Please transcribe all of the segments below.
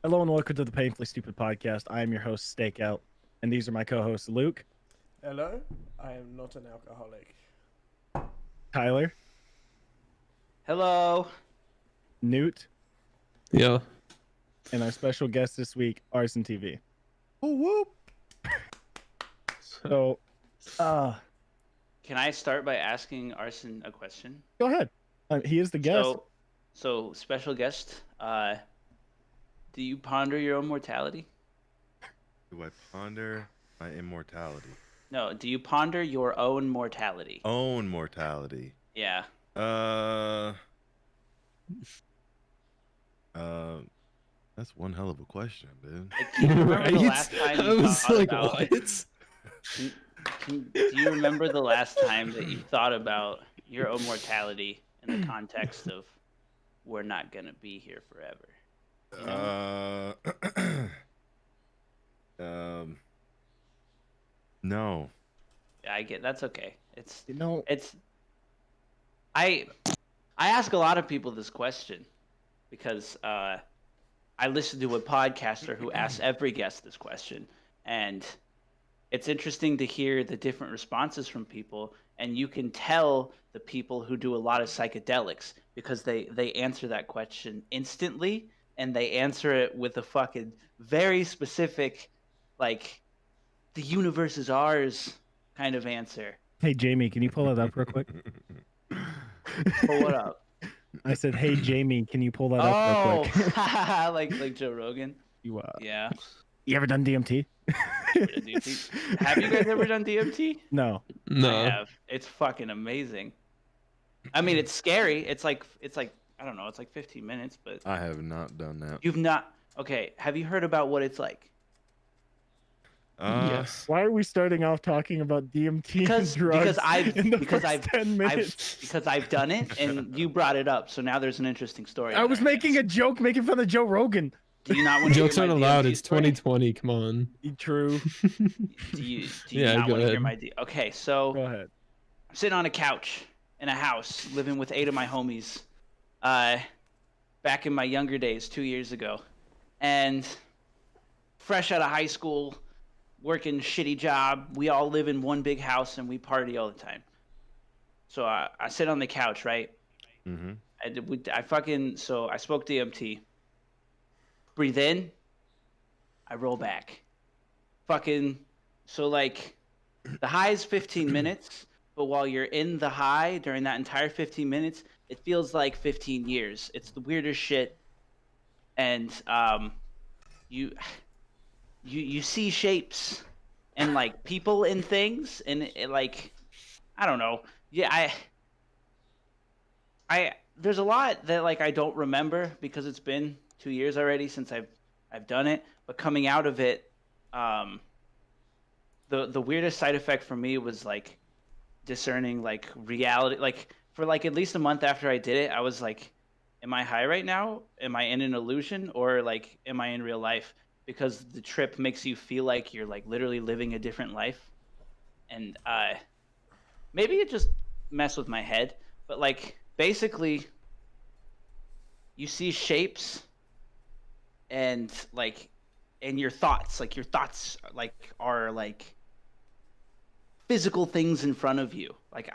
Hello and welcome to the Painfully Stupid Podcast. I am your host, Stakeout, and these are my co-hosts, Luke, Hello, I am not an alcoholic. Tyler, Hello. Newt, Yeah. and our special guest this week, ArsynTV. Whoop whoop. So, Can I start by asking Arson a question? go ahead. He is the guest. So special guest, do you ponder your own mortality? Do I ponder my immortality? No, do you ponder your own mortality? Own mortality. Yeah. That's one hell of a question, dude. Like, can you remember the last time I you was thought like, about, what? do you remember the last time that you thought about your own mortality in the context of we're not going to be here forever? You know? No. Yeah, I get that's okay. It's You know, I ask a lot of people this question because I listen to a podcaster who asks every guest this question, and it's interesting to hear the different responses from people, and you can tell the people who do a lot of psychedelics because they answer that question instantly, and they answer it with a fucking very specific, like, the universe is ours kind of answer. hey Jamie, can you pull that up real quick? Pull what up? I said, hey Jamie, can you pull that up real quick? Oh, like Joe Rogan. you Yeah. you ever done DMT? Have you guys ever done DMT? No. I No. have. It's fucking amazing. I mean, it's scary. It's like I don't know. It's like 15 minutes, but I have not done that. you've not. Okay. Have you heard about what it's like? Yes. Why are we starting off talking about DMT Because and drugs I've in the because first I've 10 minutes? because I've done it, and you brought it up. So now there's an interesting story. I was making a joke making fun of Joe Rogan. Do you not want to Jokes hear my aren't allowed. DMT It's story? 2020. Come on. True. Do you Yeah, not go want to hear ahead. my Okay, so Go ahead. I'm sitting on a couch in a house, living with 8 of my homies, back in my younger days, 2 years ago, and fresh out of high school, working shitty job. We all live in one big house and we party all the time. So I sit on the couch, right? Mm-hmm. I spoke DMT. Breathe in. I roll back. So like, the high is 15 minutes, but while you're in the high during that entire 15 minutes, it feels like 15 years. It's the weirdest shit. And you see shapes and like people and things, and like, I don't know. Yeah, I there's a lot that like I don't remember because it's been 2 years already since I've done it. But coming out of it, the weirdest side effect for me was like discerning like reality. Like for like at least a month after I did it, I was like, am I high right now? Am I in an illusion, or like am I in real life? Because the trip makes you feel like you're like literally living a different life. And maybe it just messed with my head, but like basically you see shapes and like and your thoughts like are like physical things in front of you. Like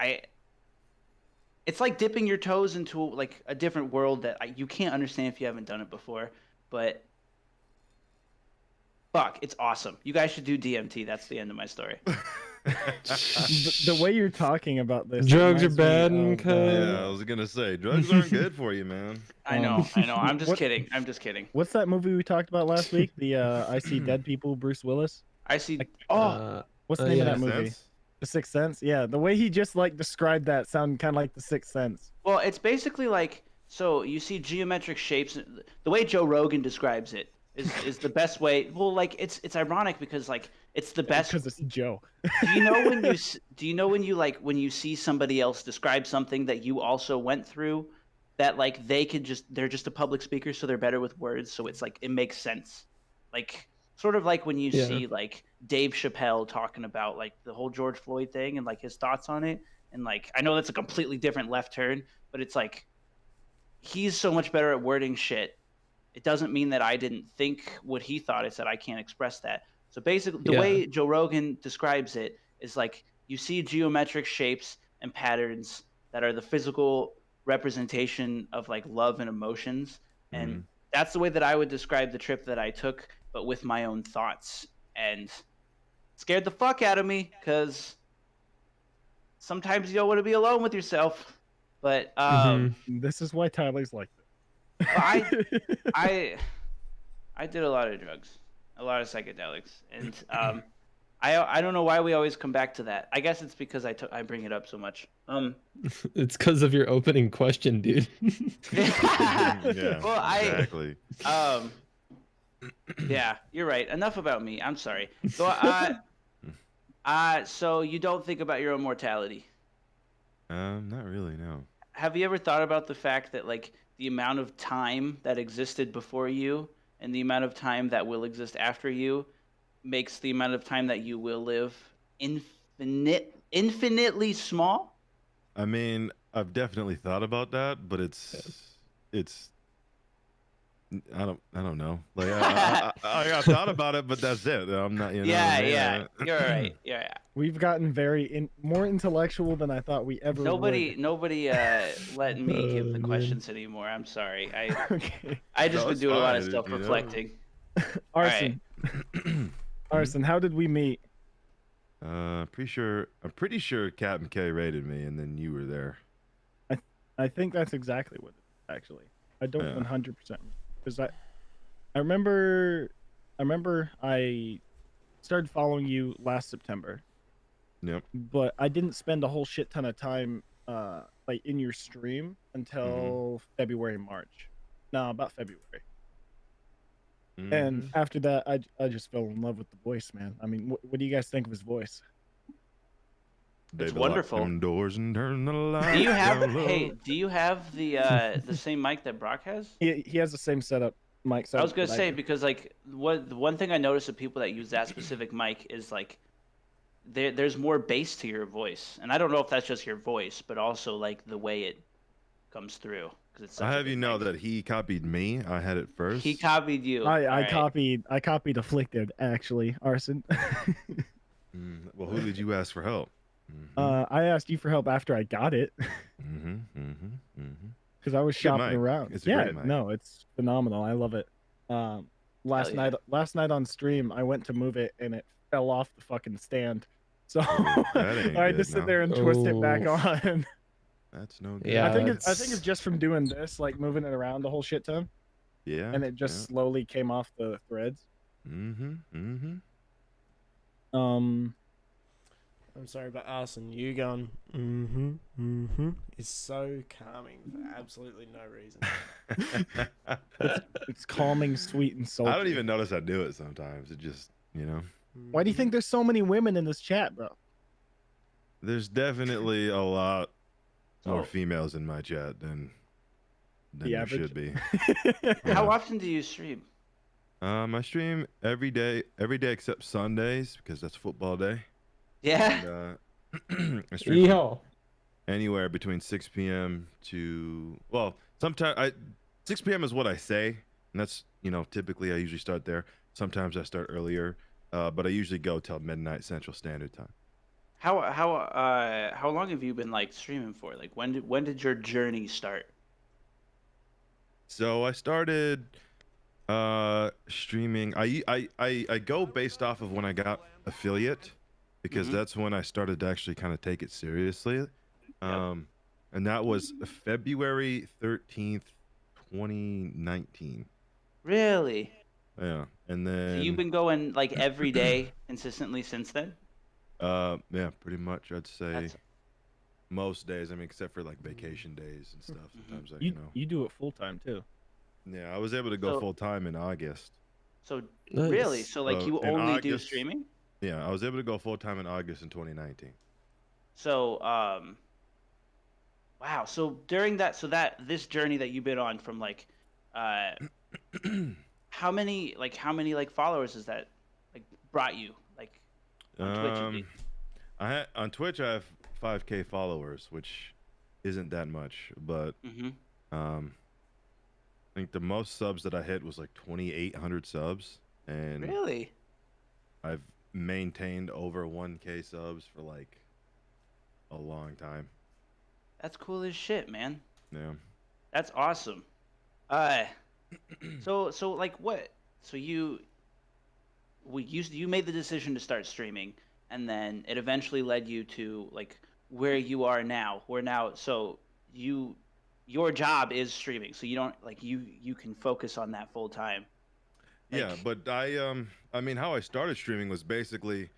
it's like dipping your toes into like a different world that you can't understand if you haven't done it before, but fuck, it's awesome. You guys should do DMT. That's the end of my story. The way you're talking about this, Drugs are reminds bad me and of, Yeah, I was gonna say drugs aren't good for you, man. I know. I'm just What- kidding. I'm just kidding. what's that movie we talked about last week? The I See Dead People, Bruce Willis. I see. What's the name yeah. of that movie? Sense? The Sixth Sense. Yeah, the way he just like described that sounded kind of like The Sixth Sense. Well, it's basically like, so you see geometric shapes. The way Joe Rogan describes it is the best way. Well, like it's ironic because like it's the best. Because it's Joe. Do you know when when you see somebody else describe something that you also went through, that like they're just a public speaker, so they're better with words, so it's like it makes sense. Like sort of like when you Yeah. see like Dave Chappelle talking about like the whole George Floyd thing and like his thoughts on it, and like I know that's a completely different left turn, but it's like he's so much better at wording shit. it doesn't mean that I didn't think what he thought. It's that I can't express that. So basically, the Yeah. way Joe Rogan describes it is like you see geometric shapes and patterns that are the physical representation of like love and emotions. And that's the way that I would describe the trip that I took, but with my own thoughts. And scared the fuck out of me because sometimes you don't want to be alone with yourself. But This is why Tyler's like I this. I did a lot of drugs, a lot of psychedelics, and I don't know why we always come back to that. I guess it's because I bring it up so much. It's because of your opening question, dude. Yeah, Well, exactly. Yeah, you're right. Enough about me. I'm sorry. So so you don't think about your own mortality? Not really, no. Have you ever thought about the fact that like the amount of time that existed before you and the amount of time that will exist after you makes the amount of time that you will live infinitely small? I mean, I've definitely thought about that, but it's I don't know. Like I thought about it, but that's it. I'm not, you know. Yeah, you're right. Yeah. We've gotten more intellectual than I thought we ever Nobody would. let me give the man. questions anymore. I'm sorry. Okay. I just No, been it's doing a lot of fine, self-reflecting. Arson. Arson, how did we meet? I'm pretty sure Captain K rated me, and then you were there. I think that's exactly what it is, actually. I don't Yeah. 100% because I remember I started following you last September, Yep. but I didn't spend a whole shit ton of time like in your stream until February, March. No, about February. And after that, I just fell in love with the voice, man. I mean, what do you guys think of his voice? It's They wonderful. lock them doors and turn the lights Do you have down low. do you have the same mic that Brock has? He has the same setup, mic setup. I was gonna that say do. because like the one thing I notice of people that use that specific mic is like there's more bass to your voice, and I don't know if that's just your voice, but also like the way it comes through. Because I have you know that he copied me. I had it first. he copied you. I Alright. copied Afflicted, actually, Arson. Well, who did you ask for help? I asked you for help after I got it because I was Good shopping mic. around. It's a Yeah, great mic. no, it's phenomenal. I love it. Last yeah. night on stream, I went to move it and it fell off the fucking stand. So that ain't I had to good, sit no. there and twist it back Oh. on. That's no good. Yeah, I think it's it's- just from doing this, like moving it around a whole shit ton, Yeah. and it just slowly came off the threads. I'm sorry, but Arson, you going is so calming for absolutely no reason. It's calming, sweet, and sultry. I don't even notice I do it sometimes. It just, you know. Why do you think there's so many women in this chat, bro? There's definitely a lot more Oh. females in my chat than The there average? should be. How Yeah. often do you stream? I stream every day except Sundays because that's football day. Yeah. And, I stream from Yeehaw. anywhere between 6 p.m. to, well, sometimes 6 p.m. is what I say, and that's, you know, typically I usually start there. Sometimes I start earlier, but I usually go till midnight Central Standard Time. How long have you been like streaming for? Like when did your journey start? So I started streaming. I go based off of when I got affiliate, because that's when I started to actually kind of take it seriously. And that was February 13th, 2019. Really? Yeah. And So then you've been going like every day consistently since then? yeah, pretty much I'd say That's- most days. I mean, except for like vacation days and stuff. Sometimes I, You you know. you do it full time too. Yeah, I was able to go So- full time in August. So Nice. really? So like So you in only do August- streaming? Yeah, I was able to go full time in August in 2019. So wow. So during that this journey that you've been on from like how many followers has that like brought you like on Twitch? at least? On Twitch I have 5K followers, which isn't that much, but Mhm. think the most subs that I hit was like 2,800 subs, and Really? I've maintained over 1K subs for like a long time. That's cool as shit, man. Yeah. That's awesome. Uh, so like what? So you made the decision to start streaming, and then it eventually led you to like where you are now. Where now, so your job is streaming, so you don't like you can focus on that full time. Yeah, Like, but I mean, how I started streaming was basically,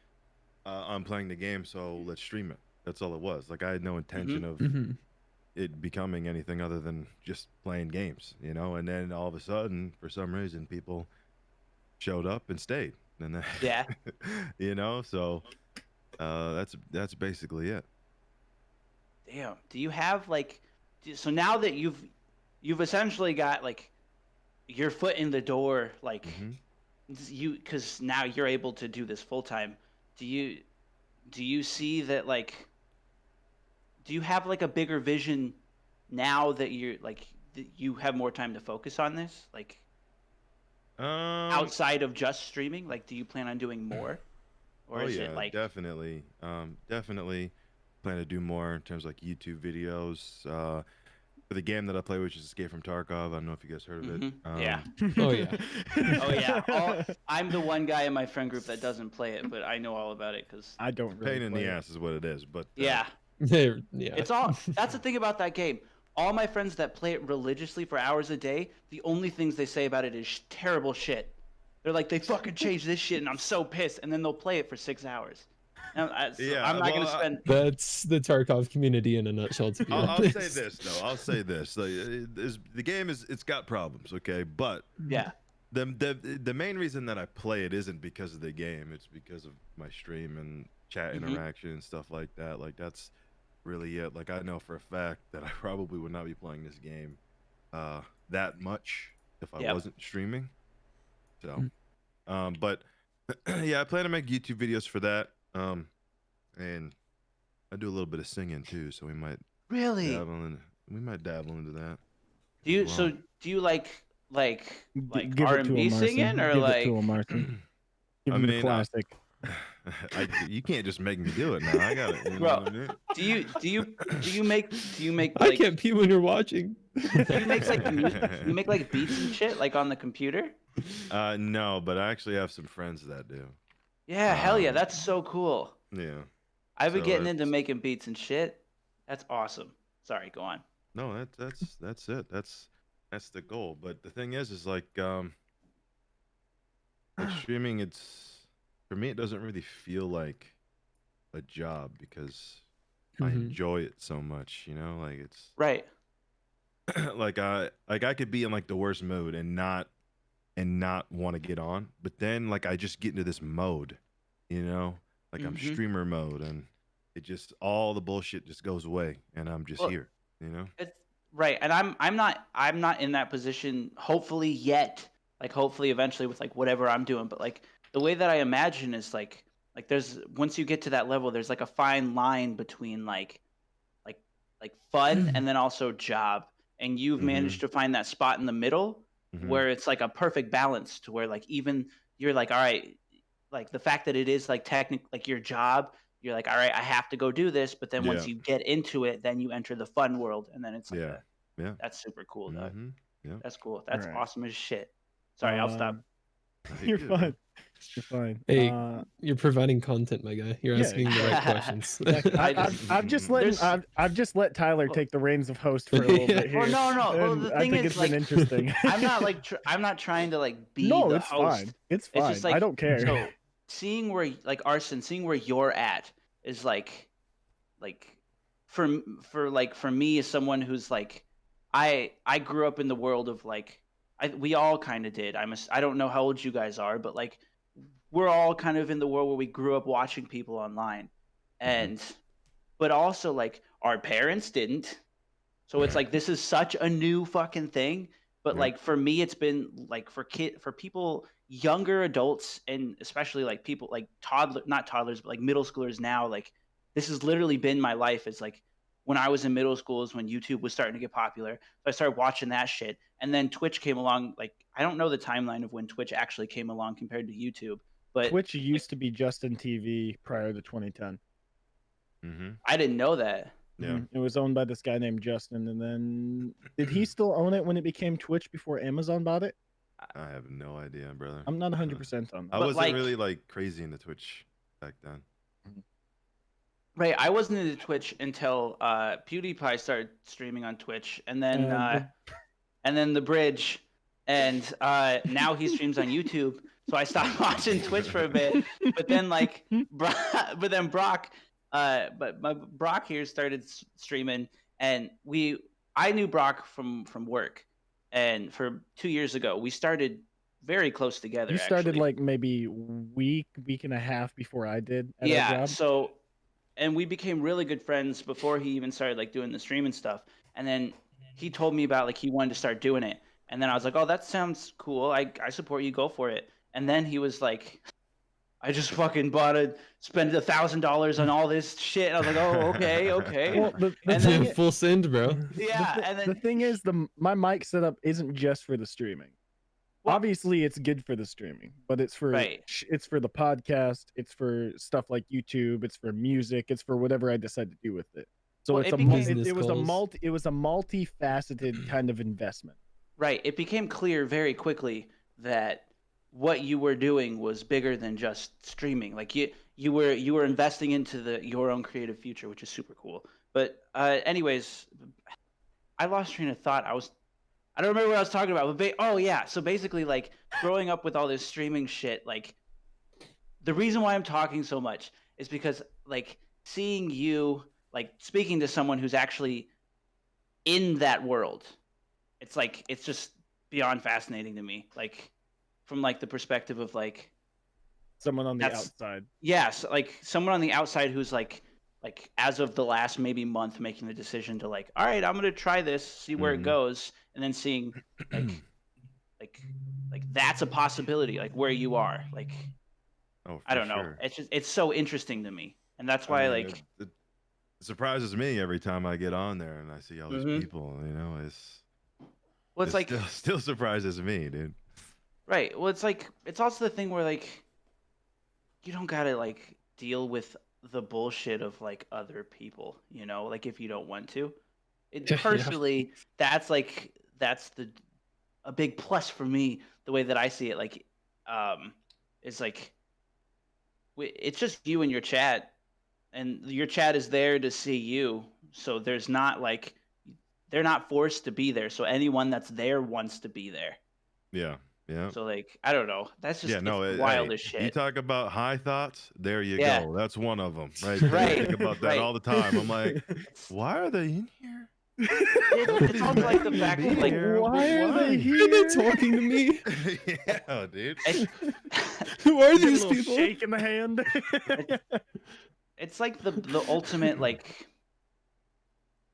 I'm playing the game, so let's stream it. That's all it was. Like, I had no intention of Mhm. it becoming anything other than just playing games, you know. And then all of a sudden, for some reason, people showed up and stayed, and then, yeah. you know. So that's basically it. Damn. Do you have like so now that you've essentially got like your foot in the door, like Mhm. because now you're able to do this full time. Do you see that like do you have like a bigger vision now that you're like that you have more time to focus on this? Like outside of just streaming, like do you plan on doing more? Or Oh is yeah, it like definitely. Definitely plan to do more in terms of like YouTube videos. For the game that I play, which is Escape from Tarkov. I don't know if you guys heard of it. yeah. Oh, yeah. Oh yeah. I'm the one guy in my friend group that doesn't play it, but I know all about it because I don't really Pain in play the it. ass is what it is. But yeah. Yeah. It's all that's the thing about that game. All my friends that play it religiously for hours a day, the only things they say about it is terrible shit. They're like, they fucking changed this shit, and I'm so pissed. And then they'll play it for 6 hours. And Yeah, I'm not well, gonna spend. That's the Tarkov community in a nutshell, to be I'll honest. say this though. I'll say this. Like, the game it's got problems, okay? But Yeah, the main reason that I play it isn't because of the game. It's because of my stream and chat Mhm. interaction and stuff like that. Like, that's really it. Like, I know for a fact that I probably would not be playing this game that much if I Yep. wasn't streaming. So, but yeah, I plan to make YouTube videos for that. And I do a little bit of singing too, so we might really. dabble into that. Do you as so well. do you like Give it to R&B him, singing Arson. or Give like? it to him, Arson. Give I him the mean, classic. you can't just make me do it now. I got it. You know Bro, what I mean? do you make I like can't pee when you're watching. do you make like beats and shit like on the computer? No, but I actually have some friends that do. Yeah, hell yeah, Um, that's so cool. Yeah. I've been So getting into it's- making beats and shit. That's awesome. Sorry, go on. No, that's it. That's the goal. But the thing is like streaming. It's for me. It doesn't really feel like a job because I Mhm. enjoy it so much. You know, like it's Right. like I could be in like the worst mood and not want to get on, but then like I just get into this mode, you know, like I'm Mhm. streamer mode, and it just all the bullshit just goes away, and I'm just Well, here, you know. It's right, and I'm not in that position. Hopefully yet, like hopefully eventually with like whatever I'm doing. But like the way that I imagine is like there's once you get to that level, there's like a fine line between like fun and then also job, and you've Mhm. managed to find that spot in the middle Mhm. where it's like a perfect balance to where like even you're like all right, like the fact that it is like like your job, you're like all right, I have to go do this, but then once Yeah. you get into it, then you enter the fun world, and then it's like Yeah. Yeah. that's super cool though. Mhm. Yeah. That's cool. That's Alright. awesome as shit. Sorry, I'll stop. You're Good, fine. man. You're fine. Hey, you're providing content, my guy. You're yeah. asking the right questions. I just- I've just let Tyler Well- take the reins of host for a little Yeah. bit here. Well, no. Well, and the I thing think is, it's been like, interesting. I'm not like I'm not trying to like be no, the it's host. fine. It's It's fine. just like I don't care. So seeing where like Arson, seeing where you're at is like for me as someone who's like I grew up in the world of like we all kind of did. I don't know how old you guys are, but like we're all kind of in the world where we grew up watching people online, and but also like our parents didn't. So it's like this is such a new fucking thing. But Yeah. like for me, it's been like for people, younger adults, and especially like people like not toddlers, but like middle schoolers now. Like this has literally been my life. Is like when I was in middle school is when YouTube was starting to get popular. So I started watching that shit. And then Twitch came along. Like, I don't know the timeline of when Twitch actually came along compared to YouTube, but Twitch used to be Justin TV prior to 2010. I didn't know that. Yeah. It was owned by this guy named Justin, and then did he still own it when it became Twitch before Amazon bought it? I have no idea, brother. I'm not 100% on that. I But, wasn't like- really like crazy into Twitch back then. Right, I wasn't into Twitch until PewDiePie started streaming on Twitch, and then the Bridge, and now he streams on YouTube. So I stopped watching Twitch for a bit, but then Brock here started streaming, and I knew Brock from work, and for 2 years ago we started very close together. You started actually. like maybe week and a half before I did. At our Yeah, job. so, and we became really good friends before he even started like doing the stream and stuff. And then he told me about like he wanted to start doing it, and then I was like, oh, that sounds cool. I support you. Go for it. And then he was like, I just fucking spent $1,000 on all this shit. And I was like, oh, okay. Well, the And thing then- i- Full send, bro. Yeah, the, and then the thing is, my mic setup isn't just for the streaming. Well- Obviously, it's good for the streaming, but it's for Right. it's for the podcast. It's for stuff like YouTube. It's for music. It's for whatever I decide to do with it. So Well, it's it a became- it was a Business multifaceted kind of investment. right, it became clear very quickly that what you were doing was bigger than just streaming. Like you were investing into your own creative future, which is super cool. But anyways, I lost train of thought. I don't remember what I was talking about. But oh yeah, so basically like growing up with all this streaming shit, like the reason why I'm talking so much is because like seeing you like speaking to someone who's actually in that world, it's just beyond fascinating to me. Like from like the perspective of like Someone on the That's- outside. yes, like someone on the outside who's like as of the last maybe month making the decision to like, all right, I'm gonna try this, see where it Mhm. goes, and then seeing like that's a possibility, like where you are. Like Oh, for I don't know. sure. It's so interesting to me. And that's why I mean, like it surprises me every time I get on there and I see all these Mhm. people. You know, well it's like still surprises me, dude. right. Well it's like it's also the thing where like you don't gotta like deal with the bullshit of like other people, you know, like if you don't want to. Yeah. Personally, that's a big plus for me. The way that I see it, like, it's like it's just you and your chat, and your chat is there to see you. So there's not like they're not forced to be there. So anyone that's there wants to be there. Yeah, yeah. So like I don't know. That's just Yeah, no, it's hey, wild as You shit. talk about high thoughts. There you Yeah. go. That's one of them, right? There. I Right, think about that right. all the time. I'm like, why are they in here? It's also like the fact that like Why are they Are here? they talking to me? Yeah, dude. Who are Give a these little people? shake in the hand. it's like the ultimate like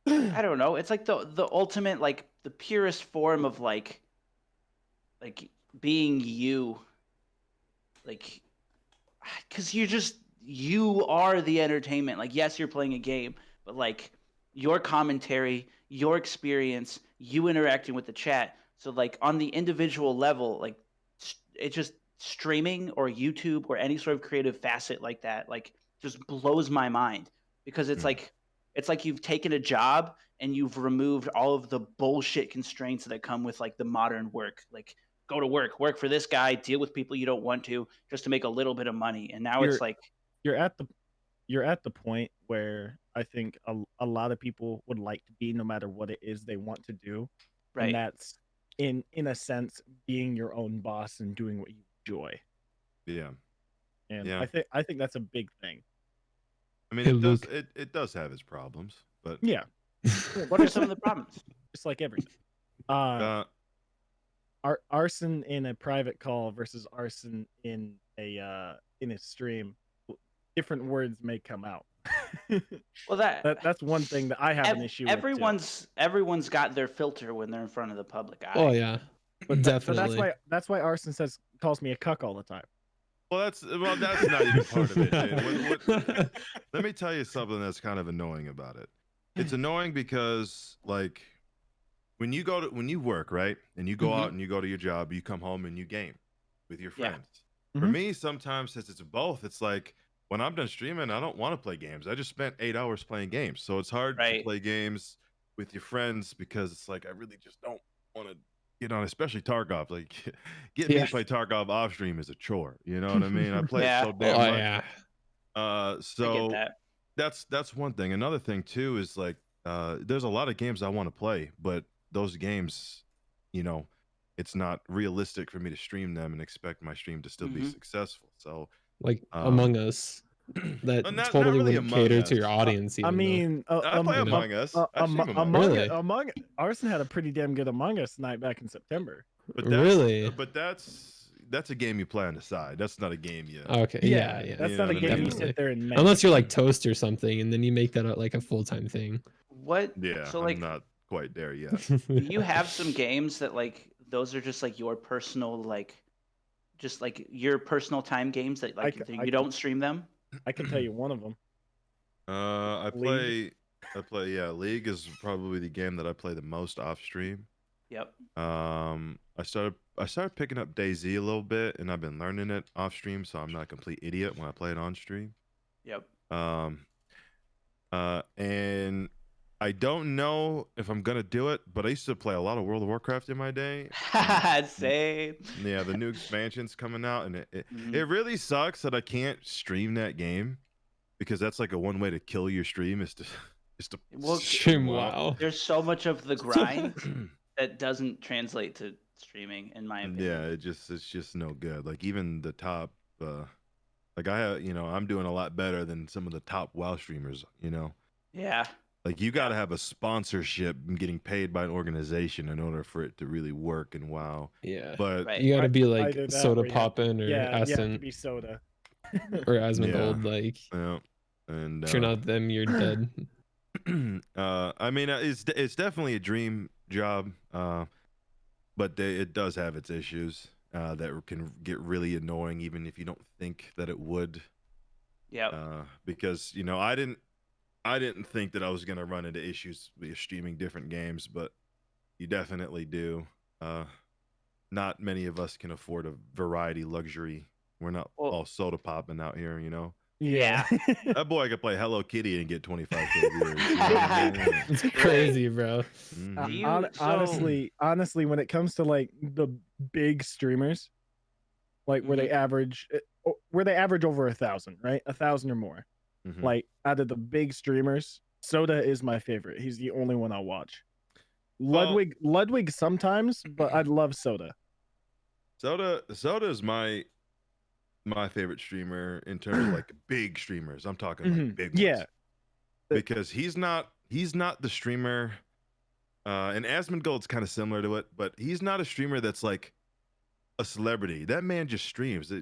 I don't know. It's like the ultimate like the purest form of like being you. Like cuz you are the entertainment. Like yes, you're playing a game, but like your commentary, your experience, you interacting with the chat. So like on the individual level, like it just streaming or YouTube or any sort of creative facet like that like just blows my mind because it's like you've taken a job and you've removed all of the bullshit constraints that come with like the modern work. Like go to work for this guy, deal with people you don't want to just to make a little bit of money. And now it's like you're at the point where I think a lot of people would like to be, no matter what it is they want to do. right. And that's in a sense being your own boss and doing what you enjoy. Yeah. And Yeah. I think that's a big thing. I mean, Hey, it does. Luke. It does have its problems, but Yeah. What are some of the problems? Just like everything. Arson in a private call versus arson in a stream, different words may come out. Well, That's one thing that I have an issue with. Too. Everyone's got their filter when they're in front of the public eye. Oh yeah, But definitely. that's why Arson calls me a cuck all the time. well, that's not even part of it, dude. Let me tell you something that's kind of annoying about it. it's annoying because like when you work, right, and you go out and you go to your job, you come home and you game with your Yeah. friends. For me, sometimes since it's both, it's like when I'm done streaming, I don't want to play games. I just spent 8 hours playing games, so it's hard to Right. play games with your friends because it's like I really just don't want to get on, especially Tarkov. Like getting me to play Tarkov off stream is a chore. You know what I mean? I play it Yeah. so damn Oh much. yeah. I get So that. that's one thing. Another thing too is like there's a lot of games I want to play, but those games, you know, it's not realistic for me to stream them and expect my stream to still be successful. So Like Among Us, that not totally really wouldn't Among cater to your Us. audience. I Even mean, I play you know? Among Us. I stream Among Us. Really? Among Arson had a pretty damn good Among Us night back in September. But Really? that's a game you play on the side. That's not a game you. Okay. Yeah. Yeah. That's You not know a what I game you mean? sit there and make. Unless you're like Toast or something, and then you make that like a full-time thing. What? Yeah, So like, I'm not quite there yet. do you have some games that like those are just like your personal like, just like your personal time games that like you don't stream them? I can tell you one of them. I play. Yeah, League is probably the game that I play the most off stream. Yep. I started picking up DayZ a little bit, and I've been learning it off stream, so I'm not a complete idiot when I play it on stream. Yep. And I don't know if I'm gonna do it, but I used to play a lot of World of Warcraft in my day. Same. Yeah, the new expansion's coming out, and it Mhm. really sucks that I can't stream that game because that's like a one way to kill your stream is to Well, Stream. Wow. There's so much of the grind that doesn't translate to streaming, in my opinion. Yeah, it's just no good. Like even the top, like I have, I'm doing a lot better than some of the top WoW streamers. Yeah. Like you got to have a sponsorship and getting paid by an organization in order for it to really work in WoW. Yeah. But Right. You gotta be like Either that Soda or you have- Poppin or Yeah, you have to Ascent be soda. or Asmongold. Yeah. Like yeah, and if you're not them, you're dead. I mean, it's definitely a dream job, but it does have its issues that can get really annoying, even if you don't think that it would. Yeah. Because I didn't think that I was gonna run into issues with streaming different games, but you definitely do. Not many of us can afford a variety luxury. We're not all soda popping out here, Yeah. That boy could play Hello Kitty and get 25K viewers. You know what I mean? It's crazy, bro. Mhm. Do you- Honestly, when it comes to like the big streamers, like where they average over 1,000, right? 1,000 or more. Mhm. Like out of the big streamers, Soda is my favorite. He's the only one I'll watch. Ludwig sometimes, but I love Soda. Soda is my favorite streamer in terms of like big streamers. I'm talking like big ones. Yeah. Because he's not the streamer, and Asmongold's kind of similar to it, but he's not a streamer that's like a celebrity. That man just streams.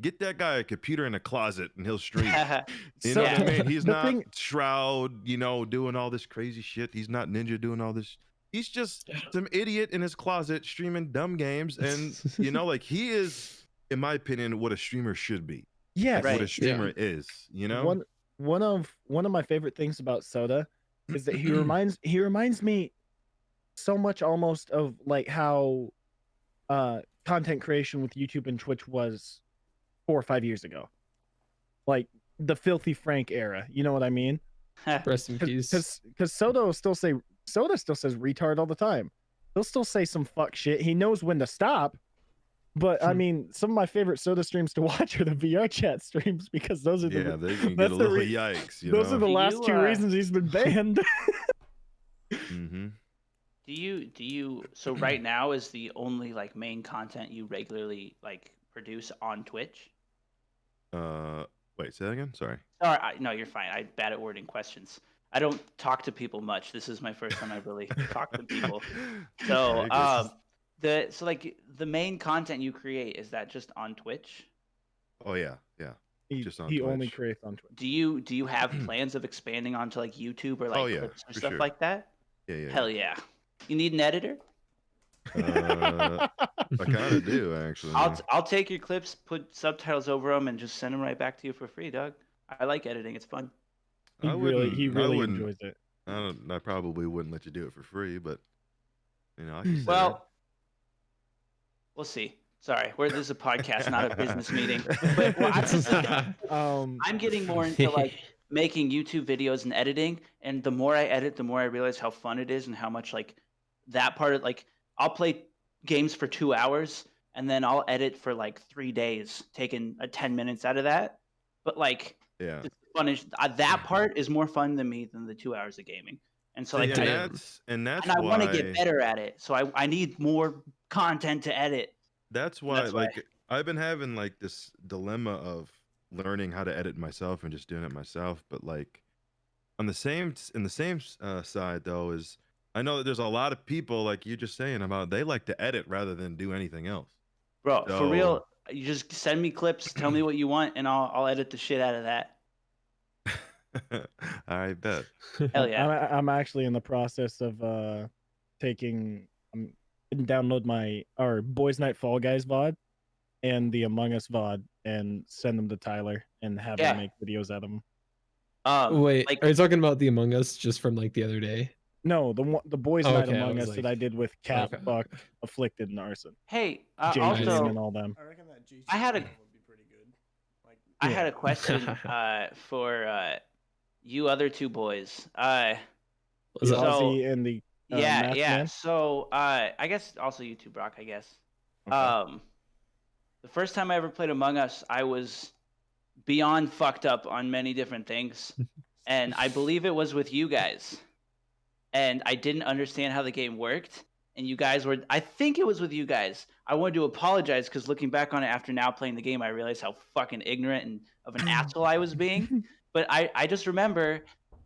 Get that guy a computer in a closet and he'll stream. You know what I mean? He's not Shroud, doing all this crazy shit. He's not Ninja doing all this. He's just some idiot in his closet streaming dumb games, and like he is, in my opinion, what a streamer should be. Yeah, Like what a streamer is. One of my favorite things about Soda is that he reminds me so much almost of like how content creation with YouTube and Twitch was 4 or 5 years ago, like the Filthy Frank era. You know what I mean? Rest in peace. Because Soda still says retard all the time. He'll still say some fuck shit. He knows when to stop. But I mean, some of my favorite Soda streams to watch are the VR chat streams because those are they can get a little yikes. Those are the last 2 reasons he's been banned. Mm-hmm. Do you so right now is the only like main content you regularly like produce on Twitch? Wait, say that again. Sorry. Sorry, no, you're fine. I'm bad at wording questions. I don't talk to people much. This is my first time I really talk to people. So, the main content you create, is that just on Twitch? Oh yeah. Just on Twitch. Only creates on Twitch. Do you have plans of expanding onto like YouTube or like clips or stuff like that? Yeah. Hell yeah. You need an editor? I kind of do actually. I'll take your clips, put subtitles over them, and just send them right back to you for free, Doug. I like editing. It's fun. He really enjoys it. I probably wouldn't let you do it for free, but you know, I consider it. Well, we'll see. Sorry, this is a podcast, not a business meeting. But well, I'm getting more into like making YouTube videos and editing, and the more I edit, the more I realize how fun it is and how much like that part of like I'll play games for 2 hours and then I'll edit for like 3 days, taking 10 minutes out of that. But like Yeah. the fun is that part is more fun than me than the 2 hours of gaming. And so See, like and that's I want to why get better at it. So I need more content to edit. that's why like I've been having like this dilemma of learning how to edit myself and just doing it myself, but like on the same side though is I know that there's a lot of people like you just saying about they like to edit rather than do anything else. Bro, for So- real, you just send me clips, tell me what you want, and I'll edit the shit out of that. I bet. Hell yeah. I'm actually in the process of download our Boys Night Fall Guys VOD and the Among Us VOD and send them to Tyler and have Yeah. him make videos out of them. Wait, like are you talking about the Among Us just from like the other day? No, the Boys Oh, Night okay, I Among was Us that like- I did with Cap, Okay. Buck, Afflicted, and Arson. hey, JJ also and all them. I reckon that GC I had a- would be pretty good. Like, I had a question for you other two boys. Was The it- So- Aussie and the Yeah, Masked yeah. Man? So I guess also you too, Brock, I guess. Okay. The first time I ever played Among Us, I was beyond fucked up on many different things. And I believe it was with you guys. And I didn't understand how the game worked. And you guys were, I think it was with you guys. I wanted to apologize because looking back on it after now playing the game, I realized how fucking ignorant and of an asshole I was being. But I just remember,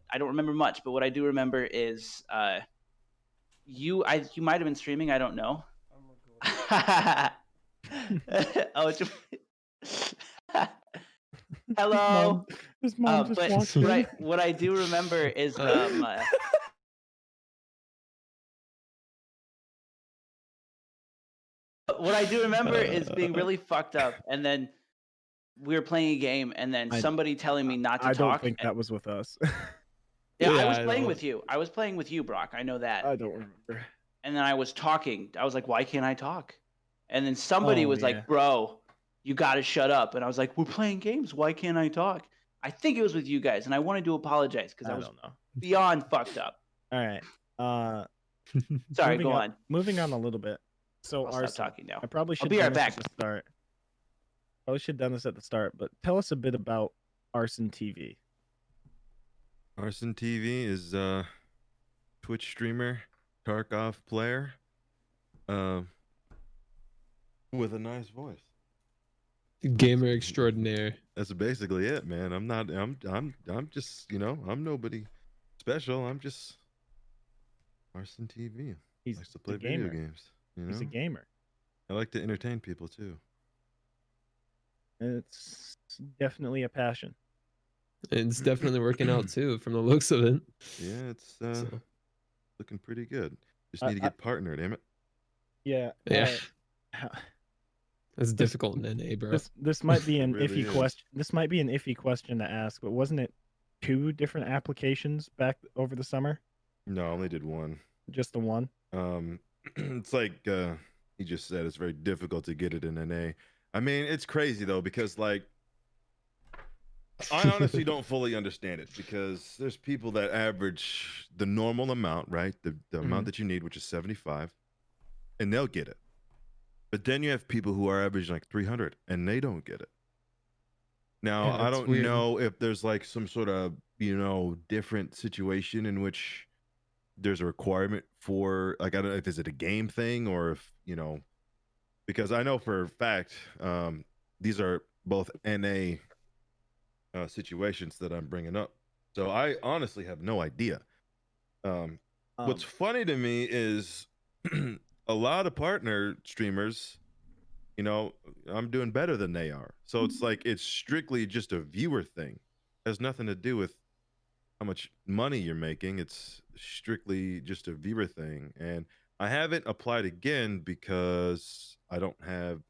I don't remember much, but what I do remember is you might have been streaming, I don't know. I'm recording. Oh, hello. His mom just But walked in. what I do remember is what I do remember is being really fucked up, and then we were playing a game, and then somebody telling me not to I talk. don't think that was with us. Yeah, I Yeah, was I playing know. with you. I was playing with you, Brock. I know that. I don't remember. And then I was talking. I was like, "Why can't I talk?" And then somebody Oh, was yeah. like, "Bro, you got to shut up." And I was like, "We're playing games. Why can't I talk?" I think it was with you guys, and I wanted to apologize because I I was don't know. beyond fucked up. All right. Sorry, moving go on, on. Moving on a little bit. So I'll stop Arson, talking now. I probably should be have right done this back. at the start. Probably should have done this at the start, but tell us a bit about ArsynTV. ArsynTV is Twitch streamer, Tarkov player, with a nice voice. Gamer extraordinaire. That's basically it, man. I'm just, you know, I'm nobody special. I'm just ArsynTV. He's Likes to a play video gamer. games. You know, He's a gamer. I like to entertain people too. And it's definitely a passion. It's definitely working out too, from the looks of it. Yeah, it's So, looking pretty good. Just I- need to get partnered, damn it. Yeah. yeah, uh, it's difficult in NA, bro. this might be an Really iffy is. question. This might be an iffy question to ask, but wasn't it 2 different applications back over the summer? No, I only did one. Just the one? It's like he just said, it's very difficult to get it in NA. I mean, it's crazy though, because like I honestly don't fully understand it, because there's people that average the normal amount, right? The amount that you need, which is 75, and they'll get it. But then you have people who are averaging like 300 and they don't get it. Now, Yeah, I that's don't weird. know if there's like some sort of, you know, different situation in which there's a requirement for, like, I don't know if is it a game thing or if, you know, because I know for a fact these are both NA situations that I'm bringing up. So I honestly have no idea. What's funny to me is a lot of partner streamers, you know, I'm doing better than they are. So it's like, it's strictly just a viewer thing. It has nothing to do with how much money you're making. It's strictly just a viewer thing. And I haven't applied again because I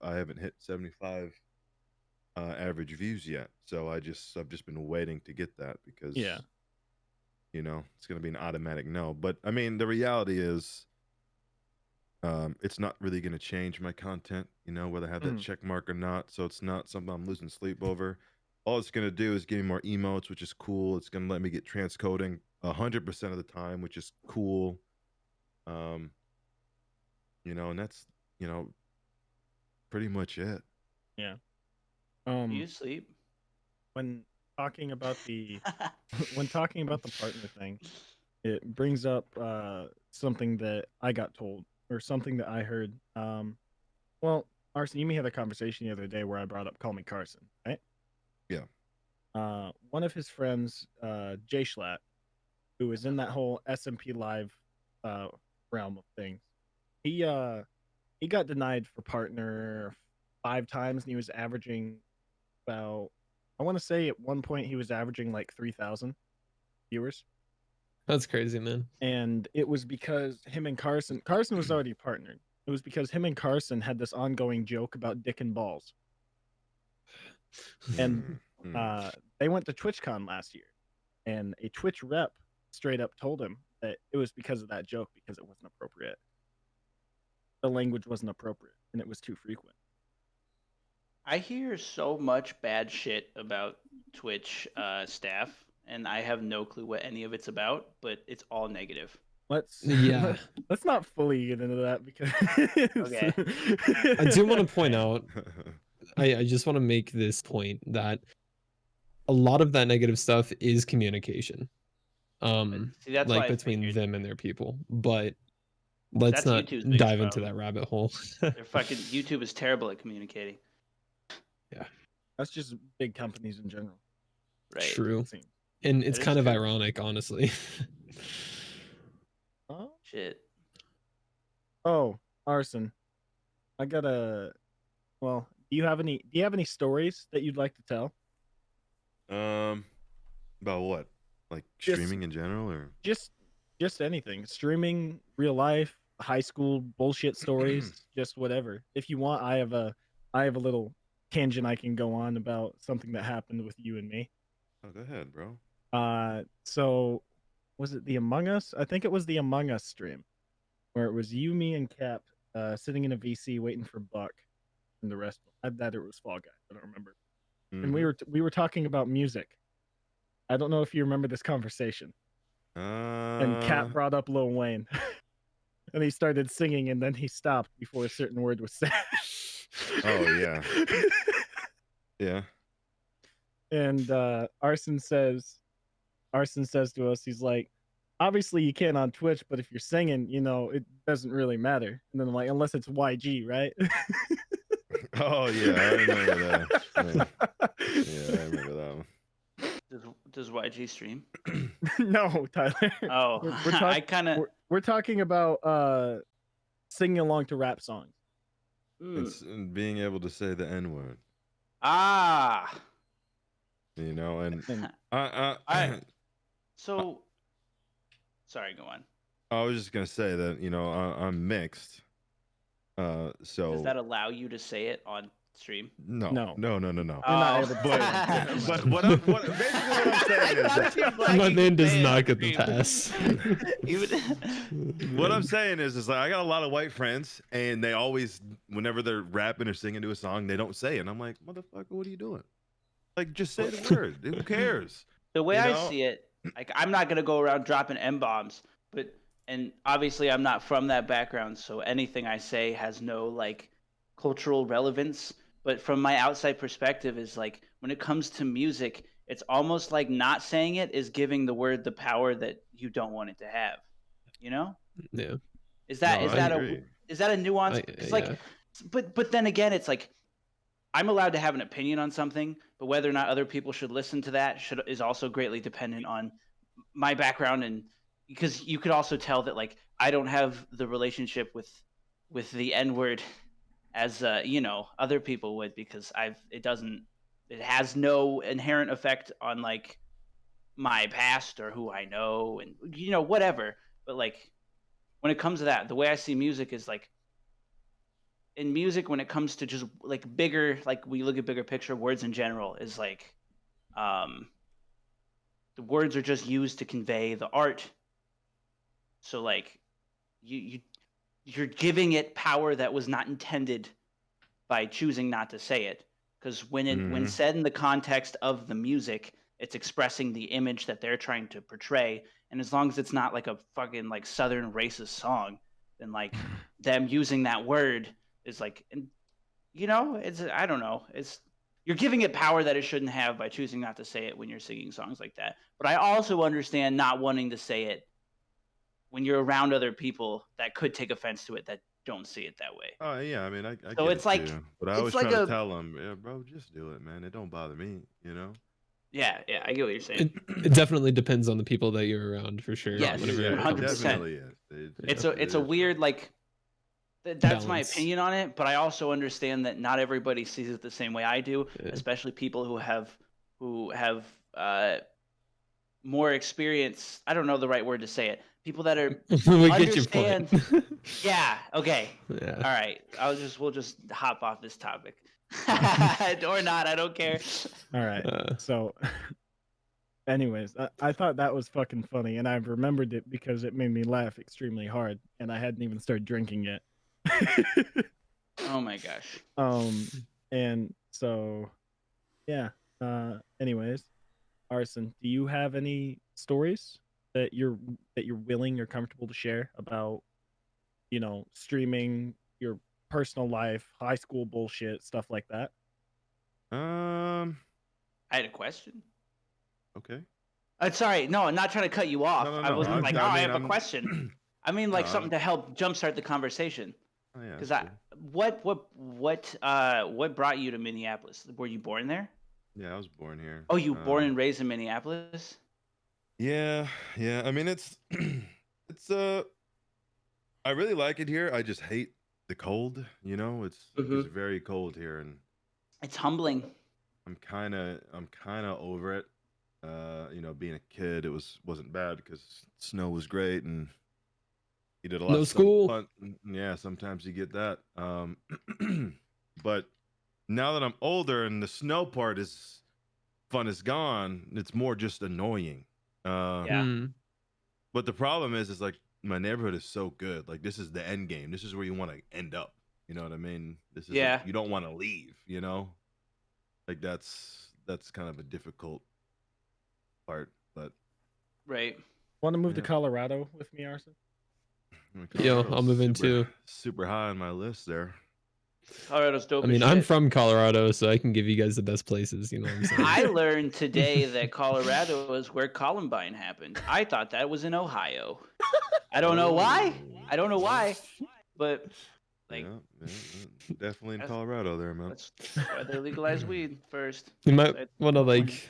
haven't hit 75 average views yet. So I've just been waiting to get that because Yeah. it's going to be an automatic no. But I mean, the reality is, it's not really going to change my content, whether I have that check mark or not. So it's not something I'm losing sleep over. All it's going to do is give me more emotes, which is cool. It's going to let me get transcoding 100% of the time, which is cool. And that's, pretty much it. Yeah. Do you sleep? When talking about the partner thing, it brings up something that I got told or something that I heard. Well, Arson, you and me had a conversation the other day where I brought up Call Me Carson, right? Yeah. One of his friends, Jay Schlatt, who was in that whole SMP Live realm of things, he got denied for partner 5 times, and he was averaging about, I want to say at one point he was averaging like 3,000 viewers. That's crazy, man. And it was because him and Carson was already partnered. It was because him and Carson had this ongoing joke about dick and balls. And they went to TwitchCon last year, and a Twitch rep straight up told him that it was because of that joke, because it wasn't appropriate. The language wasn't appropriate, and it was too frequent. I hear so much bad shit about Twitch staff, and I have no clue what any of it's about, but it's all negative. Let's not fully get into that because Okay. I do want to point out, I just want to make this point that a lot of that negative stuff is communication. See, that's like why I between figured. them and their people. But let's That's not YouTube's biggest dive into problem. that rabbit hole. They're fucking YouTube is terrible at communicating. Yeah. That's just big companies in general. Right. True. it seems. And it's That is kind of true. ironic, honestly. Oh, Shit. Arson, I gotta. Well, do you have any stories that you'd like to tell? About what? Like Just- streaming in general, or Just anything. Streaming, real life, high school bullshit stories, just whatever. If you want, I have a little tangent I can go on about something that happened with you and me. oh, go ahead, bro. So was it the Among Us? I think it was the Among Us stream where it was you, me, and Cap sitting in a VC waiting for Buck and the rest. That it was Fall Guy. I don't remember. And we were talking about music. I don't know if you remember this conversation. And Cap brought up Lil Wayne. And he started singing, and then he stopped before a certain word was said. Oh yeah. Yeah. And Arson says to us, he's like, obviously you can't on Twitch, but if you're singing, it doesn't really matter. And then I'm like, unless it's YG, right? Oh yeah, I remember that. Yeah, I remember that one. Does YG stream? No, Tyler. Oh, I kind of. We're talking about singing along to rap songs. It's being able to say the N word. Ah. And I. So. Sorry, go on. I was just gonna say that I'm mixed. So Does that allow you to say it on stream? No. Oh. But what basically what I'm saying is my man does not get the pass. What I'm saying is like I got a lot of white friends, and they always, whenever they're rapping or singing to a song, they don't say it. And I'm like, motherfucker, what are you doing? Like, just say the word. Who cares? The way I see it, like, I'm not gonna go around dropping M-bombs, and obviously I'm not from that background, so anything I say has no like cultural relevance. But from my outside perspective, is like when it comes to music, it's almost like not saying it is giving the word the power that you don't want it to have. Yeah. Is that agree. a nuance? It's like, but then again, it's like I'm allowed to have an opinion on something, but whether or not other people should listen to that is also greatly dependent on my background, and because you could also tell that like I don't have the relationship with the N-word as other people would, because it has no inherent effect on like my past or who I know, and whatever. But like when it comes to that, the way I see music is like, in music, when it comes to just like bigger, like we look at bigger picture, words in general is like the words are just used to convey the art. So like you're giving it power that was not intended by choosing not to say it. Because when said in the context of the music, it's expressing the image that they're trying to portray. And as long as it's not like a fucking like Southern racist song, then like them using that word is like, you know, it's I don't know, it's you're giving it power that it shouldn't have by choosing not to say it when you're singing songs like that. But I also understand not wanting to say it when you're around other people that could take offense to it that don't see it that way. Oh yeah, I mean, I So get it's it like too. But I it's was like trying to a tell him, yeah, bro, just do it, man. It don't bother me, you know. yeah, I get what you're saying. It definitely depends on the people that you're around for sure. Yes, whenever Yeah, it it 100%. comes to that. definitely is. It's a is. weird like that's my Balance. opinion on it, but I also understand that not everybody sees it the same way I do, Yeah. especially people who have more experience. I don't know the right word to say it. People that are We get your point. yeah, okay. Yeah. All right. We'll just hop off this topic. Or not, I don't care. All right. Uh, So, anyways, I thought that was fucking funny, and I've remembered it because it made me laugh extremely hard, and I hadn't even started drinking yet. Oh my gosh. And so, yeah. Anyways, Arson, do you have any stories that you're willing or comfortable to share about, you know, streaming your personal life, high school bullshit, stuff like that? Um. I had a question. Okay. Sorry, no, I'm not trying to cut you off. No, no, I no. wasn't like, I I mean, have a question. I mean, like No, something to help jumpstart the conversation. Oh yeah. Because that's cool. what brought you to Minneapolis? Were you born there? Yeah, I was born here. Oh, you born and raised in Minneapolis? Yeah, yeah. I mean, it's it's I really like it here. I just hate the cold. You know, it's very cold here, and It's humbling. I'm kind of over it. You know, being a kid, wasn't bad because snow was great, and you did a lot No of school. fun. Yeah, sometimes you get that. But now that I'm older and the snow part is fun is gone, it's more just annoying. Yeah. Mm. But the problem is like my neighborhood is so good. Like this is the end game. This is where you want to end up. You know what I mean? This is Yeah. like, you don't want to leave. You know, like that's kind of a difficult part. But Right. Want to move to Yeah. Colorado with me, Arson? Yo, I'll move in too. Super high on my list there. Colorado's dope. I mean, as I'm shit. from Colorado, so I can give you guys the best places. You know what I'm saying? I learned today that Colorado is where Columbine happened. I thought that was in Ohio. I don't know why. I don't know why. But like yeah, definitely in that's- Colorado there, man. that's why they legalized weed first. You might That's want to my like. point.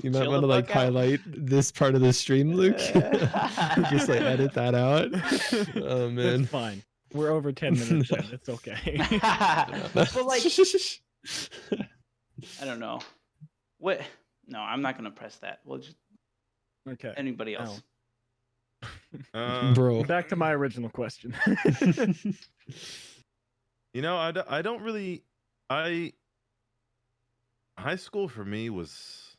You might Chill want to the like fuck out. highlight this part of the stream, Luke. Just like edit that out. Oh man. It's fine. We're over 10 minutes in. It's okay. But like I don't know. What? No, I'm not gonna press that. We'll just Okay. anybody else. Bro. Back to my original question. You know, I don't really. High school for me was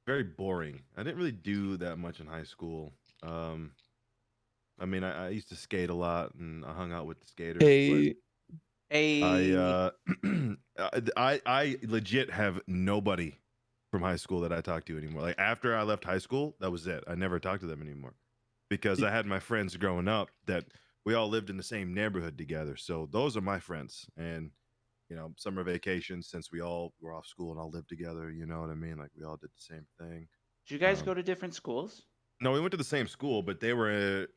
very boring. I didn't really do that much in high school. I mean, I used to skate a lot, and I hung out with the skaters. Hey. Hey, I legit have nobody from high school that I talk to anymore. Like after I left high school, that was it. I never talked to them anymore because I had my friends growing up that we all lived in the same neighborhood together. So those are my friends. And you know, summer vacations, since we all were off school and all lived together, you know what I mean? Like we all did the same thing. did you guys go to different schools? No, we went to the same school, but they were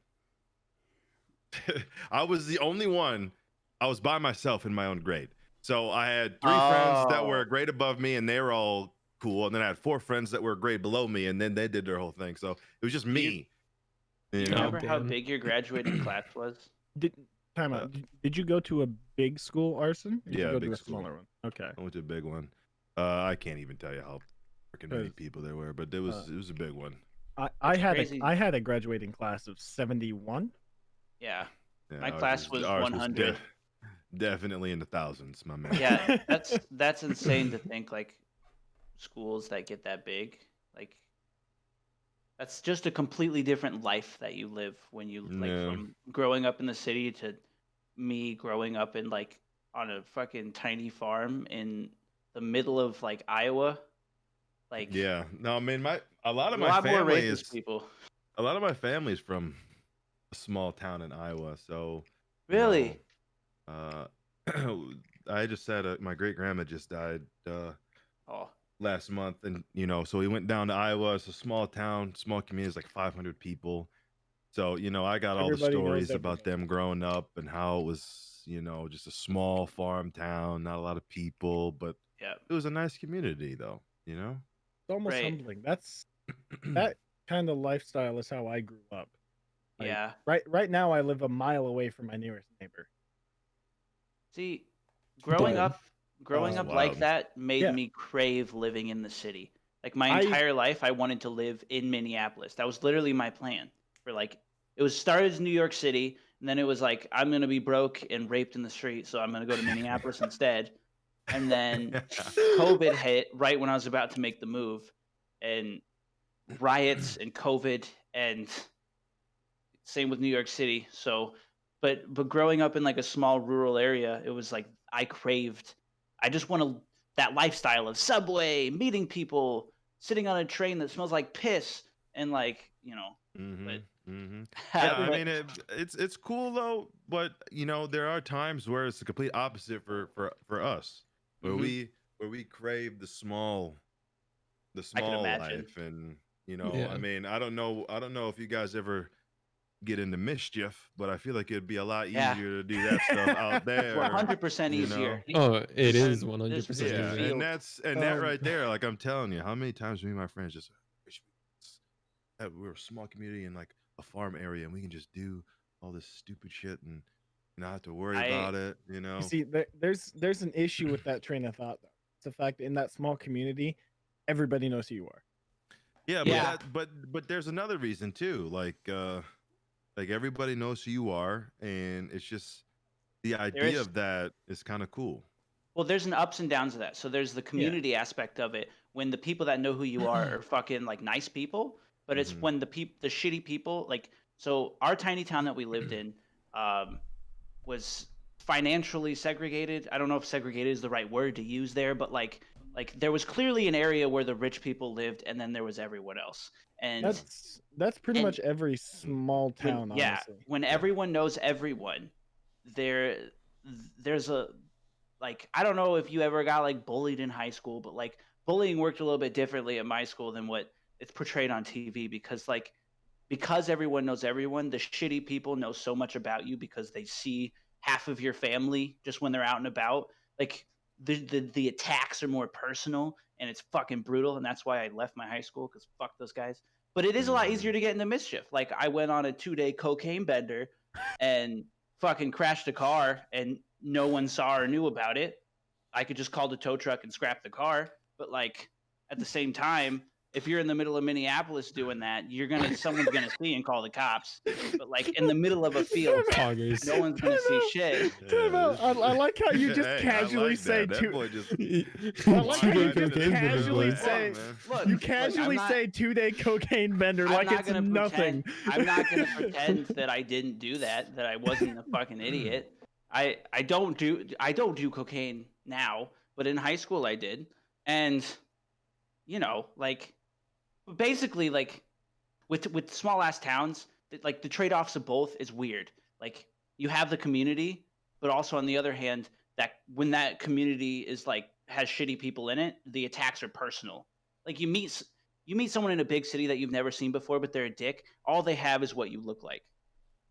I was the only one. I was by myself in my own grade. So I had 3 friends that were a Oh. grade above me, and they were all cool. And then I had 4 friends that were a grade below me, and then they did their whole thing. So it was just me. Do you know? remember how damn. big your graduating class was? Time out. Did you go to a big school, Arson? Or did Yeah, you go big to a school. smaller one? Okay. I went to a big one. I can't even tell you how freaking many 'Cause, people there were, but it was a big one. I had crazy. I had a graduating class of 71. Yeah. Yeah, My ours class was ours 100. definitely in the thousands, my man. Yeah, that's insane to think like schools that get that big. Like that's just a completely different life that you live when you like Yeah. from growing up in the city to me growing up in like on a fucking tiny farm in the middle of like Iowa. Like Yeah. No, I mean, a lot of a my lot more family racist is people. a lot of my family's from a small town in Iowa, so you know, Really? uh, I just said my great grandma just died Oh, last month, and so we went down to Iowa. It's a small town, small community, it's like 500 people. So I got all the Everybody knows stories about everybody. them growing up and how it was, just a small farm town, not a lot of people, but yeah. it was a nice community, though. You know. It's almost Right. humbling. That kind of lifestyle is how I grew up. Like Yeah. right now, I live a mile away from my nearest neighbor. See, growing Damn. up growing That's up Um, like wild. that made yeah, me crave living in the city. Like my I entire life I wanted to live in Minneapolis. That was literally my plan. For like it was started as New York City and then it was like I'm going to be broke and raped in the street, so I'm going to go to Minneapolis instead. And then COVID hit right when I was about to make the move and riots and COVID and same with New York City. So, but growing up in like a small rural area, it was like I craved. I just want to that lifestyle of subway, meeting people, sitting on a train that smells like piss, and like But Yeah, I I think but mean it's cool though, but there are times where it's the complete opposite for us, where mhm, we crave the I can small imagine. life, and I Yeah. mean, I don't know if you guys ever get into mischief, but I feel like it'd be a lot Yeah, easier to do that stuff out there, 100% you know. easier. Oh, it is And 100% This is the yeah, easier. and field. that um right there, like I'm telling you, how many times me and my friends just wish that we're a small community in like a farm area and we can just do all this stupid shit and not have to worry I about it, you see, there's an issue with that train of thought though. It's the fact that in that small community, everybody knows who you are. Yeah, but yeah. but there's another reason too. Like everybody knows who you are, and it's just the There idea is of that is kind of cool. Well, there's an ups and downs of that. So there's the Yeah. community aspect of it when the people that know who you are fucking like nice people, but it's Hmm. when the shitty people like so our tiny town that we lived in um was financially segregated. I don't know if segregated is the right word to use there, but like there was clearly an area where the rich people lived and then there was everyone else. And That's pretty and much every small when town, yeah, honestly. when Yeah. everyone knows everyone, there there's a like I don't know if you ever got like bullied in high school, but like bullying worked a little bit differently at my school than what it's portrayed on TV because everyone knows everyone, the shitty people know so much about you because they see half of your family just when they're out and about. Like the attacks are more personal and it's fucking brutal, and that's why I left my high school because fuck those guys. But it is a lot Hmm. easier to get into mischief. Like I went on a 2-day cocaine bender and fucking crashed a car and no one saw or knew about it. I could just call the tow truck and scrap the car. But like at the same time, if you're in the middle of Minneapolis doing that, someone's gonna see and call the cops. But like in the middle of a field, Poggers. no one's gonna see shit. Time out. I like how you just Hey, I casually like say that. That two. boy just I like how walked you right just into that. casually Like, say "Hey, man." Look, you look, casually say 2-day cocaine bender I'm like not it's gonna nothing. I'm not gonna pretend that I didn't do that, that I wasn't a fucking idiot. I don't do cocaine now, but in high school I did. And like basically like with small ass towns, like the trade-offs of both is weird. Like you have the community, but also on the other hand, that when that community is like has shitty people in it, the attacks are personal. Like you meet someone in a big city that you've never seen before, but they're a dick. All they have is what you look like.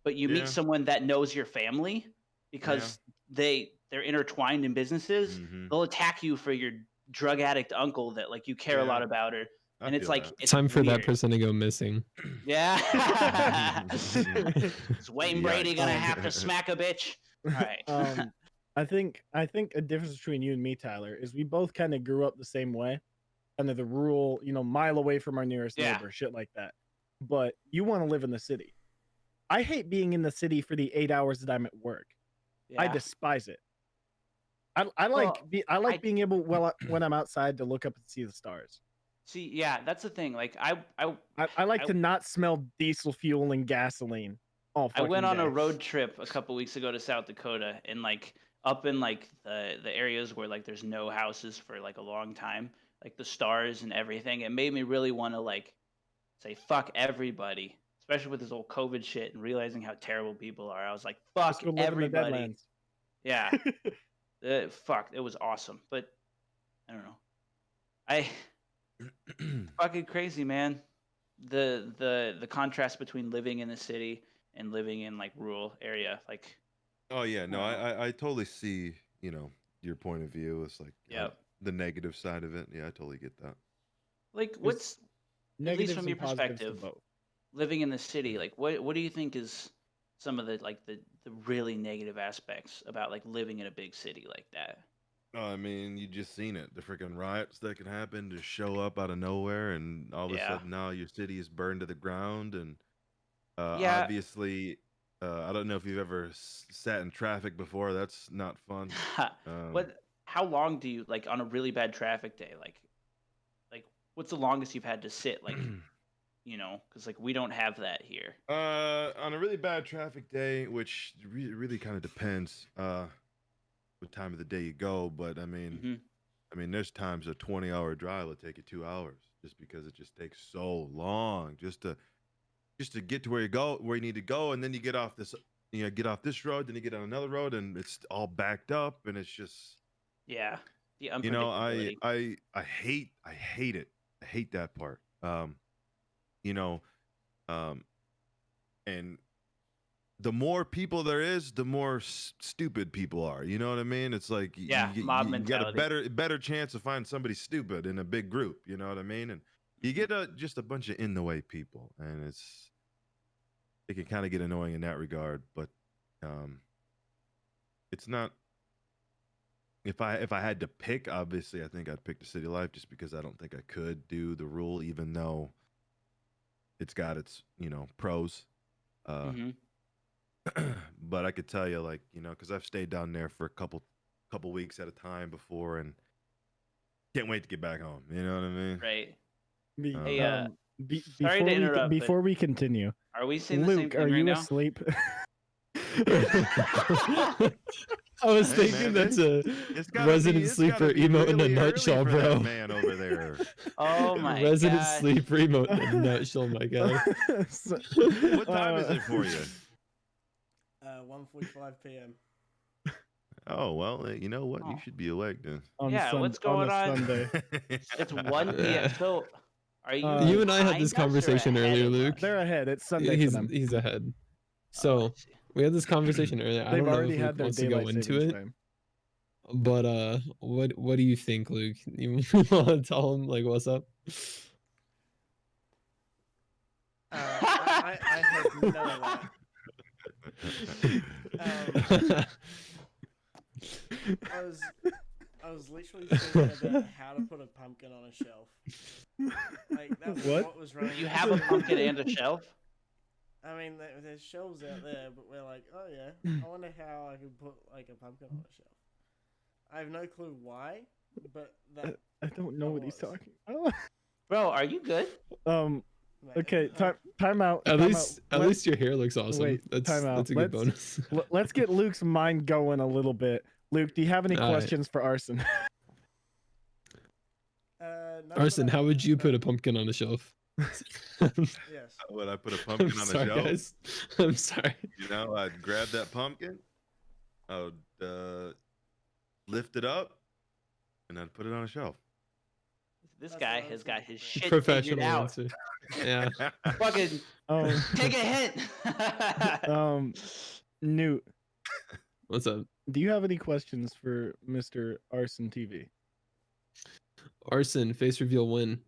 But you meet Yeah, someone that knows your family yeah. because they're intertwined in businesses, Hmm. they'll attack you for your drug addict uncle that like you care a Yeah, lot about her. I And it's feel like that. it's Time for that weird. person to go missing. Yeah. Is Wayne Brady gonna Yikes. Um, have to smack a bitch? All right. I think a difference between you and me, Tyler, is we both kind of grew up the same way, kind of the rural, mile away from our nearest Yeah. neighbor, shit like that. But you want to live in the city. I hate being in the city for the 8 hours that I'm at work. I Yeah. despise it. I like Well, I like I being able when I'm outside to look up and see the stars. see. Yeah, that's the thing. Like I like I to not smell diesel fuel and gasoline all I went fucking on a day. road trip a couple weeks ago to South Dakota, and like up in like the areas where like there's no houses for like a long time, like the stars and everything. It made me really want to like say fuck everybody, especially with this whole COVID shit and realizing how terrible people are. I was like, Just fuck go live in the everybody. Deadlands. Yeah, fuck, it was awesome, but I don't know. I fucking crazy, man. The contrast between living in the city and living in like rural area, like Oh yeah, no, I don't know. I totally see, your point of view. It's like Yep. the negative side of it. Yeah, I totally get that. Like There's what's at least negatives from your and positives to perspective, both. living in the city, like what do you think is some of the like the really negative aspects about like living in a big city like that? I mean, you just seen it. The freaking riots that can happen to show up out of nowhere, and all of a Yeah. sudden now your city is burned to the ground. And Yeah. obviously, I don't know if you've ever sat in traffic before. That's not fun. Um, What how long do you like on a really bad traffic day, like what's the longest you've had to sit, like, because like we don't have that here. on a really bad traffic day, which really kind of depends what time of the day you go, but Hmm. I mean, there's times a 20-hour drive will take you 2 hours just because it just takes so long just to get to where you need to go, and then you get off this road, then you get on another road, and it's all backed up, and it's just Yeah, the I unpredictability. hate it. I hate that part. You know, um, and the more people there is, the more stupid people are. You know what I mean? It's like Yeah, mob you got a mentality. better chance to find somebody stupid in a big group. You know what I mean? And you Hmm. get just a bunch of in the way people, and it can kind of get annoying in that regard. But um, it's not. If I had to pick, obviously, I think I'd pick the city life just because I don't think I could do the rule, even though it's got its pros. Uh, Hmm. but I could tell you, like, because I've stayed down there for a couple weeks at a time before, and can't wait to get back home. You know what I mean? Right. Be, Hey, Um, sorry to interrupt, but before we continue, are we seeing the same Luke, are thing right you now? asleep? I was Hey, thinking man, that's a it's gotta resident be sleeper emote in a really early nutshell, for bro. that man over there. Oh my Resident gosh. sleeper emote in a nutshell, my guy. So, What time is it for you? 1:45 p.m. Oh well, you know what? You Oh. should be awake then. Yeah, what's going on? Sunday. It's 1 p.m. So are you You and I had behind this us or conversation ahead earlier, of Luke. us? They're ahead. It's Sunday for them. He's ahead. Oh, I So see. we had this conversation earlier. I They've don't know already if had Luke their wants to go daylight into savings it, time. but what do you think, Luke? You want to tell him like what's up? I had none of that. I was literally thinking about how to put a pumpkin on a shelf. Like that was what was running. You have a pumpkin and a shelf? I mean, there's shelves out there, but we're like, oh yeah, I wonder how I could put like a pumpkin on a shelf. I have no clue why, but that. I don't know that what he's was. talking about. Bro, are you good? Mate, Okay, time out. At time least out. at least your hair looks awesome. Wait, time out. That's a good bonus. Let's get Luke's mind going a little bit. Luke, do you have any All right. questions for Arson? No, Arson, but how would you no. put a pumpkin on a shelf? Yes. Would I put a I'm pumpkin on a sorry, shelf? guys. I'm sorry. I'd grab that pumpkin, I would lift it up, and I'd put it on a shelf. This That's guy what I has was got thinking his too. shit figured Professional out. answer. Yeah. Fucking take a hint. Newt, What's up? do you have any questions for Mr. ArsynTV? Arson, face reveal win.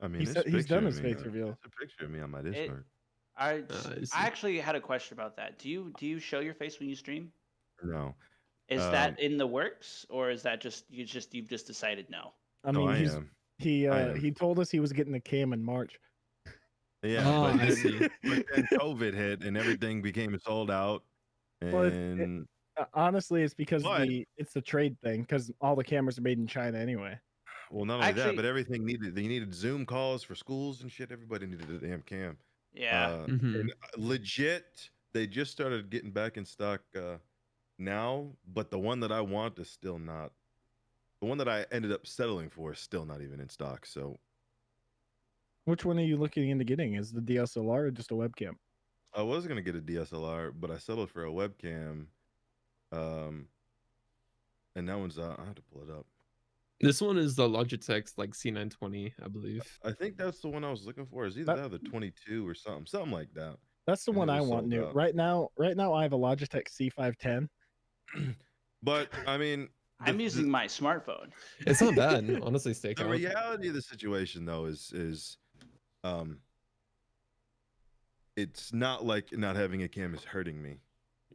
I mean, He's there's a he's done picture his of me face reveal. There's a picture of me on my Discord. I see. I actually had a question about that. Do you show your face when you stream? No. Is that in the works, or is that you've just decided no? I No, mean, I he's am. he am. he told us he was getting a cam in March. Yeah, Oh, but I then, see. but then COVID hit and everything became sold out. Well, And Honestly, it's because But it's the trade thing because all the cameras are made in China anyway. well, not only that, Actually, but everything needed. They needed Zoom calls for schools and shit. Everybody needed a damn cam. yeah. And legit, they just started getting back in stock now, but the one that I want is still not. The one that I ended up settling for is still not even in stock. So Which one are you looking into getting? Is the DSLR or just a webcam? I was gonna get a DSLR, but I settled for a webcam. Um, and that one's I have to pull it up. This one is the Logitech like C920, I believe. I think that's the one I was looking for. Is either that or the 22 or something like that. That's the And one it I was want sold new. out. Right now, I have a Logitech C510. But I mean, I'm using my smartphone. It's not bad, honestly. the Stakeout. reality of the situation though is it's not like not having a cam is hurting me.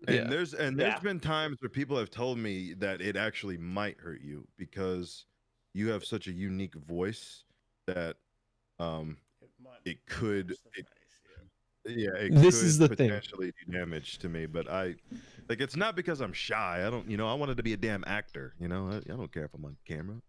And Yeah. there's Yeah. been times where people have told me that it actually might hurt you because you have such a unique voice that might it could touch the it, face, yeah, it This could is the thing. potentially do damage to me. But I like it's not because I'm shy. I don't, I wanted to be a damn actor. I don't care if I'm on camera.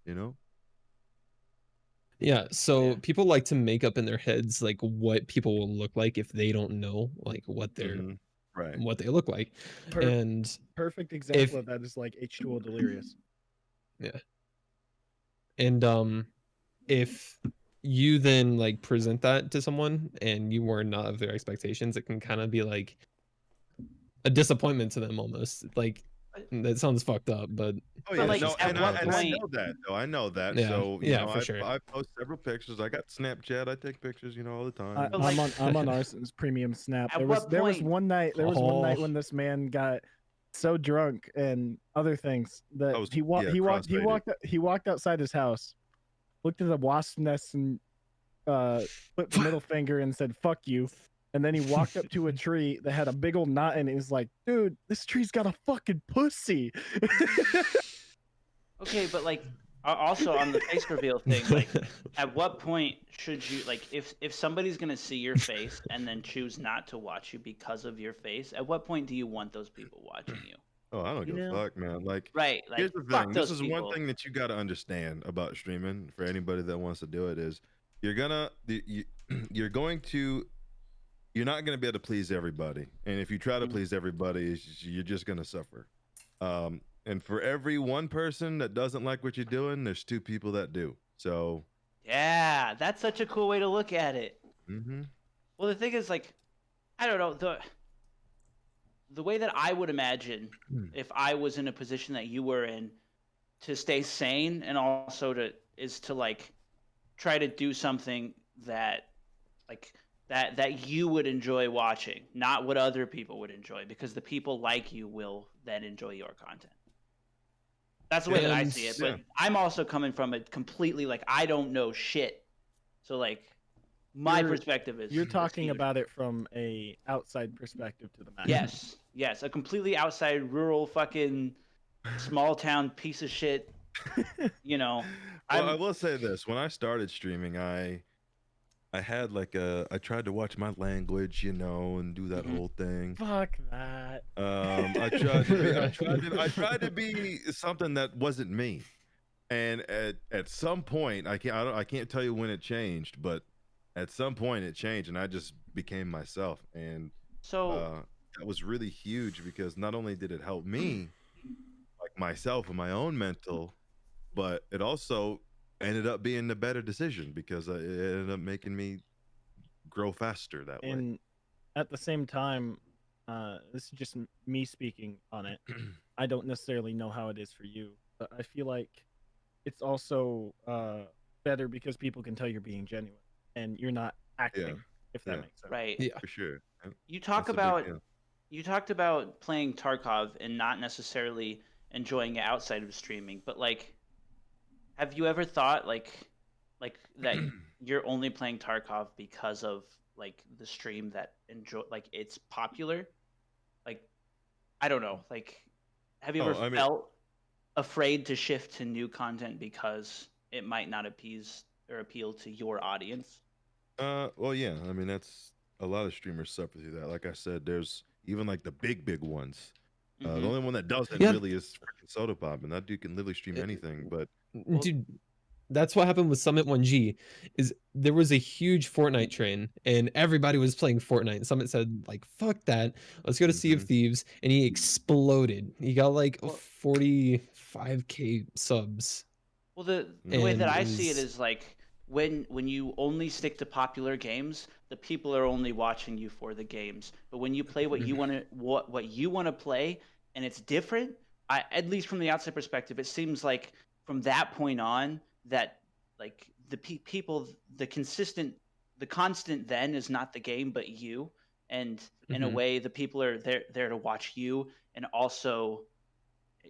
Yeah, so Yeah. people like to make up in their heads like what people will look like if they don't know like what they're Mhm. Right. what they look like. Per- And Perfect example if of that is like H2O Delirious. yeah. And if you then like present that to someone and you were not of their expectations, it can kind of be like a disappointment to them almost. Like that sounds fucked up, but Oh But, yeah, like, no, at and what I point- know that though. I know that. Yeah, So yeah, for sure. I post several pictures. I got Snapchat. I take pictures, all the time. But, like- I'm on Arson's premium snap. At There was what there was point- one night Oh. when this man got so drunk and other things that I was- he yeah, walked outside his house, looked at the wasp nest and put the middle finger and said "fuck you," and then he walked up to a tree that had a big old knot in it. He's like, "Dude, this tree's got a fucking pussy." Okay, but like also on the face reveal thing, like at what point should you like if somebody's gonna see your face and then choose not to watch you because of your face, at what point do you want those people watching you? Oh, I don't You give a know? fuck, man. Like, Right, like here's the fuck thing. those This is people. one thing that you got to understand about streaming for anybody that wants to do it is you're not gonna be able to please everybody, and if you try to Mhm. please everybody, you're just gonna suffer. And for every one person that doesn't like what you're doing, there's two people that do. So, Yeah, that's such a cool way to look at it. mhm. Well, the thing is, like, I don't know the way that I would imagine if I was in a position that you were in to stay sane and also to like try to do something that like that you would enjoy watching, not what other people would enjoy, because the people like you will then enjoy your content. That's the way that I see it. But Yeah. I'm also coming from a completely like I don't know shit. So like my You're- perspective is You're is talking huge. about it from a outside perspective to the max. Yes, a completely outside rural fucking small town piece of shit. Well, I will say this: when I started streaming, I had like I tried to watch my language, and do that Mhm. whole thing. Fuck that. I tried to be something that wasn't me, and at some point, I can't tell you when it changed, but at some point it changed, and I just became myself, and So that was really huge because not only did it help me, like myself and my own mental, but it also ended up being a better decision because it ended up making me grow faster that way. And at the same time, this is just me speaking on it. I don't necessarily know how it is for you, but I feel like it's also better because people can tell you're being genuine and you're not acting, if that Yeah. makes sense. right. Yeah. For sure. You talk That's a big about deal. you talked about playing Tarkov and not necessarily enjoying it outside of streaming, but like have you ever thought like that you're only playing Tarkov because of like the stream that enjoy like it's popular? Like I don't know, like have you ever I mean- felt afraid to shift to new content because it might not appease or appeal to your audience? Well, yeah. I mean, that's a lot of streamers suffer through that. Like I said, there's even like the big ones. The Mhm. only one that doesn't Yeah. really is freaking Soda Pop, and that dude can literally stream anything. But Dude, that's what happened with Summit 1G. Is there was a huge Fortnite train, and everybody was playing Fortnite. And Summit said, like, "Fuck that, let's go to Sea of Mhm. Thieves," and he exploded. He got like Well- 45K subs. Well, the way And that it I see it was- is like when you only stick to popular games, the people are only watching you for the games. But when you play what you want to what you want to play, and it's different, at least from the outside perspective, it seems like from that point on that like the people, the constant then is not the game but you, and in a Mhm. way the people are there to watch you, and also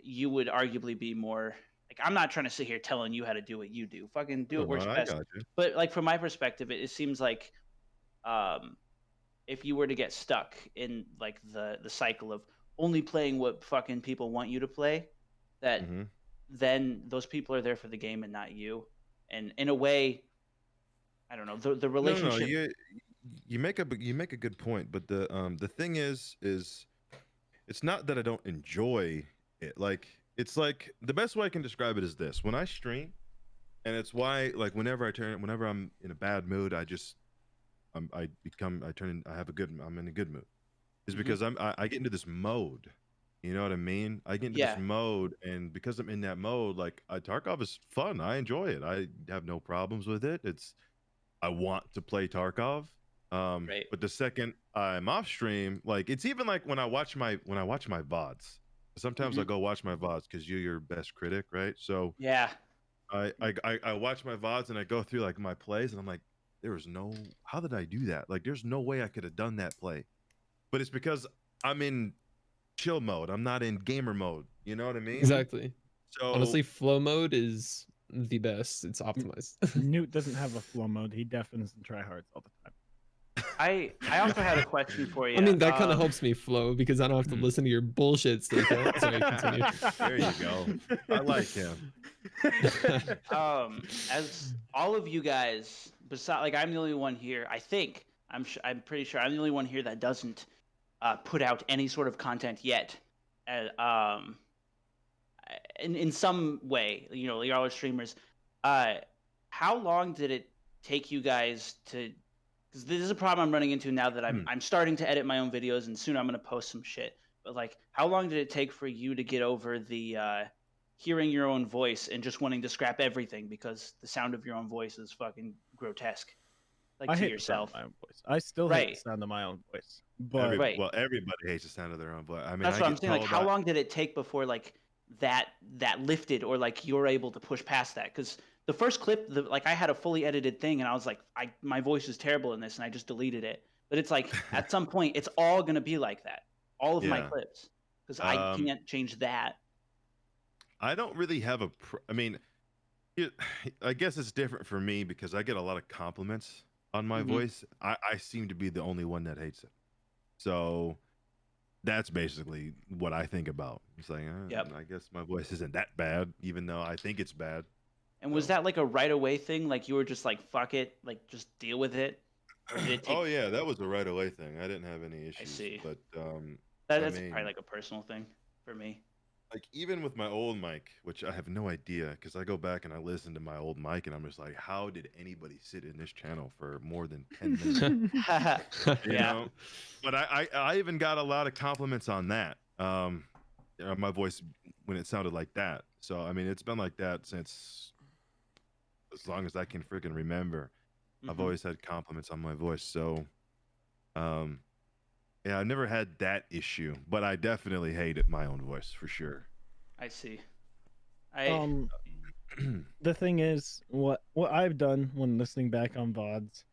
you would arguably be more like, I'm not trying to sit here telling you how to do what you do. Fucking do oh, what works I best. got you. But like from my perspective, it seems like um, if you were to get stuck in like the cycle of only playing what fucking people want you to play, that Mhm. then those people are there for the game and not you. And in a way, I don't know, the No, relationship. you make a good point, but the thing is it's not that I don't enjoy it. Like it's like the best way I can describe it is this: when I stream, and it's why like whenever I'm in a bad mood, I'm in a good mood. Is Mhm. because I get into this mode. You know what I mean? I get into Yeah. this mode, and because I'm in that mode, like Tarkov is fun. I enjoy it. I have no problems with it. I want to play Tarkov. Right. But the second I'm off stream, like it's even like when I watch my VODs. Sometimes I Mhm. go watch my VODs because you're your best critic, right? So Yeah. I watch my VODs and I go through like my plays, and I'm like, how did I do that? Like there's no way I could have done that play. But it's because I'm in chill mode. I'm not in gamer mode. You know what I mean? Exactly. So Honestly, flow mode is the best. It's optimized. Newt doesn't have a flow mode. He deafens and tryhards all the time. I also had a question for you. I mean, that kind of helps me flow because I don't have to listen to your bullshit. Sorry, continue. there you go. I like him. As all of you guys, besides, like, I'm the only one here. I think I'm pretty sure I'm the only one here that doesn't put out any sort of content yet. In some way, you know, y'all are streamers. How long did it take you guys to? Because this is a problem I'm running into now that I'm starting to edit my own videos, and soon I'm gonna post some shit. But like, how long did it take for you to get over the hearing your own voice and just wanting to scrap everything because the sound of your own voice is fucking grotesque, like I to hate yourself? the sound of my own voice. I still hate Right. the sound of my own voice. But Right. Well, everybody hates the sound of their own voice. I mean, That's I what I'm get saying. Like, told how long did it take before like that lifted, or like you're able to push past that? Because the first clip, like I had a fully edited thing, and I was like, my voice is terrible in this, and I just deleted it. But it's like at some point, it's all gonna be like that. All of my Yeah. clips, because I can't change that. I don't really have I mean, I guess it's different for me because I get a lot of compliments on my Mhm. voice. I seem to be the only one that hates it. So that's basically what I think about. It's like, Yep. I guess my voice isn't that bad, even though I think it's bad. And was So- that like a right away thing? Like you were just like, fuck it, like just deal with it, or did it take? Oh yeah, that was a right away thing. I didn't have any issues. see. But That's mean- probably like a personal thing for me. like even with my old mic, which I have no idea because I go back and I listen to my old mic and I'm just like, how did anybody sit in this channel for more than 10 minutes? You Yeah. know? But I even got a lot of compliments on that. My voice when it sounded like that. So I mean, it's been like that since as long as I can freaking remember. I've Mhm. always had compliments on my voice. So, yeah, I've never had that issue, but I definitely hated my own voice for sure. I see. The thing is, what I've done when listening back on VODs,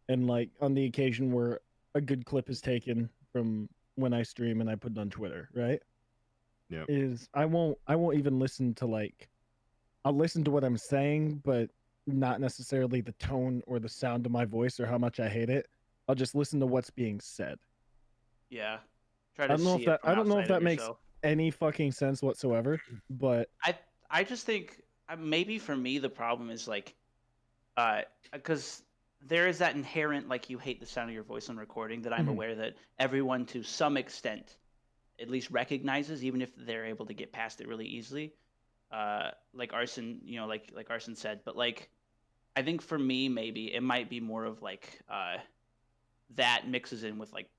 and like on the occasion where a good clip is taken from when I stream and I put it on Twitter, right? Yeah. Is I won't even listen to like, I'll listen to what I'm saying, but not necessarily the tone or the sound of my voice or how much I hate it. I'll just listen to what's being said. Yeah. Try to I don't know see if it that from I don't know if outside of that makes yourself. any fucking sense whatsoever, but I just think maybe for me the problem is like, because there is that inherent like you hate the sound of your voice on recording that I'm Mhm. aware that everyone to some extent at least recognizes, even if they're able to get past it really easily. Like Arson, like Arson said, but like I think for me maybe it might be more of like that mixes in with like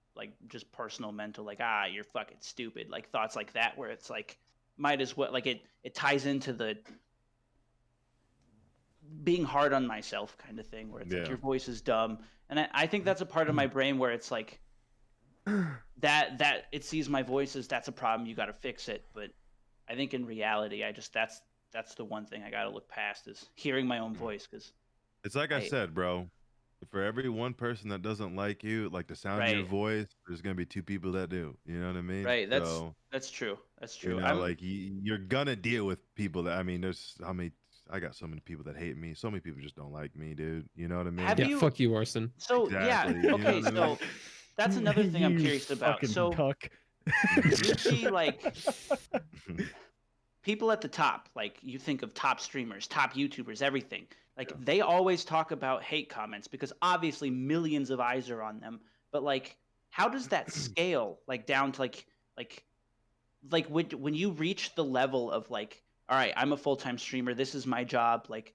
just personal mental, like you're fucking stupid, like thoughts like that, where it's like might as well, like it ties into the being hard on myself kind of thing, where it's like your voice is dumb, and I think that's a part of my brain where it's like that it sees my voice as that's a problem, you got to fix it. But I think in reality, I just that's the one thing I got to look past is hearing my own voice, because It's like I said, bro. For every one person that doesn't like you, like the sound of your voice, there's gonna be 2 people that do. You know what I mean? Right. That's true. That's true. You know, like you're gonna deal with people that, I mean, I got so many people that hate me. So many people just don't like me, dude. You know what I mean? Fuck you, Arson. So Exactly, yeah, you know okay. what I So mean? that's another thing I'm curious about. fucking So cuck. you see, like people at the top, like you think of top streamers, top YouTubers, everything. Like they always talk about hate comments because obviously millions of eyes are on them. But like, how does that scale, like down to like when you reach the level of like, all right, I'm a full-time streamer, this is my job, like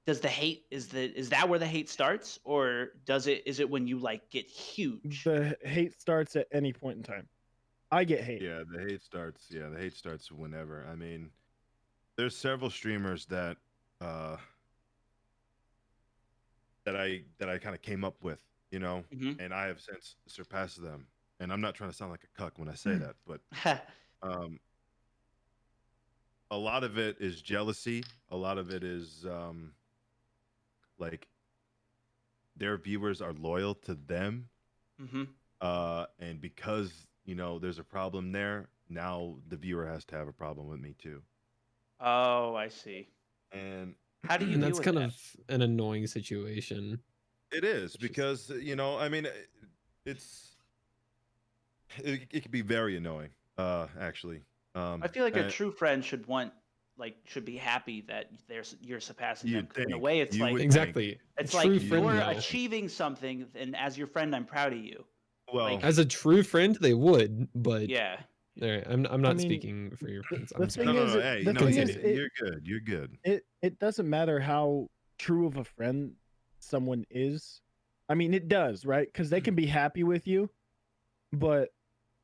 does the hate is that where the hate starts, or is it when you like get huge? The hate starts at any point in time. I get hate. Yeah, the hate starts. Yeah, the hate starts whenever. I mean, there's several streamers that I kind of came up with, you know, and I have since surpassed them. And I'm not trying to sound like a cuck when I say that, but a lot of it is jealousy. A lot of it is like their viewers are loyal to them, and because there's a problem there, now the viewer has to have a problem with me too. Oh, I see. And how do you And deal that's with kind that? of an annoying situation. it is because I mean, it could be very annoying, actually. I feel like a true friend should be happy that you're surpassing them. 'Cause in a way, it's You like would Exactly. it's True like friend, you're though. achieving something, and as your friend, I'm proud of you. Well, As a true friend, they would, but Yeah. all right, I'm not mean, speaking for your friends. the I'm thing sorry. is, Hey, the no, thing you- is, you're good. You're good. it doesn't matter how true of a friend someone is. I mean, it does, right? Because they can be happy with you, but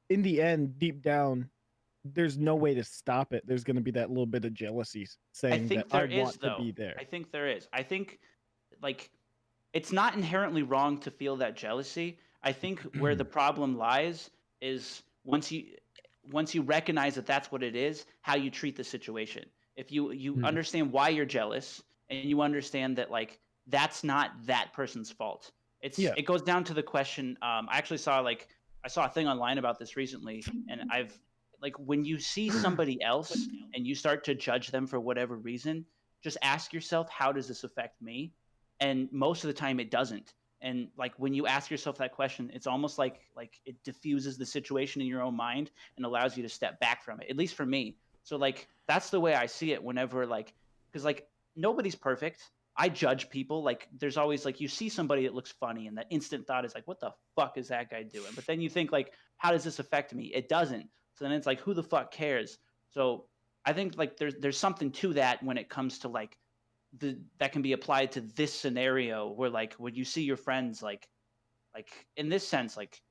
in the end, deep down, there's no way to stop it. There's going to be that little bit of jealousy saying think that I there is, want to be there. I think there is. I think like it's not inherently wrong to feel that jealousy. I think where the problem lies is once you recognize that that's what it is, how you treat the situation. If you understand why you're jealous, and you understand that like that's not that person's fault. It goes down to the question. I actually saw I saw a thing online about this recently, and I've like when you see somebody else and you start to judge them for whatever reason, just ask yourself, how does this affect me? And most of the time it doesn't. And like when you ask yourself that question, it's almost like it diffuses the situation in your own mind and allows you to step back from it, at least for me. So like that's the way I see it whenever because like nobody's perfect. I judge people. Like there's always like you see somebody that looks funny and that instant thought is like, what the fuck is that guy doing? But then you think like, how does this affect me? It doesn't. So then it's like, who the fuck cares? So I think like there's something to that when it comes to like that can be applied to this scenario where like when you see your friends like in this sense like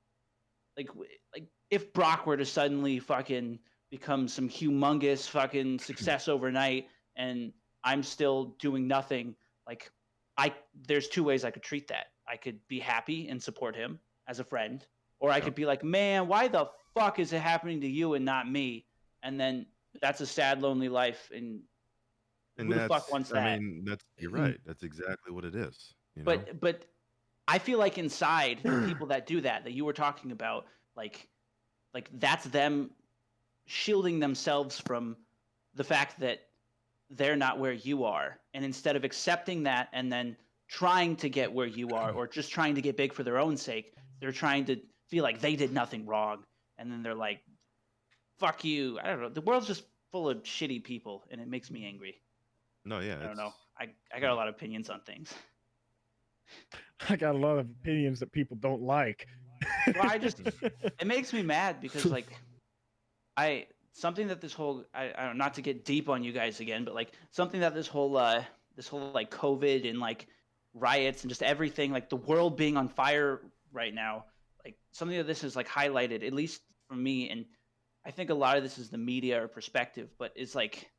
if Brock were to suddenly fucking become some humongous fucking success overnight and I'm still doing nothing, like there's 2 ways I could treat that. I could be happy and support him as a friend, or I could be like, man, why the fuck is it happening to you and not me? And then that's a sad, lonely life, and who the fuck wants that? I mean, you're right. That's exactly what it is. You know? But I feel like inside the people that do that you were talking about, like that's them shielding themselves from the fact that they're not where you are, and instead of accepting that and then trying to get where you are, or just trying to get big for their own sake, they're trying to feel like they did nothing wrong, and then they're like, fuck you. I don't know, the world's just full of shitty people, and it makes me angry. No, yeah, I don't know. I got a lot of opinions on things. I got a lot of opinions that people don't like. Well, it makes me mad because like something that this whole I don't not to get deep on you guys again, but like something that this whole like COVID and like riots and just everything, like the world being on fire right now, like something that this is like highlighted, at least for me, and I think a lot of this is the media or perspective, but it's like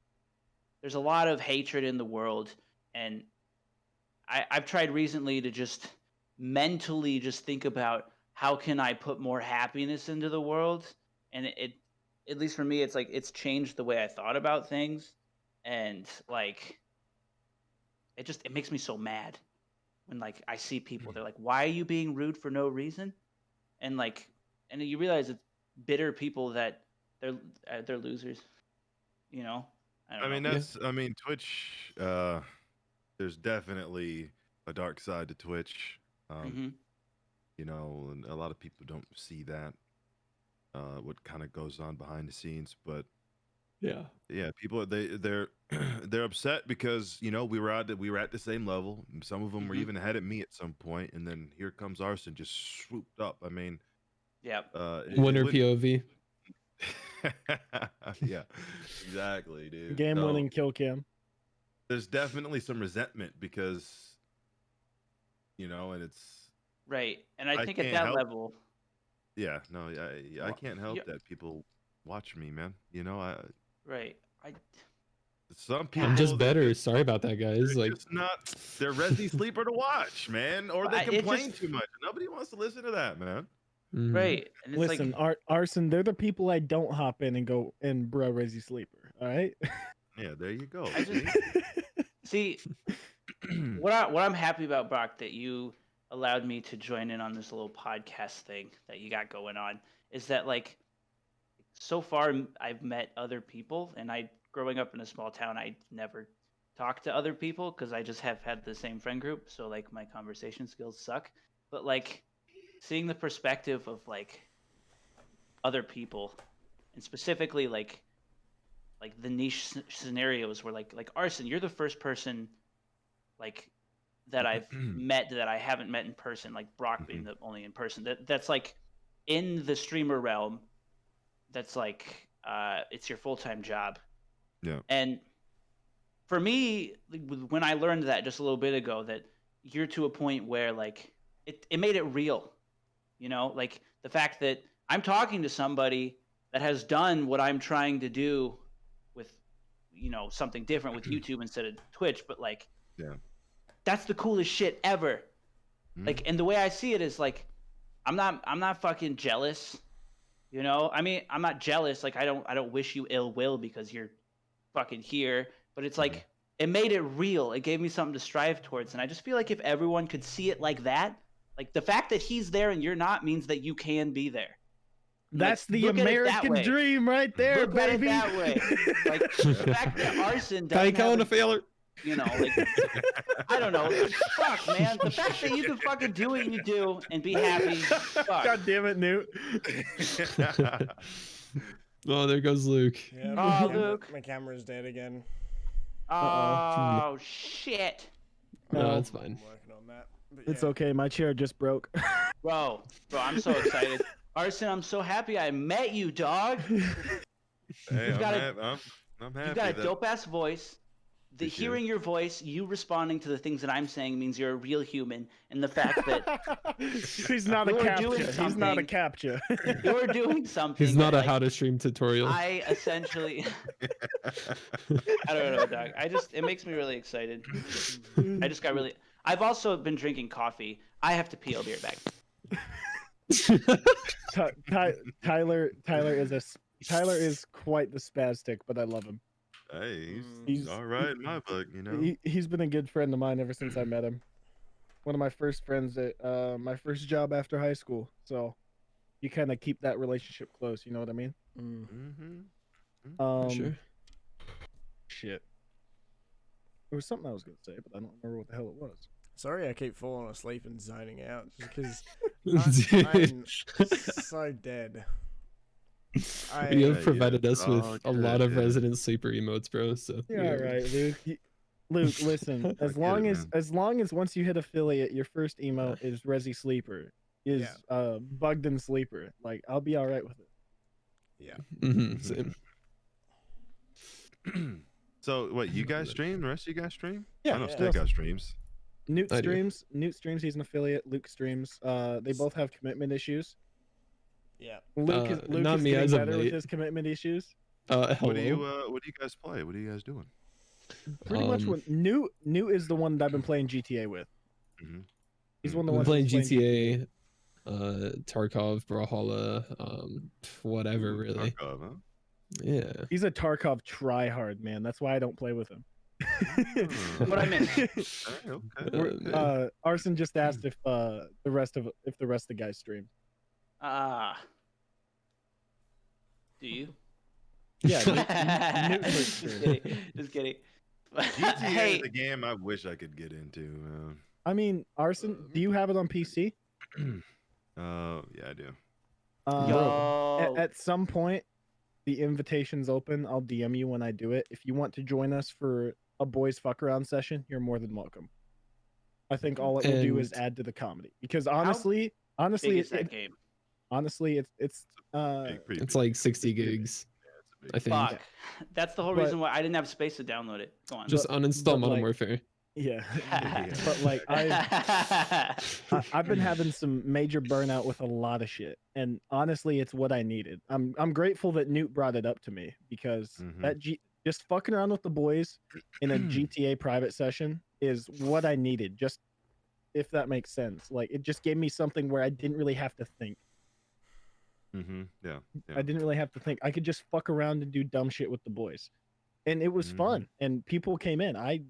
there's a lot of hatred in the world, and I've tried recently to just mentally just think about how can I put more happiness into the world, and it at least for me, it's like it's changed the way I thought about things, and like it makes me so mad when like I see people, they're like, "Why are you being rude for no reason?" And like, and you realize it's bitter people that they're losers, you know. I don't I mean, know. that's. I mean, Twitch. There's definitely a dark side to Twitch. Hmm. You know, and a lot of people don't see that. What kind of goes on behind the scenes, but Yeah. yeah, people they're they're upset because you know we were at the same level. And some of them were Hmm. even ahead of me at some point, and then here comes Arson just swooped up. I mean, Yep. it Winner wouldn't. POV. Yeah, exactly, dude. Game So winning kill cam. there's definitely some resentment because you know, and it's Right. And I I think at can't that help. level, Yeah, no, I well, can't yeah, help that people watch me, man. You know, right. I some God, I'm people just better. Sorry about that, guys. they're Like, just not they're resi sleeper to watch, man, or they it complain just too much. Nobody wants to listen to that, man. right. And it's Listen, like Arson, they're the people I don't hop in and go and bro Resi Sleeper. All right. Yeah, there you go. I just see what I'm happy about, Brock, that you allowed me to join in on this little podcast thing that you got going on, is that like so far I've met other people, and I growing up in a small town, I never talked to other people because I just have had the same friend group, so like my conversation skills suck. But like seeing the perspective of like other people, and specifically like the niche scenarios where like Arson, you're the first person like that I've met that I haven't met in person, like Brock being the only in person that's like in the streamer realm, that's like it's your full-time job. Yeah. And for me, when I learned that just a little bit ago, that you're to a point where like it made it real, you know, like the fact that I'm talking to somebody that has done what I'm trying to do with, you know, something different with YouTube instead of Twitch, but like Yeah. that's the coolest shit ever. Mhm. Like, and the way I see it is like I'm not fucking jealous, you know. I mean, I'm not jealous, like I don't wish you ill will because you're fucking here, but it's like it made it real. It gave me something to strive towards, and I just feel like if everyone could see it like that, like the fact that he's there and you're not means that you can be there. That's Like, the look at it that American way. dream right there, Look at it baby. that way. Like the fact that Arson doesn't Tycoon have a failure. you know, like I don't know. Fuck, man. The fact that you can fucking do what you do and be happy. Fuck. God damn it, Newt. Oh, there goes Luke. Yeah, Oh, Luke. my camera's dead again. Oh shit. No, that's fine. I'm working on that. But It's yeah. okay. My chair just broke. Bro, I'm so excited. Arson, I'm so happy I met you, dog. Hey, You've got I'm happy You've got a that dope ass voice. The Appreciate it. hearing your voice, you responding to the things that I'm saying means you're a real human, and the fact that He's not a You're captcha. doing He's not a something. captcha. you're doing something. He's not that, a like, how to stream tutorial. I essentially, I don't know, dog. It makes me really excited. I just got really. I've also been drinking coffee. I have to pee. I'll be right back. Tyler is quite the spastic, but I love him. Hey, He's- he's all right in my book, you know. He's been a good friend of mine ever since I met him. One of my first friends at my first job after high school. So you kind of keep that relationship close. You know what I mean? Mm-hmm. For sure. Shit. There was something I was gonna say, but I don't remember what the hell it was. Sorry, I keep falling asleep and zoning out just Dude. because I'm so dead. You Yeah, have provided us with all a lot good, of yeah. resident sleeper emotes, bro. So Yeah, all right, Luke. Luke, listen. I As get long it, as once you hit affiliate, your first emo is Resi Sleeper, is Yeah. Bugged in Sleeper. Like I'll be all right with it. Yeah. Same. So what, you guys stream? The rest of you guys stream? Yeah, I know yeah. Steakhouse streams. Newt I do. streams. Newt streams. He's an affiliate. Luke streams. They both have commitment issues. Yeah. Luke is not me getting as of better with late. his commitment issues. Hello. What do you guys play? What are you guys doing? Pretty much when Newt is the one that I've been playing GTA with. Mm-hmm. He's one of the I've ones been who's playing GTA, Tarkov, Brawlhalla, whatever really. Tarkov, huh? Yeah. He's a Tarkov tryhard, man. That's why I don't play with him. What I meant. Okay. Arson just asked if the rest of the guys stream. Do you? Yeah, Newt Just kidding. Just kidding. GTA Hey, is a game I wish I could get into. I mean, Arson, do you have it on PC? Yeah, I do. yo, At some point, the invitation's open. I'll DM you when I do it. If you want to join us for a boys fuck around session, you're more than welcome. I think all it will do is And- add to the comedy. Because honestly, big is that game? honestly, it's Pretty It's big. like 60 gigs, I think. Fuck. That's the whole But- reason why I didn't have space to download it. Go on. Just uninstall but, Modern like- Warfare. yeah. Yeah. But like I've been having some major burnout with a lot of shit, and honestly, it's what I needed. I'm grateful that Newt brought it up to me because Mhm. just fucking around with the boys in a GTA private session is what I needed. Just if that makes sense, like it just gave me something where I didn't really have to think. Mm-hmm. Yeah. I didn't really have to think. I could just fuck around and do dumb shit with the boys, and it was Mhm. fun. And people came in. I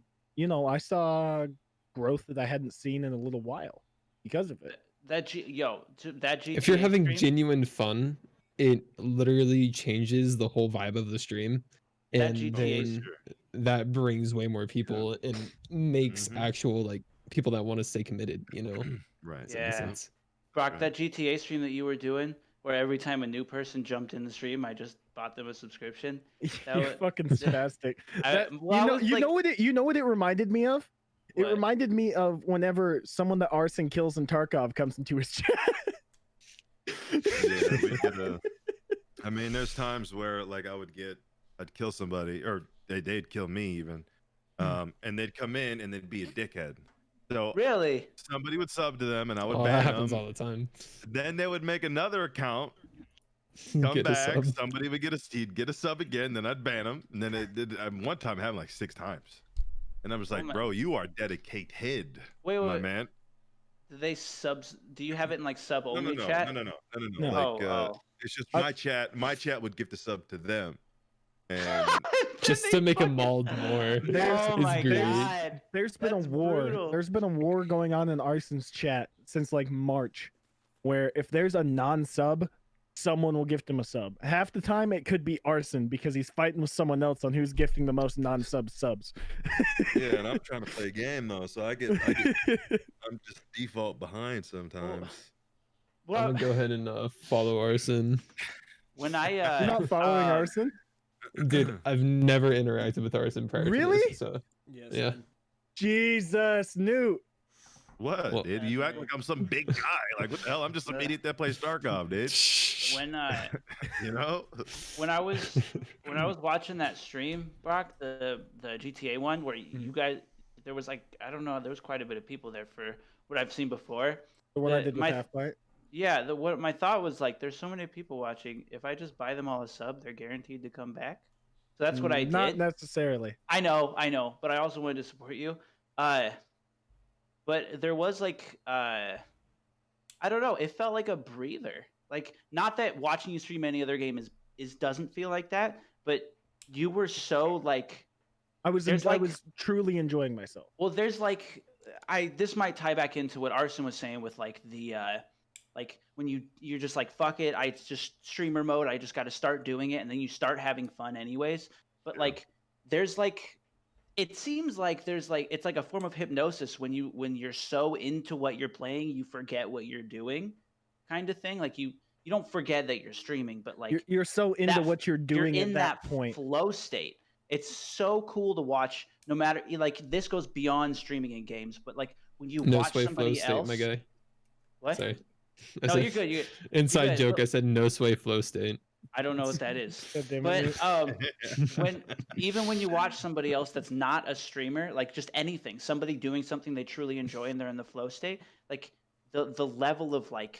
saw growth that I hadn't seen in a little while because of it. that GTA. If you're having stream, genuine fun, it literally changes the whole vibe of the stream. That And GTA then that brings way more people and makes Mhm. actual like people that want to stay committed, you know? Right. Does that make Yeah. sense? Brock, Right. that GTA stream that you were doing, where every time a new person jumped in the stream, I just bought them a subscription. That You're was- fucking spastic. I- well, I was you like- know what it reminded me of? It What? reminded me of whenever someone that Arson kills in Tarkov comes into his chat. Yeah, we could, I mean, there's times where like I'd kill somebody, or they'd kill me even, and they'd come in and they'd be a dickhead. So Really? somebody would sub to them, and I would Oh, that ban happens them. all the time. Then they would make another account, come Get a back. sub. Somebody would he'd get a sub again. Then I'd ban him. And then it did. One time, it happened like 6 times, and I was like, my- "Bro, you are dedicated, Wait, my wait. man." Do they subs? Do you have it in like sub No, only no, no, chat? no, no, no, no, no, No. no. Like, Oh, it's just I- my chat. My chat would give the sub to them, and Just to make them mauled more. Oh is my great. god. There's been That's a war. brutal. There's been a war going on in Arson's chat since like March, where if there's a non-sub, someone will gift him a sub. Half the time it could be Arson because he's fighting with someone else on who's gifting the most non-sub subs. yeah, and I'm trying to play a game though, so I'm just default behind sometimes. I'm Well, gonna go ahead and follow Arson. when I You're not following Arson? Dude, I've never interacted with Arson prior to Really? this, so Yes. Yeah. Jesus, Newt. What, Well- dude? You act like I'm some big guy. Like, what the hell? I'm just an idiot that plays StarCraft, dude. when You know? when I was watching that stream, Brock, the GTA one where you guys, there was like, I don't know, there was quite a bit of people there for what I've seen before. The one I The- did with my- Half-Bite. Yeah, what my thought was like, there's so many people watching. If I just buy them all a sub, they're guaranteed to come back. So that's what I Not did. necessarily. I know, but I also wanted to support you. But there was like, I don't know, it felt like a breather. Like, not that watching you stream any other game is doesn't feel like that, but you were so like, I was There's, I like- was truly enjoying myself. well, there's like, this might tie back into what Arson was saying with like the like when you're just like, fuck it, I just streamer mode, I just got to start doing it, and then you start having fun anyways. But like there's like, it seems like there's like, it's like a form of hypnosis when you're so into what you're playing, you forget what you're doing, kind of thing. Like you don't forget that you're streaming, but like You're so into that- what you're doing you're in at that point. flow state. It's so cool to watch. No matter, like, this goes beyond streaming in games, but like when you no watch sway flow somebody state, else. my guy. What? Sorry. I No, said- you're good. You're Inside good. joke, Look- I said no sway flow state. I don't know what that is. God damn it, But when you watch somebody else that's not a streamer, like just anything, somebody doing something they truly enjoy and they're in the flow state, like the level of like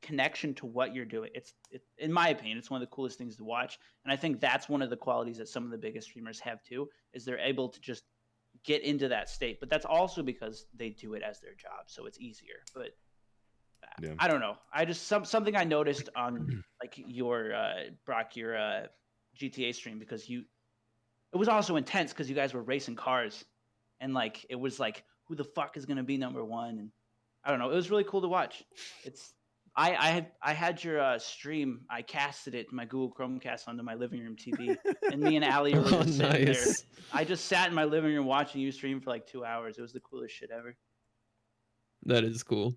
connection to what you're doing, it's in my opinion, it's one of the coolest things to watch. And I think that's one of the qualities that some of the biggest streamers have too, is they're able to just get into that state. But that's also because they do it as their job, so it's easier. But Yeah. I don't know. I just something I noticed on like your Brock, your GTA stream, because it was also intense because you guys were racing cars, and like it was like, who the fuck is gonna be number one? And I don't know. It was really cool to watch. I had your stream. I casted it, my Google Chromecast, onto my living room TV, and me and Allie were just sitting there. I just sat in my living room watching you stream for like 2 hours. It was the coolest shit ever. That is cool.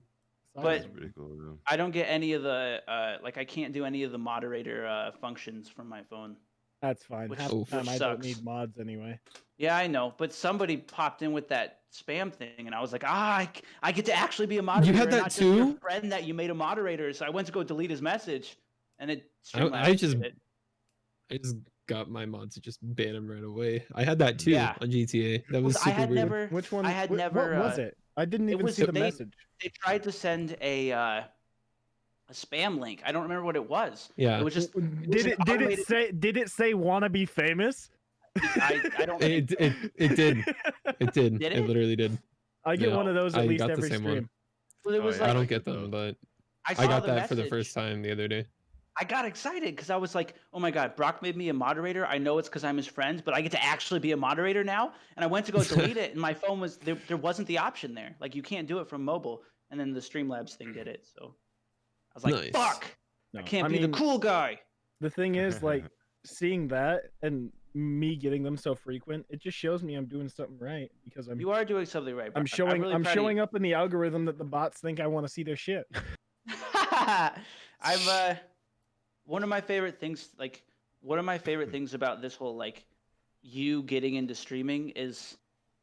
But That's pretty cool. Yeah. I don't get any of the like I can't do any of the moderator functions from my phone. That's fine. Which Half the time I don't sucks. need mods anyway. Yeah, I know, but somebody popped in with that spam thing, and I was like, I get to actually be a moderator. You had and that not just your too? friend that you made a moderator. So I went to go delete his message, and it. I just got my mod to just ban him right away. I had that too Yeah. on GTA. That was super I had weird. never. Which one? I had what never. was it? I didn't even was- see the they- message. They tried to send a spam link. I don't remember what it was. Yeah. It was just. Did it say wanna be famous? I don't. It did. It did. Did it? It literally did. I get Yeah, one of those I at least got the every same one. stream. Well, it Oh, was yeah. like I don't get them, but I, saw I got the that for the message. first time the other day. I got excited because I was like, oh my God, Brock made me a moderator. I know it's because I'm his friend, but I get to actually be a moderator now. And I went to go delete it, and my phone was there wasn't the option there. Like, you can't do it from mobile. And then the Streamlabs thing did it. So I was like, Nice. fuck, No, I can't I be mean, the cool guy. The thing is, like, seeing that and me getting them so frequent, it just shows me I'm doing something right because You are doing something right, Brock. I'm showing really I'm proud of showing you. up in the algorithm that the bots think I want to see their shit. I've one of my favorite things about this whole like you getting into streaming is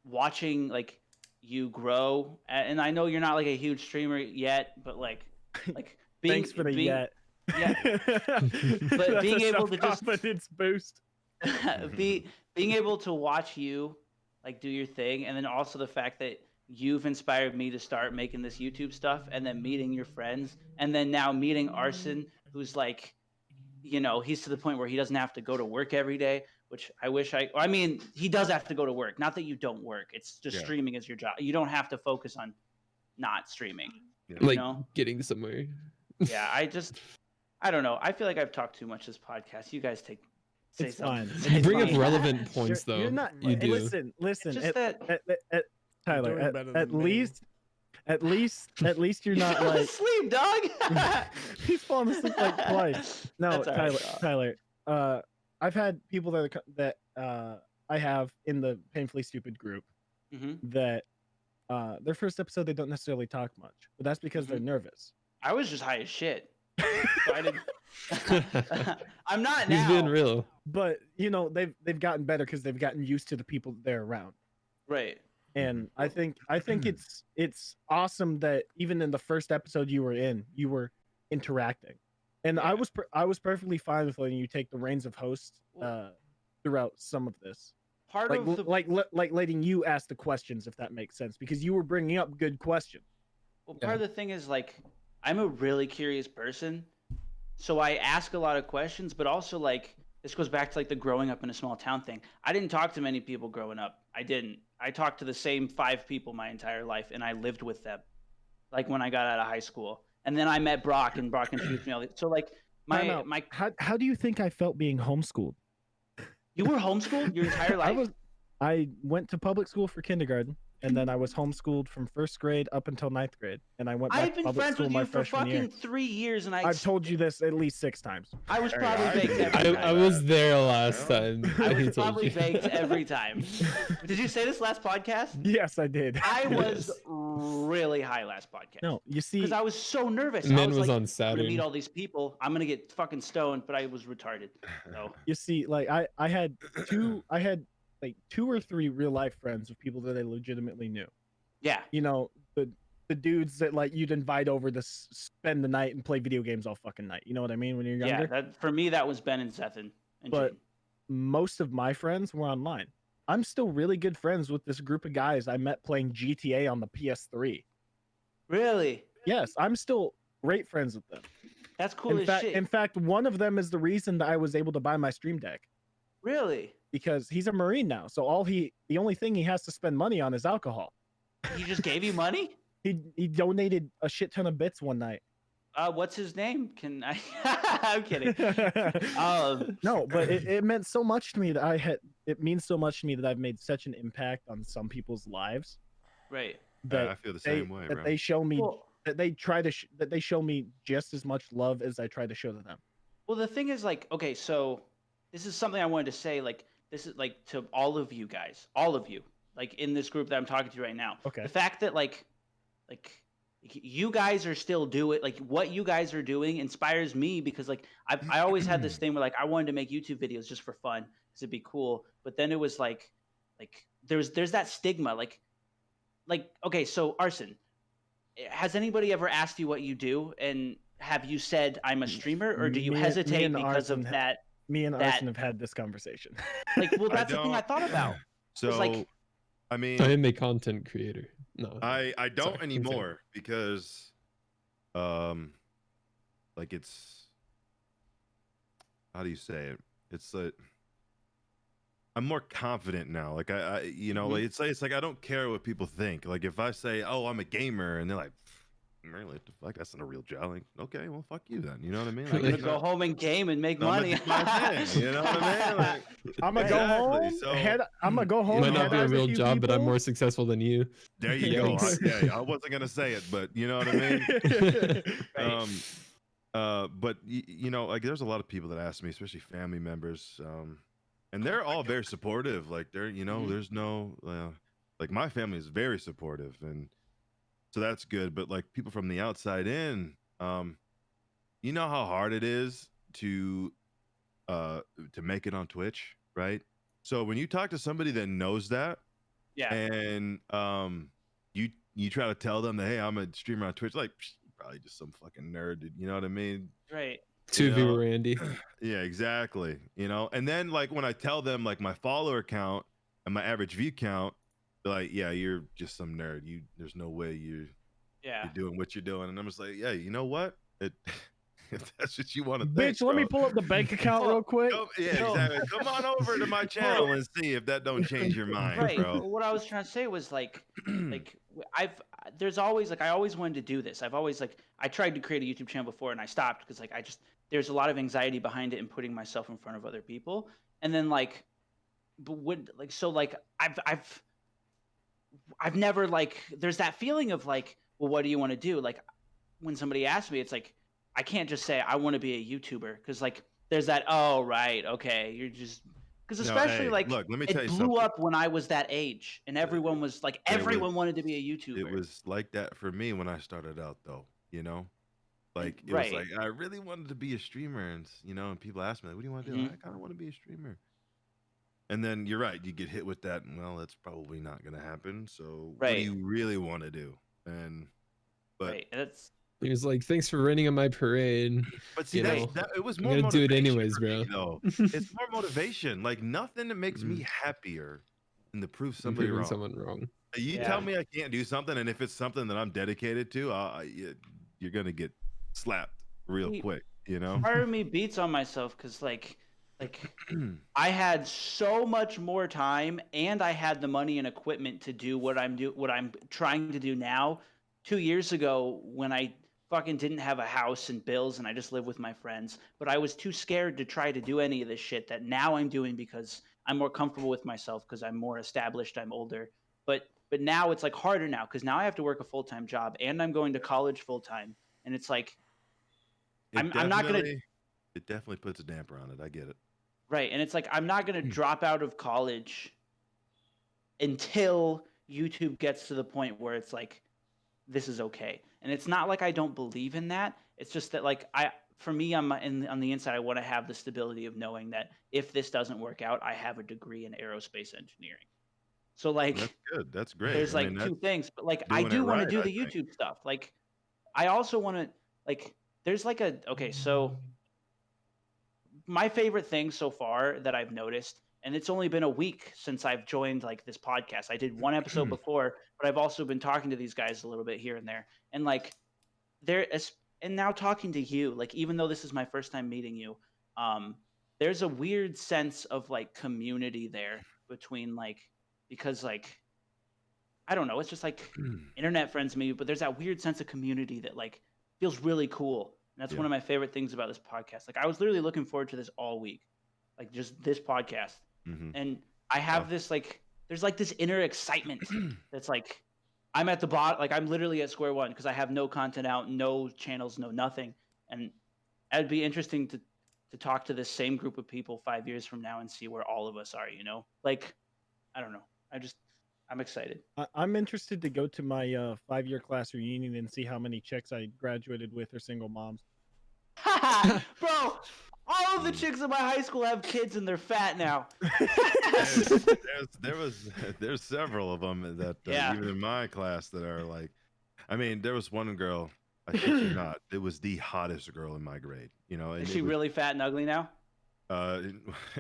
watching like you grow. And I know you're not like a huge streamer yet, but like being Thanks for the being, yet. Yeah. That's being a able to just- self-confidence boost. being able to watch you like do your thing, and then also the fact that you've inspired me to start making this YouTube stuff, and then meeting your friends, and then now meeting Arsyn, who's like, you know, he's to the point where he doesn't have to go to work every day, which I wish I mean, he does have to go to work. Not that you don't work. It's just Yeah. streaming is your job. You don't have to focus on not streaming. Like know? getting somewhere. Yeah, I don't know. I feel like I've talked too much this podcast. You guys say It's something. fine. Say You bring up something. relevant points though. You're not. You do. Listen. It's just that Tyler. doing better At than me. least you're not Fell like. asleep, dog. He's fallen asleep like twice. No, That's all right. Tyler. I've had people that I have in the Painfully Stupid group hmm that their first episode they don't necessarily talk much, but that's because they're nervous. I was just high as shit. So I didn't... I'm not now. He's being real. But you know they've gotten better because they've gotten used to the people that they're around. Right. And I think it's awesome that even in the first episode you were in, you were interacting, and Yeah. I was perfectly fine with letting you take the reins of host throughout some of this, Part like of the like letting you ask the questions if that makes sense, because you were bringing up good questions. well, part of the thing is like I'm a really curious person, so I ask a lot of questions, but also like this goes back to like the growing up in a small town thing. I didn't talk to many people growing up. I didn't. I talked to the same 5 people my entire life, and I lived with them. Like when I got out of high school, and then I met Brock, and Brock introduced me all. So like Time out. my How do you think I felt being homeschooled? you were homeschooled your entire life. I went to public school for kindergarten, and then I was homeschooled from 1st grade up until 9th grade, and I went back I've to been public friends school with my you for freshman fucking year. 3 years, and I've told you this at least 6 times. I was probably I baked didn't- every time. I was there last time. I He was told probably you. baked every time. Did you say this last podcast? Yes, I did. I was Yes. really high last podcast. No, you see, Because I was so nervous. Man I was was like, on I'm Saturn. gonna meet all these people. I'm gonna get fucking stoned, but I was retarded. So you see, like I had like 2 or 3 real life friends of people that I legitimately knew. yeah, You know, the the dudes that like you'd invite over to spend the night and play video games all fucking night. You know what I mean? When you're younger. Yeah, that for me that was Ben and Zethan and But Jane. most of my friends were online. I'm still really good friends with this group of guys I met playing GTA on the PS3. Really? Yes, I'm still great friends with them. That's cool as shit. In fact, one of them is the reason that I was able to buy my Stream Deck. Really? Because he's a Marine now, so the only thing he has to spend money on is alcohol. He just gave you money? He donated a shit ton of bits one night. What's his name? Can I? I'm kidding. No, but it meant so much to me that it means so much to me that I've made such an impact on some people's lives. Right. That I feel the same way, that bro. they show me Well, that they try to that they show me just as much love as I try to show to them. well, the thing is, like, okay, so this is something I wanted to say. Like, this is like to all of you guys, all of you, like in this group that I'm talking to right now. Okay. The fact that like you guys are still doing like what you guys are doing inspires me because like I always had this thing where like I wanted to make YouTube videos just for fun because it'd be cool, but then it was like there's that stigma like okay, so Arson, has anybody ever asked you what you do and have you said I'm a streamer or do you hesitate because of that? Me and Arson have had this conversation. Like, well, that's the thing I thought about. So, like, I mean, I am a content creator. No, I don't sorry, anymore because, like it's, how do you say it? It's like I'm more confident now. Like I you know, like it's like I don't care what people think. Like if I say, "Oh, I'm a gamer," and they're like, "Really? What the fuck? That's not a real job." Like, okay, well, fuck you then. You know what I mean? Like, I'm gonna go home and game and make money. You know what I mean? Like, I'm gonna go home. So, I'm gonna go home. Might not be a head-eyes real few job, but I'm people. more successful than you. there you go. Yikes. Yeah, I wasn't gonna say it, but you know what I mean. Right. But you know, like there's a lot of people that ask me, especially family members, and they're all very supportive. Like they're, you know, there's no, like my family is very supportive, and so that's good. But like people from the outside in, you know how hard it is to make it on Twitch, right? So when you talk to somebody that knows that, Yeah. and you try to tell them that, hey, I'm a streamer on Twitch, like probably just some fucking nerd, dude, you know what I mean? Right. Two viewer Randy. Yeah, exactly. You know, and then like when I tell them like my follower count and my average view count, they're like, yeah, you're just some nerd. There's no way you're doing what you're doing. And I'm just like, yeah, you know what? If that's what you want to think, Bitch, let me pull up the bank account real quick. Exactly. Come on over to my channel and see if that don't change your mind, Right. bro. Well, what I was trying to say was like there's always like I always wanted to do this. I've always like I tried to create a YouTube channel before and I stopped because like there's a lot of anxiety behind it and putting myself in front of other people. And then like but would like so like I've never like there's that feeling of like, well, what do you want to do? Like when somebody asks me, it's like I can't just say I want to be a YouTuber because like there's that, oh right, okay, you're just because especially like look, let me it tell you blew something. up when I was that age and everyone was like everyone wanted to be a YouTuber. It was like that for me when I started out, though. You know, like it Right. was like I really wanted to be a streamer, and you know, and people ask me, like, "What do you want to do?" I kind of want to be a streamer. And then you're right, you get hit with that, and well, that's probably not going to happen. So, what do you really want to do? But right. That's He was like, "Thanks for raining on my parade." But see, You know, it was I'm more gonna do it motivation anyways, for me, bro. though. It's more motivation. Like nothing that makes me happier than to prove somebody Proving wrong. someone wrong. You tell me I can't do something, and if it's something that I'm dedicated to, you're gonna get slapped real quick. You know. part of me beats on myself because like I had so much more time and I had the money and equipment to do what I'm trying to do now. 2 years ago when I fucking didn't have a house and bills and I just lived with my friends, but I was too scared to try to do any of this shit that now I'm doing because I'm more comfortable with myself because I'm more established, I'm older. But now it's like harder now because now I have to work a full-time job and I'm going to college full-time and it's like I'm not gonna. It definitely puts a damper on it. I get it. Right, and it's like I'm not gonna drop out of college until YouTube gets to the point where it's like this is okay. And it's not like I don't believe in that. It's just that like for me, on the inside, I want to have the stability of knowing that if this doesn't work out, I have a degree in aerospace engineering. So like, That's good. That's great. there's I like mean, two that's things, but like I doing it do want to right, do I the think. YouTube stuff. Like I also want to like there's like a okay, so my favorite thing so far that I've noticed, and it's only been a week since I've joined like this podcast. I did one episode before, but I've also been talking to these guys a little bit here and there. And like and now talking to you, like even though this is my first time meeting you, there's a weird sense of like community there between like because like I don't know, it's just like internet friends me, but there's that weird sense of community that like feels really cool. And that's Yeah. one of my favorite things about this podcast. Like I was literally looking forward to this all week. Like just this podcast. Mhm. And I have this like there's like this inner excitement that's like I'm at the bottom, like I'm literally at square one because I have no content out, no channels, no nothing. And it'd be interesting to talk to this same group of people 5 years from now and see where all of us are, you know? Like, I don't know. I'm excited. I'm interested to go to my 5-year class reunion and see how many chicks I graduated with are single moms. Bro, all of the chicks in my high school have kids and they're fat now. There's several of them that Yeah. even in my class that are like, I mean, there was one girl, I think you not, it was the hottest girl in my grade, you know. And Is she really fat and ugly now?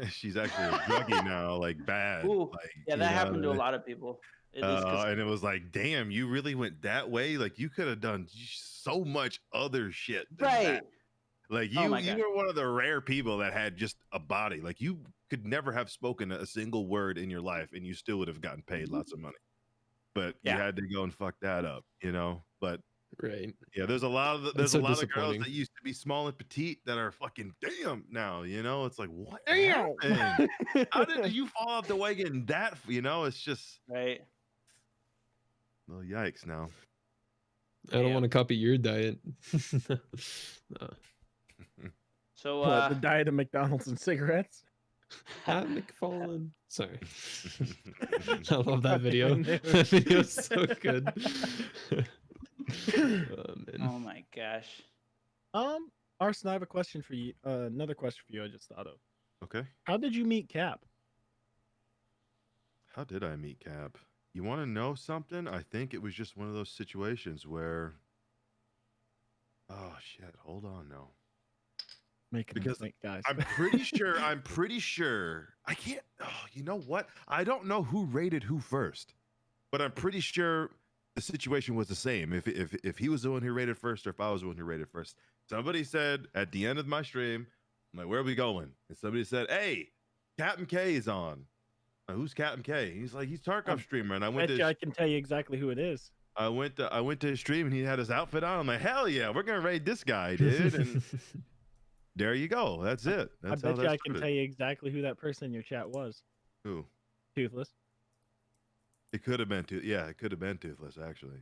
She's actually a druggie now, like bad. Ooh, like, yeah, that happened to a lot of people. At least 'cause- and it was like, damn, you really went that way? Like you could have done so much other shit. Than right. that. Like Oh you, my you God. were one of the rare people that had just a body. Like you could never have spoken a single word in your life, and you still would have gotten paid lots of money. But Yeah. you had to go and fuck that up, you know. But Right. yeah, there's a lot of so a lot of girls disappointing. that used to be small and petite that are fucking damn now. You know, it's like what? Damn. happened? How did you fall off the wagon? That you know, it's just Right. well, yikes now. I don't Yeah. want to copy your diet. No. So What, the diet of McDonald's and cigarettes? Pat McFarlane. Sorry. I love that I video. knew it. That video's so good. Oh, man. oh my gosh. Arson, I have a question for you. Another question for you. I just thought of. Okay. How did you meet Cap? How did I meet Cap? You want to know something? I think it was just one of those situations where. Oh shit! Hold on now. Make a Because think, guys. I'm pretty sure. I'm pretty sure. I can't. Oh, you know what? I don't know who rated who first, but I'm pretty sure the situation was the same. If he was the one who rated first, or if I was the one who rated first. Somebody said at the end of my stream, I'm like, "Where are we going?" And somebody said, "Hey, Captain K is on." Who's Captain K? He's like, he's Tarkov streamer, and I went Bet to. you I can tell you exactly who it is. I went to his stream, and he had his outfit on. I'm like, hell yeah, we're gonna raid this guy, dude. And there you go. That's it. That's I how bet you that I can started. tell you exactly who that person in your chat was. Who? Toothless. It could have been yeah, it could have been Toothless actually.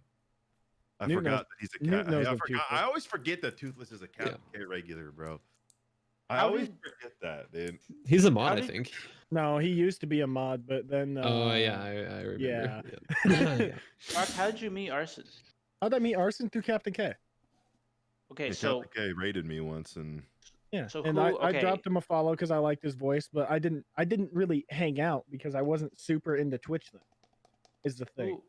I Newt forgot knows- that he's a Newt cat. knows I, of forgot, I Toothless. always forget that Toothless is a Captain K regular, bro. I How always did- forget that, dude. He's a mod, How I did- think. No, he used to be a mod, but then. Oh yeah, I remember. yeah. Yeah. Mark, how did you meet Arson? How'd I meet Arson? Through Captain K. Okay, Yeah, so Captain K raided me once, and Yeah, So and who- I okay. dropped him a follow because I liked his voice, but I didn't really hang out because I wasn't super into Twitch then. Is the thing.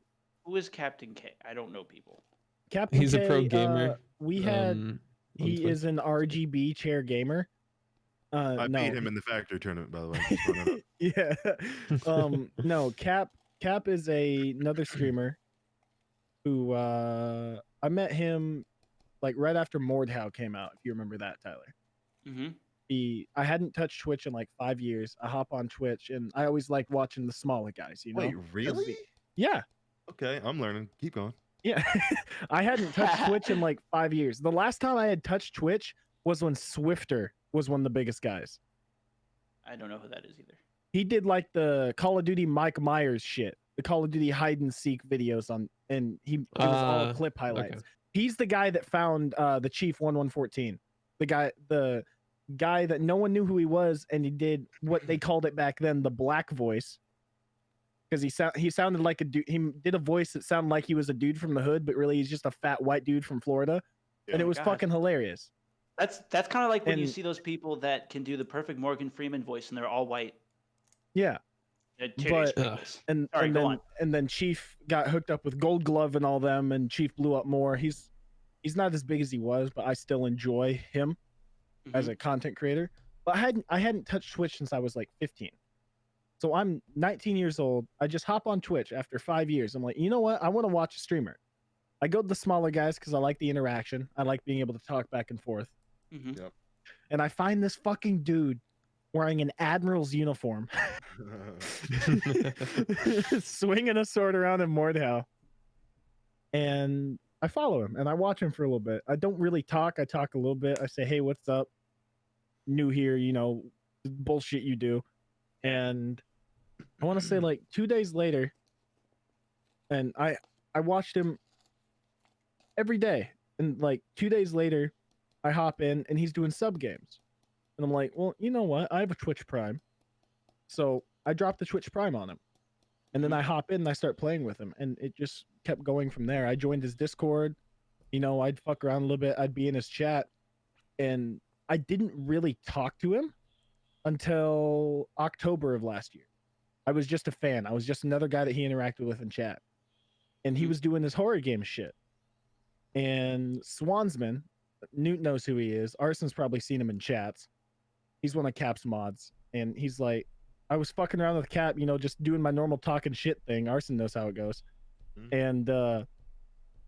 who is Captain K? I don't know people. Captain He's a K, pro gamer. we had on he Twitch. is an RGB chair gamer. I No, beat him in the factory tournament, by the way. Just throwing it up. yeah. No, Cap is another streamer who I met him like right after Mordhau came out, if you remember that, Tyler. Mm-hmm. I hadn't touched Twitch in like 5 years. I hop on Twitch and I always like watching the smaller guys, you know? Wait, really? Yeah. Okay, I'm learning. Keep going. Yeah. I hadn't touched Twitch in like 5 years. The last time I had touched Twitch was when Swifter was one of the biggest guys. I don't know who that is either. He did like the Call of Duty Mike Myers shit, the Call of Duty hide and seek videos on, and it was all clip highlights. okay. He's the guy that found the Chief 1114, the guy that no one knew who he was, and he did what they called it back then, the black voice, because he sounded like a dude. He did a voice that sounded like he was a dude from the hood, but really he's just a fat white dude from Florida, and Yeah. it was God. fucking hilarious. That's kind of like when you And- see those people that can do the perfect Morgan Freeman voice and they're all white. Yeah. Titty But sprinkles. and Sorry, and go then on. and then Chief got hooked up with Gold Glove and all them, and Chief blew up more. He's not as big as he was, but I still enjoy him as Mhm. a content creator. But I hadn't touched Twitch since I was like 15. So I'm 19 years old. I just hop on Twitch after 5 years. I'm like, you know what? I want to watch a streamer. I go to the smaller guys because I like the interaction. I like being able to talk back and forth. Mhm. Yep. And I find this fucking dude wearing an admiral's uniform, swinging a sword around in Mordhau. And I follow him and I watch him for a little bit. I don't really talk. I talk a little bit. I say, hey, what's up? New here, you know, bullshit you do. And I want to say like 2 days later, and I watched him every day. And like 2 days later, I hop in and he's doing sub games. And I'm like, well, you know what? I have a Twitch Prime. So I dropped the Twitch Prime on him. And then I hop in and I start playing with him. And it just kept going from there. I joined his Discord. You know, I'd fuck around a little bit. I'd be in his chat. And I didn't really talk to him until October of last year. I was just a fan. I was just another guy that he interacted with in chat. And he was doing this horror game shit. And Swansman, Newt knows who he is. Arson's probably seen him in chats. He's one of Cap's mods. And he's like, I was fucking around with Cap, you know, just doing my normal talking shit thing. Arson knows how it goes. And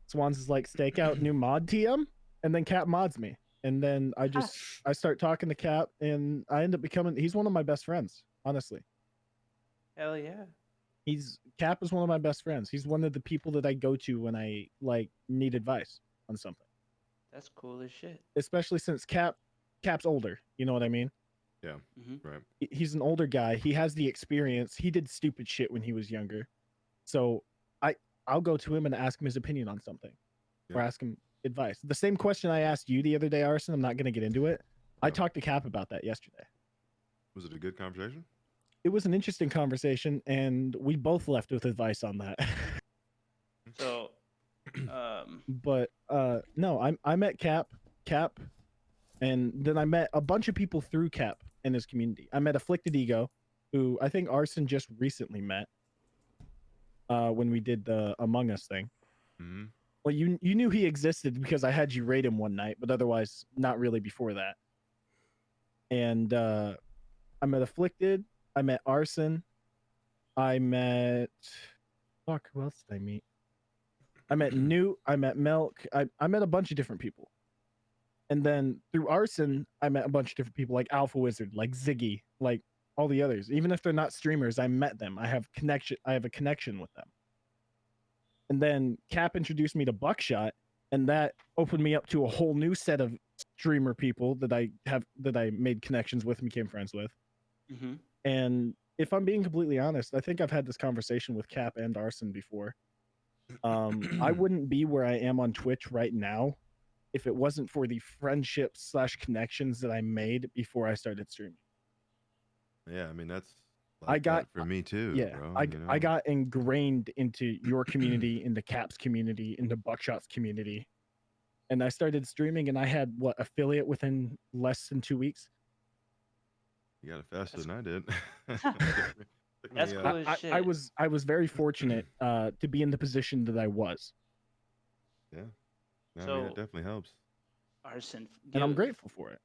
Swans is like, stake out new mod TM. And then Cap mods me. And then I start talking to Cap and I end up becoming, he's one of my best friends, honestly. Hell yeah. Cap is one of my best friends. He's one of the people that I go to when I like need advice on something. That's cool as shit. Especially since Cap's older. You know what I mean? Yeah. Mhm. Right. He's an older guy. He has the experience. He did stupid shit when he was younger. So I'll go to him and ask him his opinion on something. Yeah. Or ask him advice. The same question I asked you the other day, Arson. I'm not going to get into it. I Yeah. talked to Cap about that yesterday. Was it a good conversation? It was an interesting conversation, and we both left with advice on that. So, But no, I met Cap, and then I met a bunch of people through Cap in his community. I met Afflicted Ego, who I think Arson just recently met when we did the Among Us thing. Mm-hmm. Well, you knew he existed because I had you raid him one night, but otherwise not really before that. And I met Afflicted. I met Arson. I met who else did I meet? I met Newt. I met Milk. I met a bunch of different people. And then through Arson, I met a bunch of different people like Alpha Wizard, like Ziggy, like all the others. Even if they're not streamers, I met them. I have a connection with them. And then Cap introduced me to Buckshot, and that opened me up to a whole new set of streamer people that I made connections with and became friends with. mhm. And if I'm being completely honest, I think I've had this conversation with Cap and Arson before. I wouldn't be where I am on Twitch right now if it wasn't for the friendships / connections that I made before I started streaming. Yeah, I mean that's. I got that for me too. Yeah, bro, I got ingrained into your community, into Cap's community, into Buckshot's community, and I started streaming, and I had affiliate within less than 2 weeks. You got it faster than I did. That's cool as shit. I was very fortunate to be in the position that I was, Yeah. No, I mean, So- it definitely helps. Arson, and I'm grateful for it.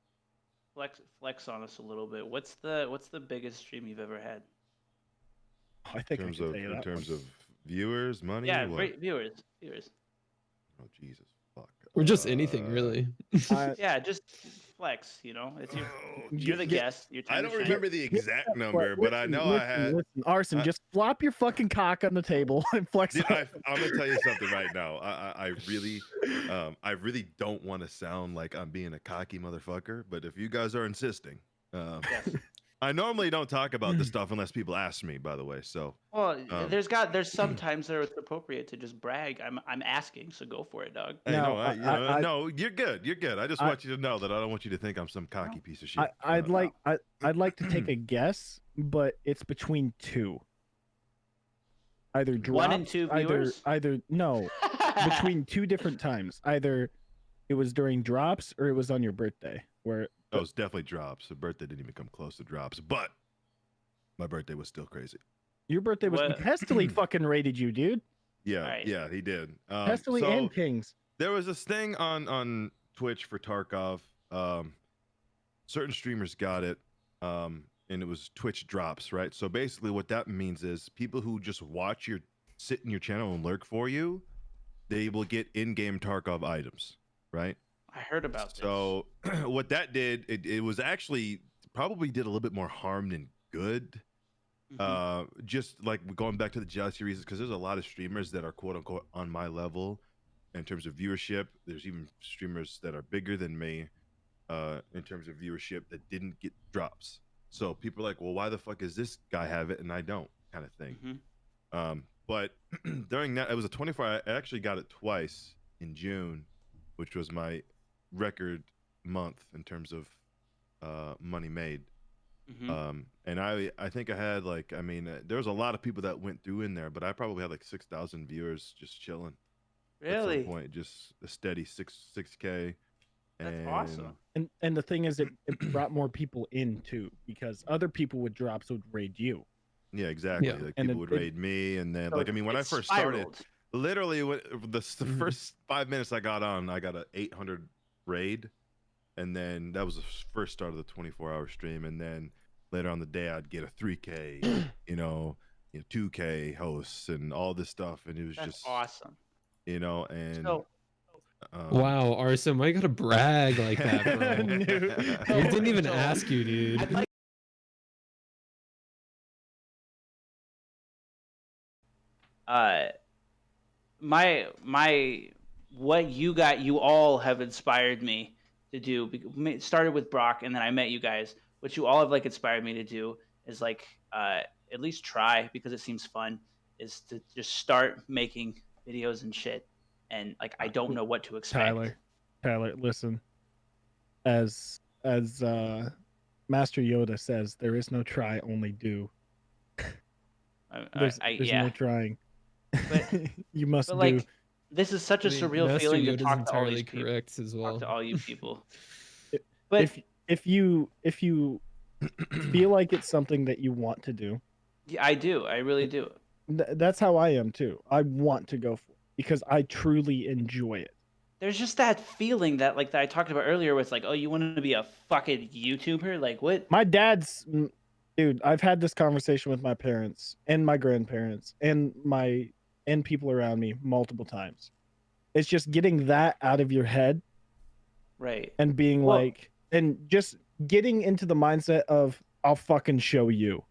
Flex on us a little bit. What's the biggest stream you've ever had? I think I can tell you In that terms one. of viewers, money. Yeah, or what? great viewers. Oh Jesus, fuck. Or just anything, really. Yeah, just flex. You know, it's you're the Get- guest. Your I time don't to shine. remember the exact number, but I know I had. Listen, Arson, just flop your fucking cock on the table and flex. Dude, it. I'm gonna tell you something right now. I really don't want to sound like I'm being a cocky motherfucker, but if you guys are insisting, Yes. I normally don't talk about this stuff unless people ask me. By the way, so Well, Um, there's some times that it's appropriate to just brag. I'm asking, so go for it, dog. hey, No, no, no, you're good. You're good. I just want you to know that I don't want you to think I'm some cocky piece of shit. I'd like to take a guess, but it's between two. Either drops, 1 and 2 viewers? either no, between two different times. Either it was during drops or it was on your birthday. Where Oh, it's definitely drops. The birthday didn't even come close to drops, but my birthday was still crazy. Your birthday was What? Pestily fucking raided you, dude. Yeah, Alright. yeah, he did. Pestily So and Kings. there was this thing on Twitch for Tarkov. Certain streamers got it, and it was Twitch drops, right? So basically, what that means is people who just sit in your channel and lurk for you, they will get in-game Tarkov items, right? I heard about this. So what that did, it was actually probably did a little bit more harm than good. Just like going back to the jealousy reasons, because there's a lot of streamers that are quote unquote on my level in terms of viewership. There's even streamers that are bigger than me in terms of viewership that didn't get drops. So people are like, well, why the fuck is this guy have it and I don't, kind of thing. But during that, it was a 24 I actually got it twice in June, which was my record month in terms of money made. And I think I had like, I mean, there was a lot of people that went through in there, but I probably had like 6,000 viewers just chilling. Really? At some point, just a steady 6K. That's awesome. And the thing is, it brought more people in too, because other people with drops would raid you. Yeah, exactly. Yeah. Like And people would raid me, and then So like, I mean, when I it first spiraled. started, literally the first 5 minutes I got on, I got a 800 raid, and then that was the first start of the 24-hour stream, and then later on the day I'd get a 3K, 2K hosts and all this stuff, and it was That's just awesome. and So Wow, Arson, why you gotta brag like that, bro? No. We didn't even So, ask you, dude. I'd like my what you all have inspired me to do. It started with Brock, and then I met you guys. What you all have like inspired me to do is like at least try, because it seems fun, is to just start making videos and shit. And like I don't know what to expect. Tyler, listen. As Master Yoda says, there is no try, only do. There's yeah. no trying. But You must but do. like this is such a I mean, surreal Master feeling to Yoda's talk to all entirely these people. correct as well. Talk to all you people. But if you feel like it's something that you want to do, yeah, I do. I really do. that's how I am too. I want to go for it because I truly enjoy it. There's just that feeling that like that I talked about earlier, where it's like, oh, you want to be a fucking YouTuber? Like what? My dad's dude. I've had this conversation with my parents and my grandparents and people around me multiple times. It's just getting that out of your head Right. and being Well- like, and just getting into the mindset of I'll fucking show you.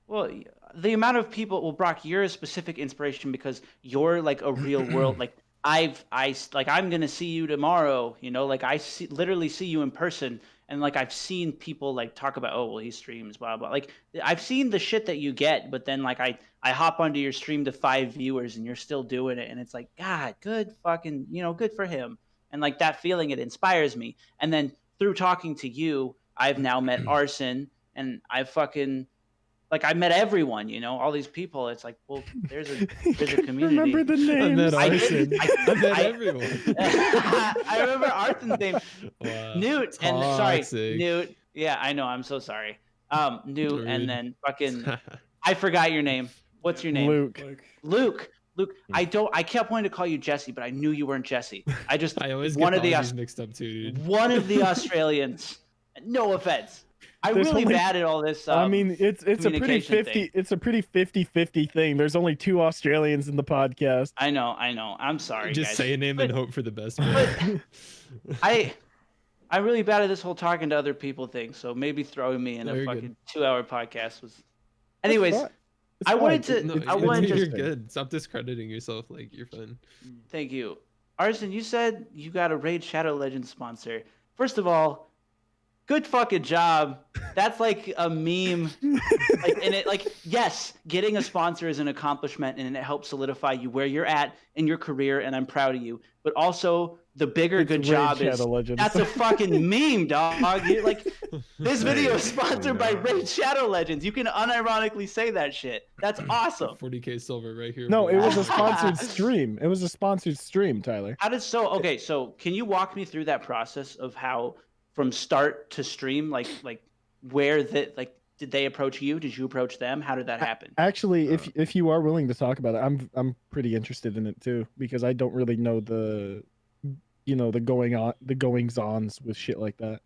Well, the amount of people. Well, Brock, you're a specific inspiration because you're like a real world. Like I'm gonna see you tomorrow. Like literally see you in person, and like I've seen people like talk about, oh well, he streams, blah blah. Like I've seen the shit that you get, but then like I hop onto your stream to 5 viewers, and you're still doing it, and it's like, God, good fucking, good for him. And like that feeling, it inspires me. And then through talking to you, I've now met Arson, and I met everyone, all these people. It's like, well, there's a community. Remember the I names. met I Arson. did- I met everyone. I remember Arson's name. Wow. Newt, and sorry, Toxic. Newt. Yeah, I know. I'm so sorry. Newt, Rude. and then fucking, I forgot your name. What's your name? Luke. Luke. I kept wanting to call you Jesse, but I knew you weren't Jesse. I always one get of the apologies mixed up too, dude. one of the Australians. No offense. I'm There's really only- bad at all this. I mean, it's a pretty communication 50. thing. It's a pretty 50-50 thing. There's only 2 Australians in the podcast. I know. I'm sorry, Just guys. say a name and But- hope for the best. man. I'm really bad at this whole talking to other people thing. So maybe throwing me in No, a you're fucking good. 2-hour podcast was. Anyways, It's I wanted fine. to- No, I you're- wanted to- you're good. Stop discrediting yourself. Like you're fun. thank you. Arson, you said you got a Raid Shadow Legends sponsor. First of all, good fucking job. That's like a meme. Yes, getting a sponsor is an accomplishment, and it helps solidify you where you're at in your career, and I'm proud of you. But also, the bigger It's good Raid job is Shadow Legends. that's a fucking meme, dog. This video is sponsored by Raid Shadow Legends. You can unironically say that shit. That's awesome. 40K silver right here. No, boys. it was a sponsored stream. It was a sponsored stream, Tyler. So can you walk me through that process of how from start to stream, like where that, like did they approach you? Did you approach them? How did that happen? Actually, if you are willing to talk about it, I'm pretty interested in it too, because I don't really know the the goings ons with shit like that.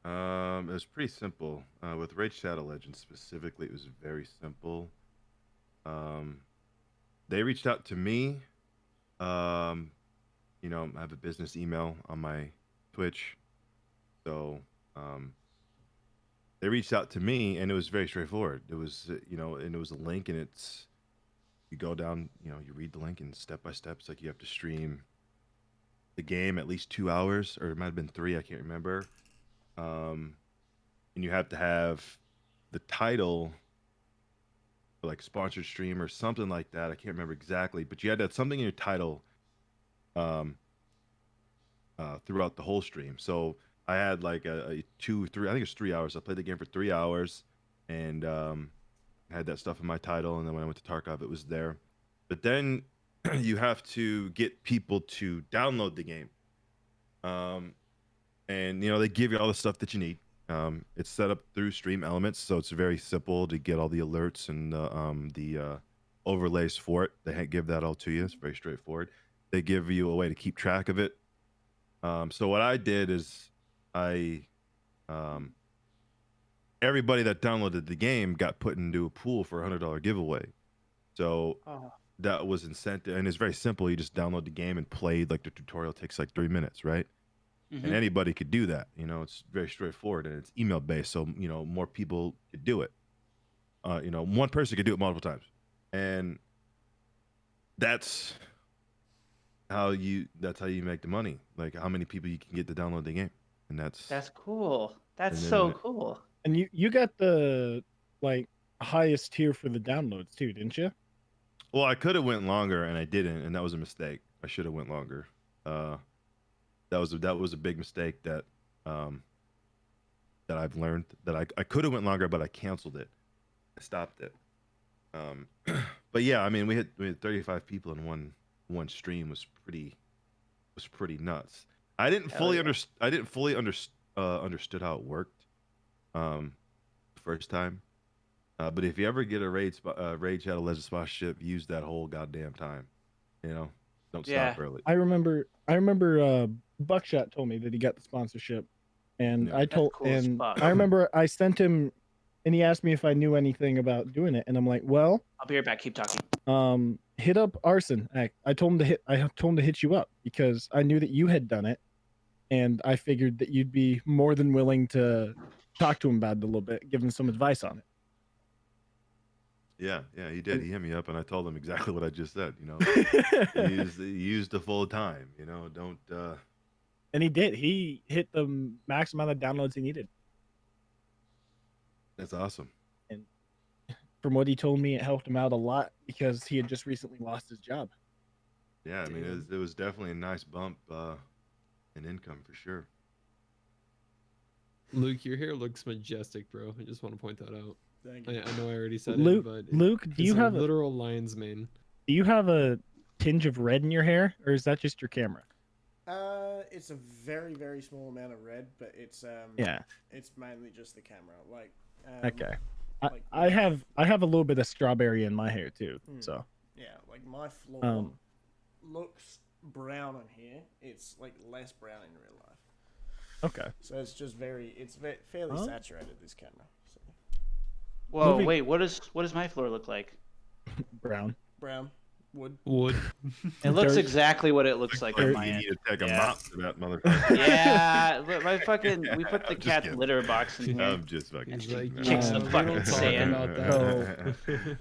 It was pretty simple. With Raid Shadow Legends specifically, it was very simple. They reached out to me. I have a business email on my Twitch, so they reached out to me, and it was very straightforward. It was, and it was a link, and you go down, you read the link, and step by step, it's like you have to stream the game at least 2 hours, or it might have been 3, I can't remember. And you have to have the title, like sponsored stream or something like that. I can't remember exactly, but you had to have something in your title throughout the whole stream. So I had like a 2, 3, I think it's 3 hours. I played the game for 3 hours, and I had that stuff in my title. And then when I went to Tarkov, it was there. But then you have to get people to download the game. And they give you all the stuff that you need. It's set up through Stream Elements, so it's very simple to get all the alerts and the overlays for it. They give that all to you. It's very straightforward. They give you a way to keep track of it. So what I did is everybody that downloaded the game got put into a pool for a $100 giveaway. So that was incentive, and it's very simple. You just download the game and play. Like the tutorial takes like 3 minutes, right? Mm-hmm. And anybody could do that. It's very straightforward, and it's email based, so more people could do it. One person could do it multiple times, and that's how you make the money. Like how many people you can get to download the game, and that's cool. That's so cool. And you got the highest tier for the downloads too, didn't you? Well, I could have went longer, and I didn't, and that was a mistake. I should have went longer. That was a big mistake that I've learned, that I could have went longer, but I canceled it. I stopped it. But yeah, I mean, we had 35 people in one stream. Was pretty nuts. I didn't fully understood how it worked first time. But if you ever get a Raid Shadow Legends sponsorship, use that whole goddamn time. Don't stop early. I remember Buckshot told me that he got the sponsorship, and I remember I sent him, and he asked me if I knew anything about doing it, and I'm like, well, I'll be right back. Keep talking. Hit up Arson. I told him to hit you up because I knew that you had done it, and I figured that you'd be more than willing to talk to him about it a little bit, give him some advice on it. Yeah, he did. He hit me up, and I told him exactly what I just said. Use the full time. Don't. And he did. He hit the max amount of downloads he needed. That's awesome. And from what he told me, it helped him out a lot because he had just recently lost his job. Yeah, I mean, it was definitely a nice bump in income for sure. Luke, your hair looks majestic, bro. I just want to point that out. Thank you. I know I already said Luke, it, but Luke, do you have a literal lion's mane? Do you have a tinge of red in your hair, or is that just your camera? It's a very, very small amount of red, but it's it's mainly just the camera. Okay. I have a little bit of strawberry in my hair too. So yeah, like my floor looks brown on here. It's like less brown in real life. Okay. So it's just fairly saturated, this camera. So. Whoa, wait, what does my floor look like? Brown. Wood. It looks exactly what it looks like on my You end. need to take a mop to that motherfucker. Yeah, but we put the cat's litter box in here. I'm just fucking kidding. Kicks the fucking sand.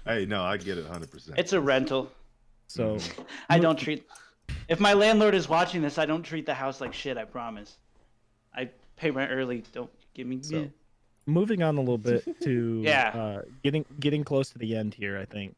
Hey, no, I get it 100%. It's a rental. So I don't treat. If my landlord is watching this, I don't treat the house like shit. I promise. I pay rent early. Don't give me. So, moving on a little bit to Yeah. Getting close to the end here, I think.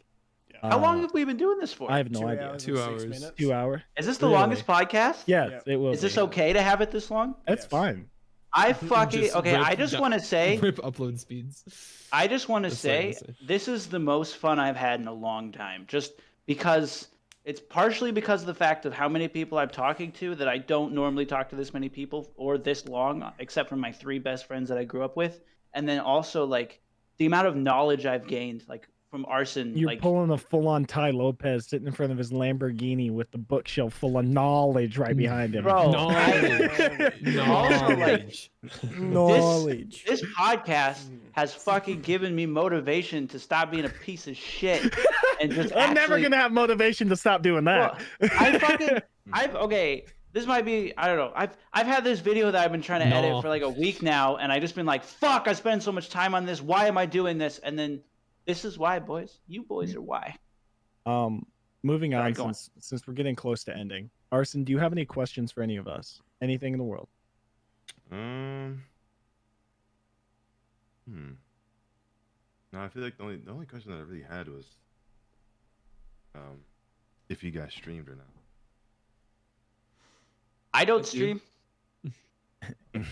How long have we been doing this for? I have no idea. 2 hours. 2 hours. Is this the Really? longest podcast? Yes, it will. Is this be. okay to have it this long? That's fine. I fucking Just okay. rip I just want to say. Rip upload speeds. I just want to That's all I say can say. this is the most fun I've had in a long time. Just because it's partially because of the fact of how many people I'm talking to that I don't normally talk to this many people or this long, except for my 3 best friends that I grew up with, and then also like the amount of knowledge I've gained, like from Arson, You're like pulling a full-on Ty Lopez sitting in front of his Lamborghini with the bookshelf full of knowledge right behind him. bro. Knowledge. Also, like, Knowledge. This podcast has fucking given me motivation to stop being a piece of shit and just. I'm never gonna have motivation to stop doing that. Well, okay. This might be, I don't know. I've had this video that I've been trying to edit for like a week now, and I just been like, fuck, I spend so much time on this. Why am I doing this? And then this is why, boys. You boys are why. Moving on, Sorry, go since we're getting close to ending. Arson, do you have any questions for any of us? Anything in the world? No, I feel like the only question that I really had was, if you guys streamed or not. I don't stream. Any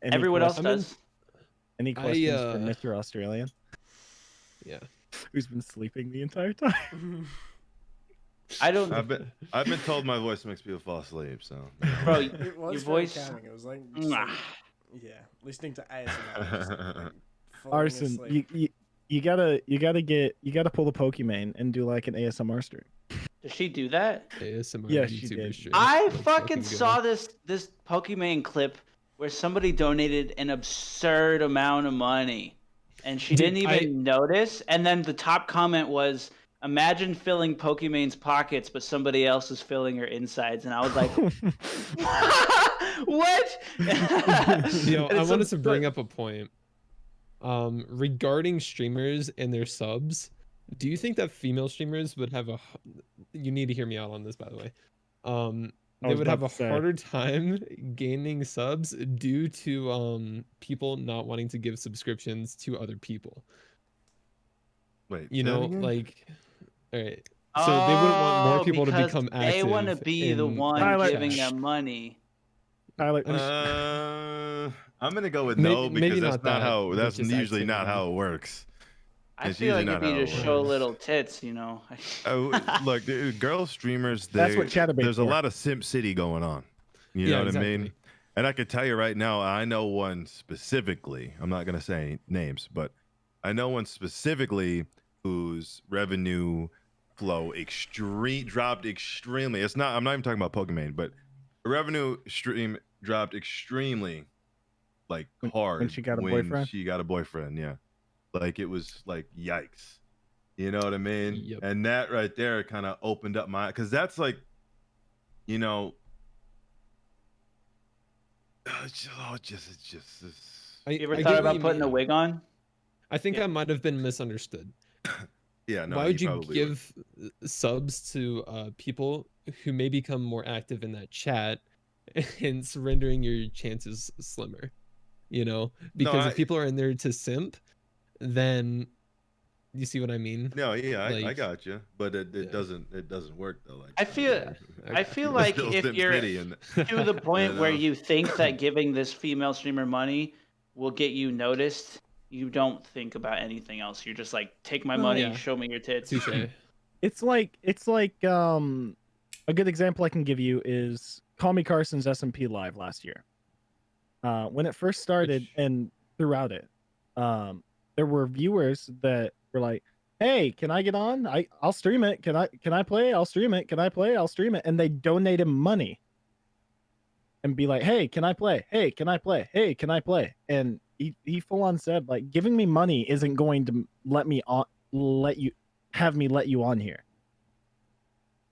Everyone else questions? does. Any questions for Mr. Australian? Yeah. Who's been sleeping the entire time? I don't. I've been told my voice makes people fall asleep. So, Bro, It was your very voice. calming. It was like, Mwah. yeah, listening to ASMR. just, like, falling Arson, asleep. you gotta pull the Pokemon and do like an ASMR stream. Does she do that? ASMR Yeah, she YouTuber did. stream. I Let's fucking go. saw this Pokemon clip where somebody donated an absurd amount of money, and she Dude, didn't even notice. And then the top comment was, "Imagine filling Pokemon's pockets, but somebody else is filling her insides." And I was like, "What?" Yo, And I it's wanted some- to bring up a point. Regarding streamers and their subs, do you think that female streamers would have you need to hear me out on this, by the way. They was would have a about to say. harder time gaining subs due to people not wanting to give subscriptions to other people. wait, You say that know, again? like, all right. So they wouldn't want more people to because become active. They want to be the in one Tyler- giving chat. them money. Tyler, I'm gonna go with Maybe- no maybe because that's not not that, how. but That's just usually not activity. how it works. I It's feel like usually if not you how it just show works. little tits, you know. Look, dude, girl streamers. That's what Chatterbait's There's a for. lot of Simp City going on. You Yeah, know what I mean? exactly. And I can tell you right now, I know one specifically. I'm not gonna say names, but I know one specifically whose revenue flow dropped extremely. It's not. I'm not even talking about Pokemon, but the revenue stream dropped extremely, like hard when she got a boyfriend? She got a boyfriend, yeah. Like it was like yikes. You know what I mean? Yep. And that right there kind of opened up my, because that's like, you know, it's I, You ever I thought get what about you putting a mean. wig on? I think Yeah. I might have been misunderstood. yeah. No, Why would you probably give subs to people who may become more active in that chat and surrendering your chances slimmer? You know, because if people are in there to simp, then you see what I mean? No, yeah, I Like, got you, but it yeah. doesn't work though. Like I feel like Still if Sim you're City and- to the point where know? you think that giving this female streamer money will get you noticed, you don't think about anything else. You're just like, take my No. money, Yeah. show me your tits. Touche. it's like a good example I can give you is Call Me Carson's SMP live last year. When it first started Which- and throughout it, there were viewers that were like, "Hey, can I get on? I'll stream it. Can I play? I'll stream it. Can I play? I'll stream it." And they donate him money and be like, "Hey, can I play? Hey, can I play? Hey, can I play?" And he full on said, like, giving me money isn't going to let me let you on here.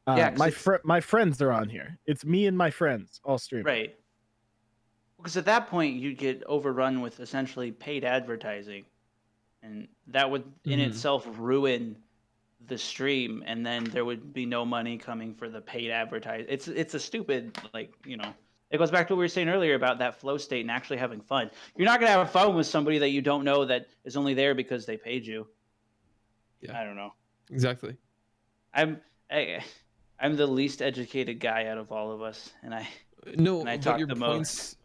Yeah, 'cause My friends are on here. It's me and my friends all stream. Right. Because at that point, you'd get overrun with essentially paid advertising. And that would in Mhm. itself ruin the stream. And then there would be no money coming for the paid advertising. It's a stupid, like, you know, it goes back to what we were saying earlier about that flow state and actually having fun. You're not going to have fun with somebody that you don't know that is only there because they paid you. Yeah. I don't know. Exactly. I'm the least educated guy out of all of us. And No, I but talk your the points,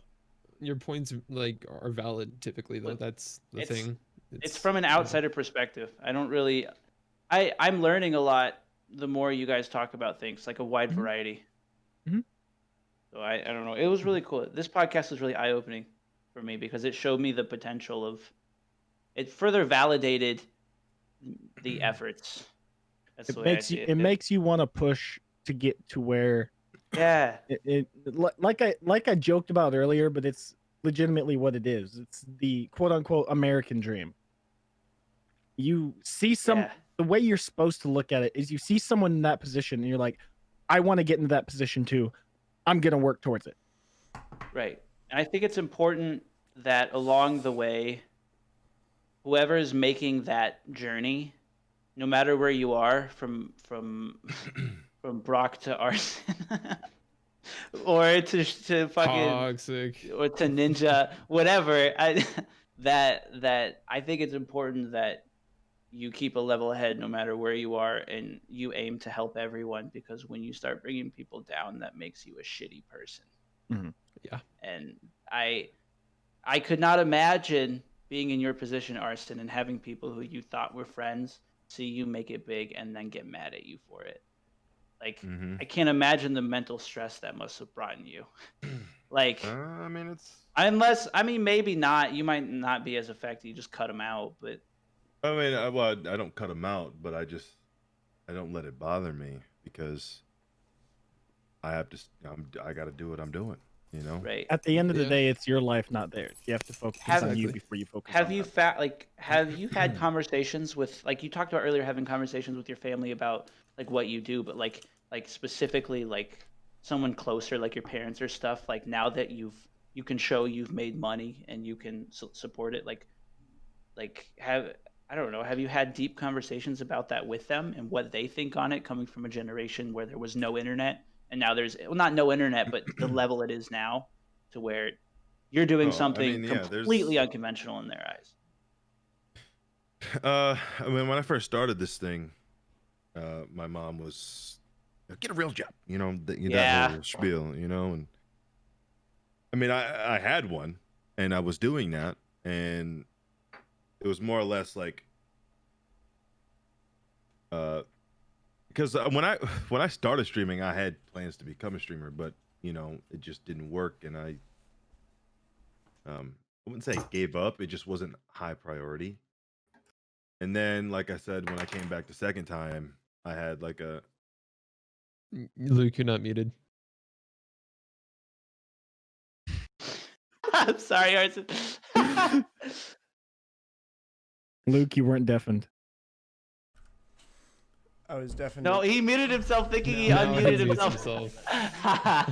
your points like are valid typically though. Look, That's the it's- thing. it's from an yeah. outsider perspective. I don't really, I'm learning a lot the more you guys talk about things, like a wide Mhm. variety. Mhm. So I don't know. It was really cool. This podcast was really eye opening for me because it showed me the potential of it further validated the efforts. That's the way I see it. It makes you want to push to get to where Yeah. like I joked about earlier, but it's legitimately what it is. It's the quote unquote American dream. You see Yeah. the way you're supposed to look at it is you see someone in that position and you're like, I want to get into that position too. I'm gonna work towards it. Right. And I think it's important that along the way, whoever is making that journey, no matter where you are, from Brock to Arson, or to fucking Toxic. or to Ninja, whatever. That I think it's important that you keep a level head no matter where you are, and you aim to help everyone, because when you start bringing people down, that makes you a shitty person. Mm-hmm. Yeah. And I could not imagine being in your position, Arson, and having people who you thought were friends see you make it big and then get mad at you for it. Like, I can't imagine the mental stress that must have brought in you. Like, I mean, it's. maybe not. You might not be as affected. You just cut them out, but. I mean, I don't cut them out, but I don't let it bother me, because I have to. I got to do what I'm doing. You know. Right. At the end of the Yeah. day, it's your life, not theirs. You have to focus on you Exactly. before you focus Have on you them. have you had conversations with, like, you talked about earlier, having conversations with your family about like what you do, but like specifically like someone closer, like your parents or stuff, like now that you can show you've made money and you can support it, like I don't know, have you had deep conversations about that with them and what they think on it, coming from a generation where there was no internet, and now there's, well, not no internet, but the level it is now, to where you're doing Oh, I something mean, yeah, completely unconventional in their eyes. I mean, when I first started this thing, my mom was, get a real job, that whole spiel, and I mean, I had one, and I was doing that, and it was more or less like, because when I started streaming, I had plans to become a streamer, but it just didn't work, and I wouldn't say gave up. It just wasn't high priority. And then, like I said, when I came back the second time, I had like a. Luke, you're not muted. I'm sorry, Arson. Luke, you weren't deafened. I was definitely. No, he muted himself thinking he No, unmuted he mutes himself. Right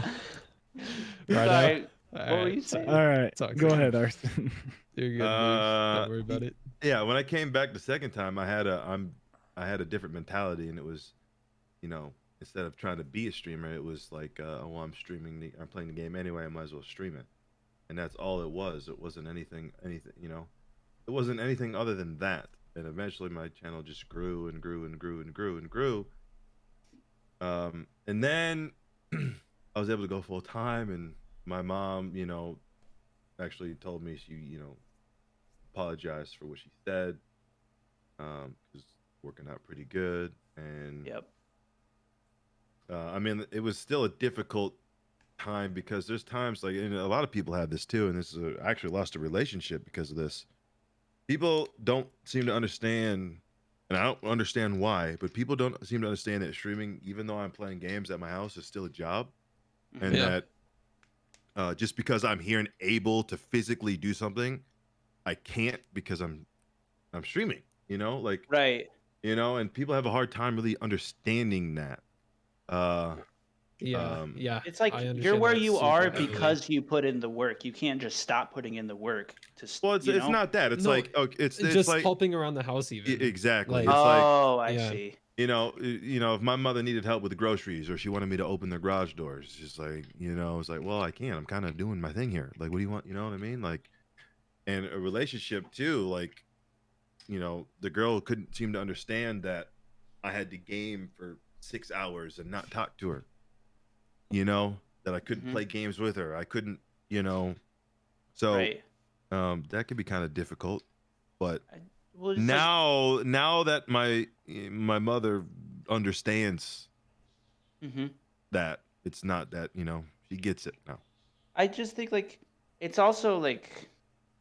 Sorry. now? What were you saying? All right, Talk go to ahead, Arson. You're good, Luke. Don't worry about it. Yeah, when I came back the second time, I had a different mentality, and it was, instead of trying to be a streamer, it was like, oh, I'm playing the game anyway, I might as well stream it, and that's all it was. It wasn't anything, it wasn't anything other than that. And eventually, my channel just grew and grew and grew and grew and grew. And then I was able to go full time, and my mom, actually told me she, apologized for what she said, because working out pretty good. And Yep. I mean, it was still a difficult time, because there's times like, and a lot of people have this too, and this is I actually lost a relationship because of this. People don't seem to understand, and I don't understand why, but people don't seem to understand that streaming, even though I'm playing games at my house, is still a job, and Yeah. that just because I'm here and able to physically do something, I can't, because I'm streaming, like, Right. and people have a hard time really understanding that. Yeah. It's like I you're understand where that you super are heavily. because you put in the work. You can't just stop putting in the work Well, it's not that. It's No, like, okay, it's just like helping around the house, even. exactly. Like, It's like, Oh, I yeah. see. if my mother needed help with the groceries, or she wanted me to open the garage doors, it's just like, it's like, well, I can't. I'm kind of doing my thing here. Like, what do you want? You know what I mean? Like, and a relationship too. Like, the girl couldn't seem to understand that I had to game for 6 hours and not talk to her. That I couldn't play games with her. I couldn't, so Right. that could be kind of difficult. But Well, it's now that my mother understands that it's not that, she gets it now. I just think, like, it's also like,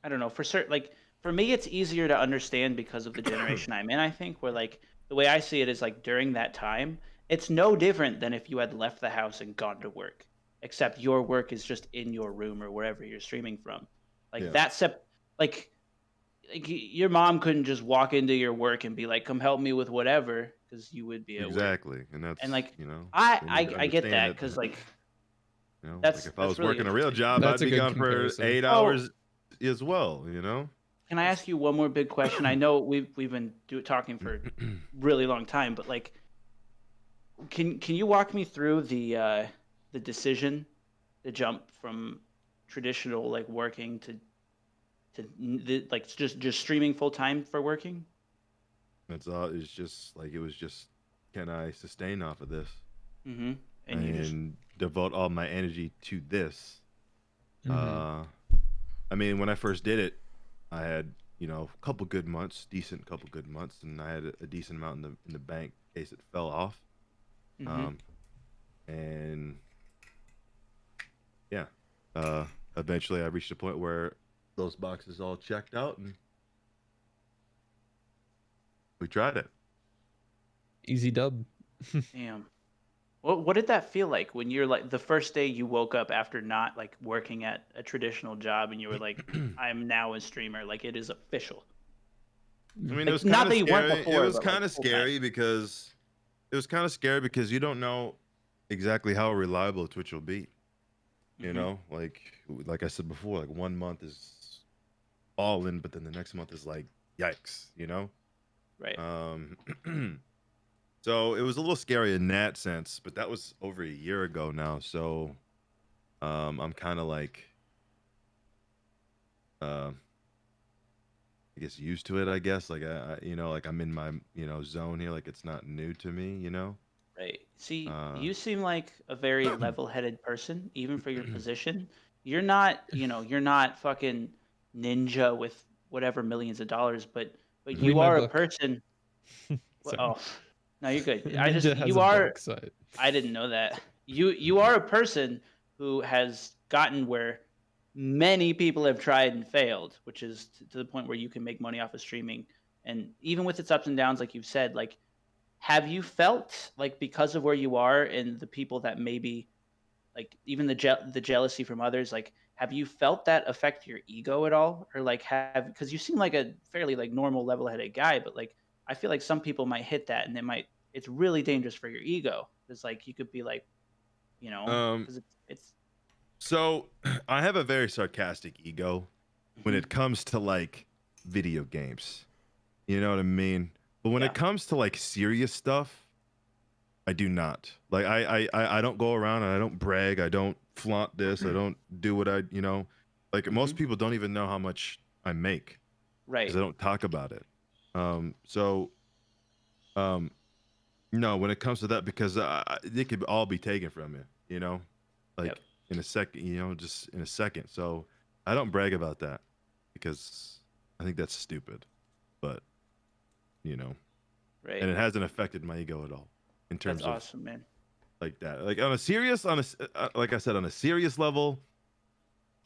I don't know, for certain, like, for me, it's easier to understand because of the generation I'm in, I think, where like the way I see it is like during that time, it's no different than if you had left the house and gone to work, except your work is just in your room or wherever you're streaming from. Like Yeah. that's like, your mom couldn't just walk into your work and be like, "Come help me with whatever," because you would be at work. Exactly, and that's, And like you know, I they need to I, I get understand that it. because like You know, like if I that's was really working a real interesting. job, I'd That's a be good gone for comparison. 8 hours as well. You know. Can I ask you one more big question? I know we've been talking for really long time, but like, can you walk me through the decision to jump from traditional like working to like just streaming full time for working? That's all. It's just like it was just, can I sustain off of this Mm-hmm. And you just and devote all my energy to this? Mhm. I mean, when I first did it, I had, you know, a couple good months, decent couple good months, and I had a decent amount in the bank in case it fell off. mm-hmm. Um, and yeah, uh, eventually I reached a point where those boxes all checked out, and we tried it. Easy dub. Damn. What did that feel like when you're like the first day you woke up after not like working at a traditional job and you were like, I'm now a streamer, like it is official. I mean, it Like was not kind of that you weren't scary. It before, was but like kind of full time. scary because you don't know exactly how reliable Twitch will be. You Mhm. know, like I said before, like 1 month is all in, but then the next month is like yikes. You know. Right. So it was a little scary in that sense, but that was over a year ago now. So I'm kind of like, uh, I guess used to it. I guess like you know, like I'm in my, you know, zone here. Like it's not new to me. You know. Right. See, Uh, you seem like a very level-headed person, even for your position. You're not, you're not fucking ninja with whatever millions of dollars, but Read you my are a book. person. Sorry. Oh, no, you're good. Ninja has You a are. book, so I didn't know that. You are a person who has gotten where many people have tried and failed, which is to the point where you can make money off of streaming. And even with its ups and downs, like you've said, like have you felt like because of where you are and the people that maybe like even the jealousy from others, like have you felt that affect your ego at all, or like have because you seem like a fairly like normal level-headed guy, but like I feel like some people might hit that and it's really dangerous for your ego because like you could be like um, because it's so I have a very sarcastic ego when mhm, it comes to like video games. You know what I mean? But when yeah it comes to like serious stuff, I do not. Like I don't go around and I don't brag. I don't flaunt this. I don't do what I, you know, like hmm most people don't even know how much I make because right I don't talk about it. So um no, when it comes to that, because it could all be taken from you, you know, yep like in a second, you know, just in a second. So I don't brag about that because I think that's stupid. But you know, right and it hasn't affected my ego at all in that's terms of awesome man like that. Like on a serious, like I said, on a serious level,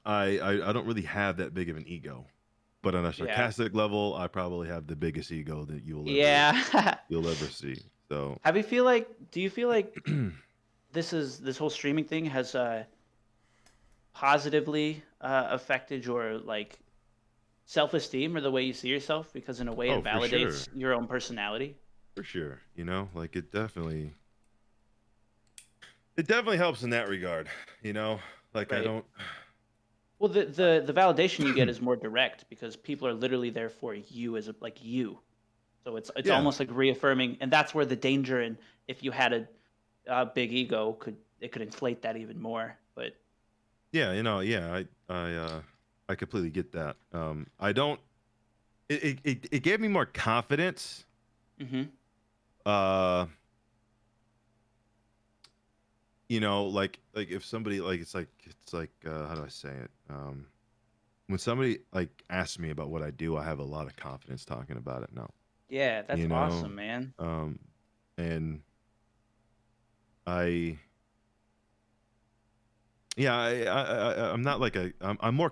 I don't really have that big of an ego. But on a yeah sarcastic level, I probably have the biggest ego that yeah you'll ever see. So have you feel like do you feel like this whole streaming thing has positively affected your like self-esteem or the way you see yourself because in a way oh, it validates your own personality. for sure. You know, like it definitely helps in that regard. You know, like I Right. don't. Well, the validation you get is more direct because people are literally there for you as a, like you. So it's Yeah, almost like reaffirming, and that's where the danger in if you had a big ego could inflate that even more. But yeah, you know, yeah. I completely get that. I don't. It gave me more confidence. hmm Uh, you know, like if somebody like it's like how do I say it? When somebody like asks me about what I do, I have a lot of confidence talking about it now. yeah, that's You know, awesome, man. um, and I yeah, I'm not like I'm more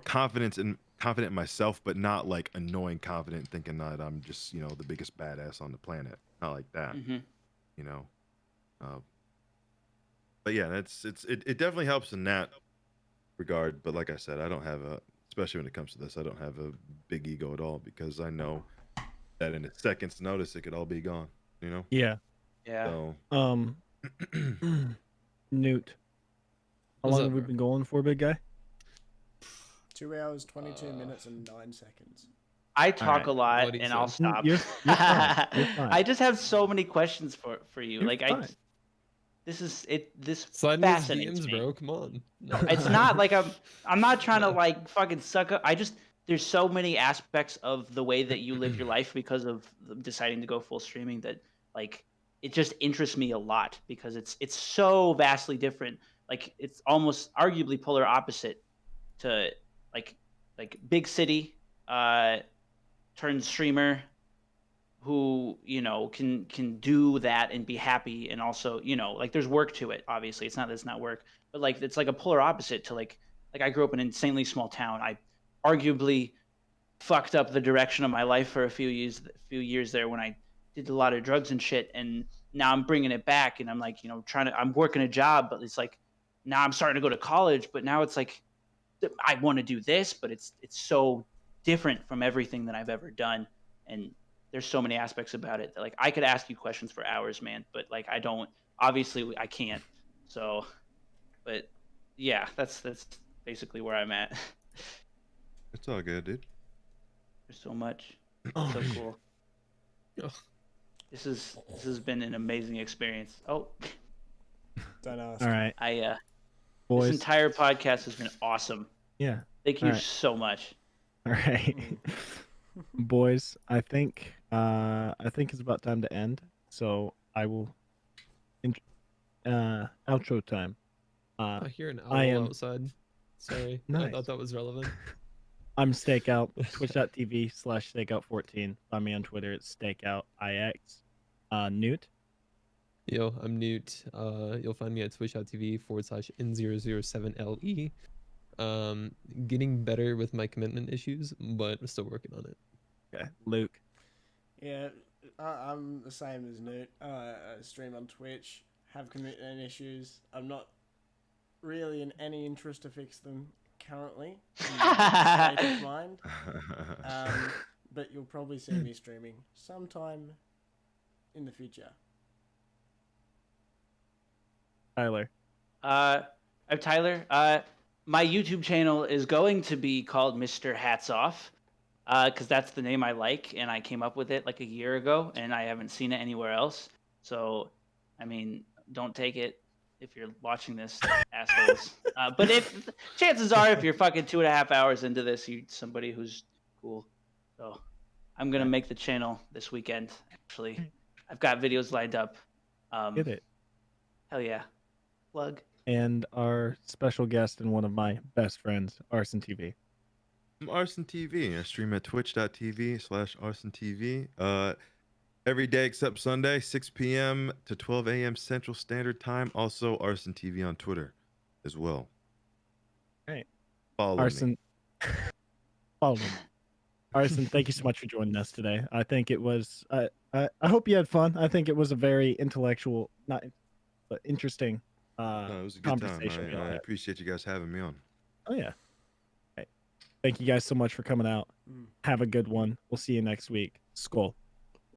confident in myself, but not like annoying confident, thinking that I'm just the biggest badass on the planet. Not like that, Mm-hmm. you know. But yeah, it definitely helps in that regard. But like I said, I don't have especially when it comes to this, I don't have a big ego at all because I know that in a second's notice it could all be gone. Yeah. Yeah. So Newt, how What's long up, have we bro? been going for, big guy? 2 hours, 22 minutes, and 9 seconds. I talk right. a lot, What he and said. I'll stop. You're fine. You're fine. I just have so many questions for you. You're Like fine. this Slide in his fascinates DMs, me. bro. Come on. No, it's not like I'm not trying to like fucking suck up. There's so many aspects of the way that you live your life because of deciding to go full streaming that like it just interests me a lot because it's so vastly different. Like it's almost arguably polar opposite to like big city turned streamer who can do that and be happy, and also like there's work to it. Obviously it's not work, but like it's like a polar opposite to like I grew up in an insanely small town. I arguably fucked up the direction of my life for a few years there when I did a lot of drugs and shit, and now I'm bringing it back, and I'm like I'm working a job, but it's like now I'm starting to go to college, but now it's like I want to do this, but it's so different from everything that I've ever done, and there's so many aspects about it that like I could ask you questions for hours, man, but like obviously I can't. So, but yeah, that's basically where I'm at. it's all good, dude. There's so much. It's so cool. Oh. This has been an amazing experience. Oh, Don't ask. All right, this boys. entire podcast has been awesome. Yeah. Thank you All right. so much. All right, boys. I think it's about time to end. So I will. Outro time. I hear an I owl am- outside. Sorry, I Nice. thought that was relevant. I'm Stakeout. Twitch.tv/Stakeout14. Find me on Twitter. It's StakeoutIX. Newt. Yo, I'm Newt. You'll find me at twitch.tv/N007LE. Getting better with my commitment issues, but still working on it. Okay. Luke. Yeah, I'm the same as Newt. I stream on Twitch, have commitment issues. I'm not really in any interest to fix them currently. In my state of mind. But you'll probably see me streaming sometime in the future. Tyler. I'm Tyler. My YouTube channel is going to be called Mr. Hats Off, because that's the name I like, and I came up with it like a year ago, and I haven't seen it anywhere else. So, I mean, don't take it if you're watching this, assholes. But if chances are, if you're fucking 2.5 hours into this, you're somebody who's cool. So, I'm gonna make the channel this weekend. Actually, I've got videos lined up. Get it. Hell yeah, plug. And our special guest and one of my best friends, ArsynTV. I'm ArsynTV. I stream at twitch.tv/ArsynTV. Every day except Sunday, 6 p.m. to 12 a.m. Central Standard Time. Also, ArsynTV on Twitter as well. Right. Follow Arson. me. Follow me. Arson, thank you so much for joining us today. I think it was. I hope you had fun. I think it was a very intellectual, not, but interesting. No, it was a good time. Conversation we all I had. appreciate you guys having me on. Oh yeah. Right. Thank you guys so much for coming out. Have a good one. We'll see you next week. Skull.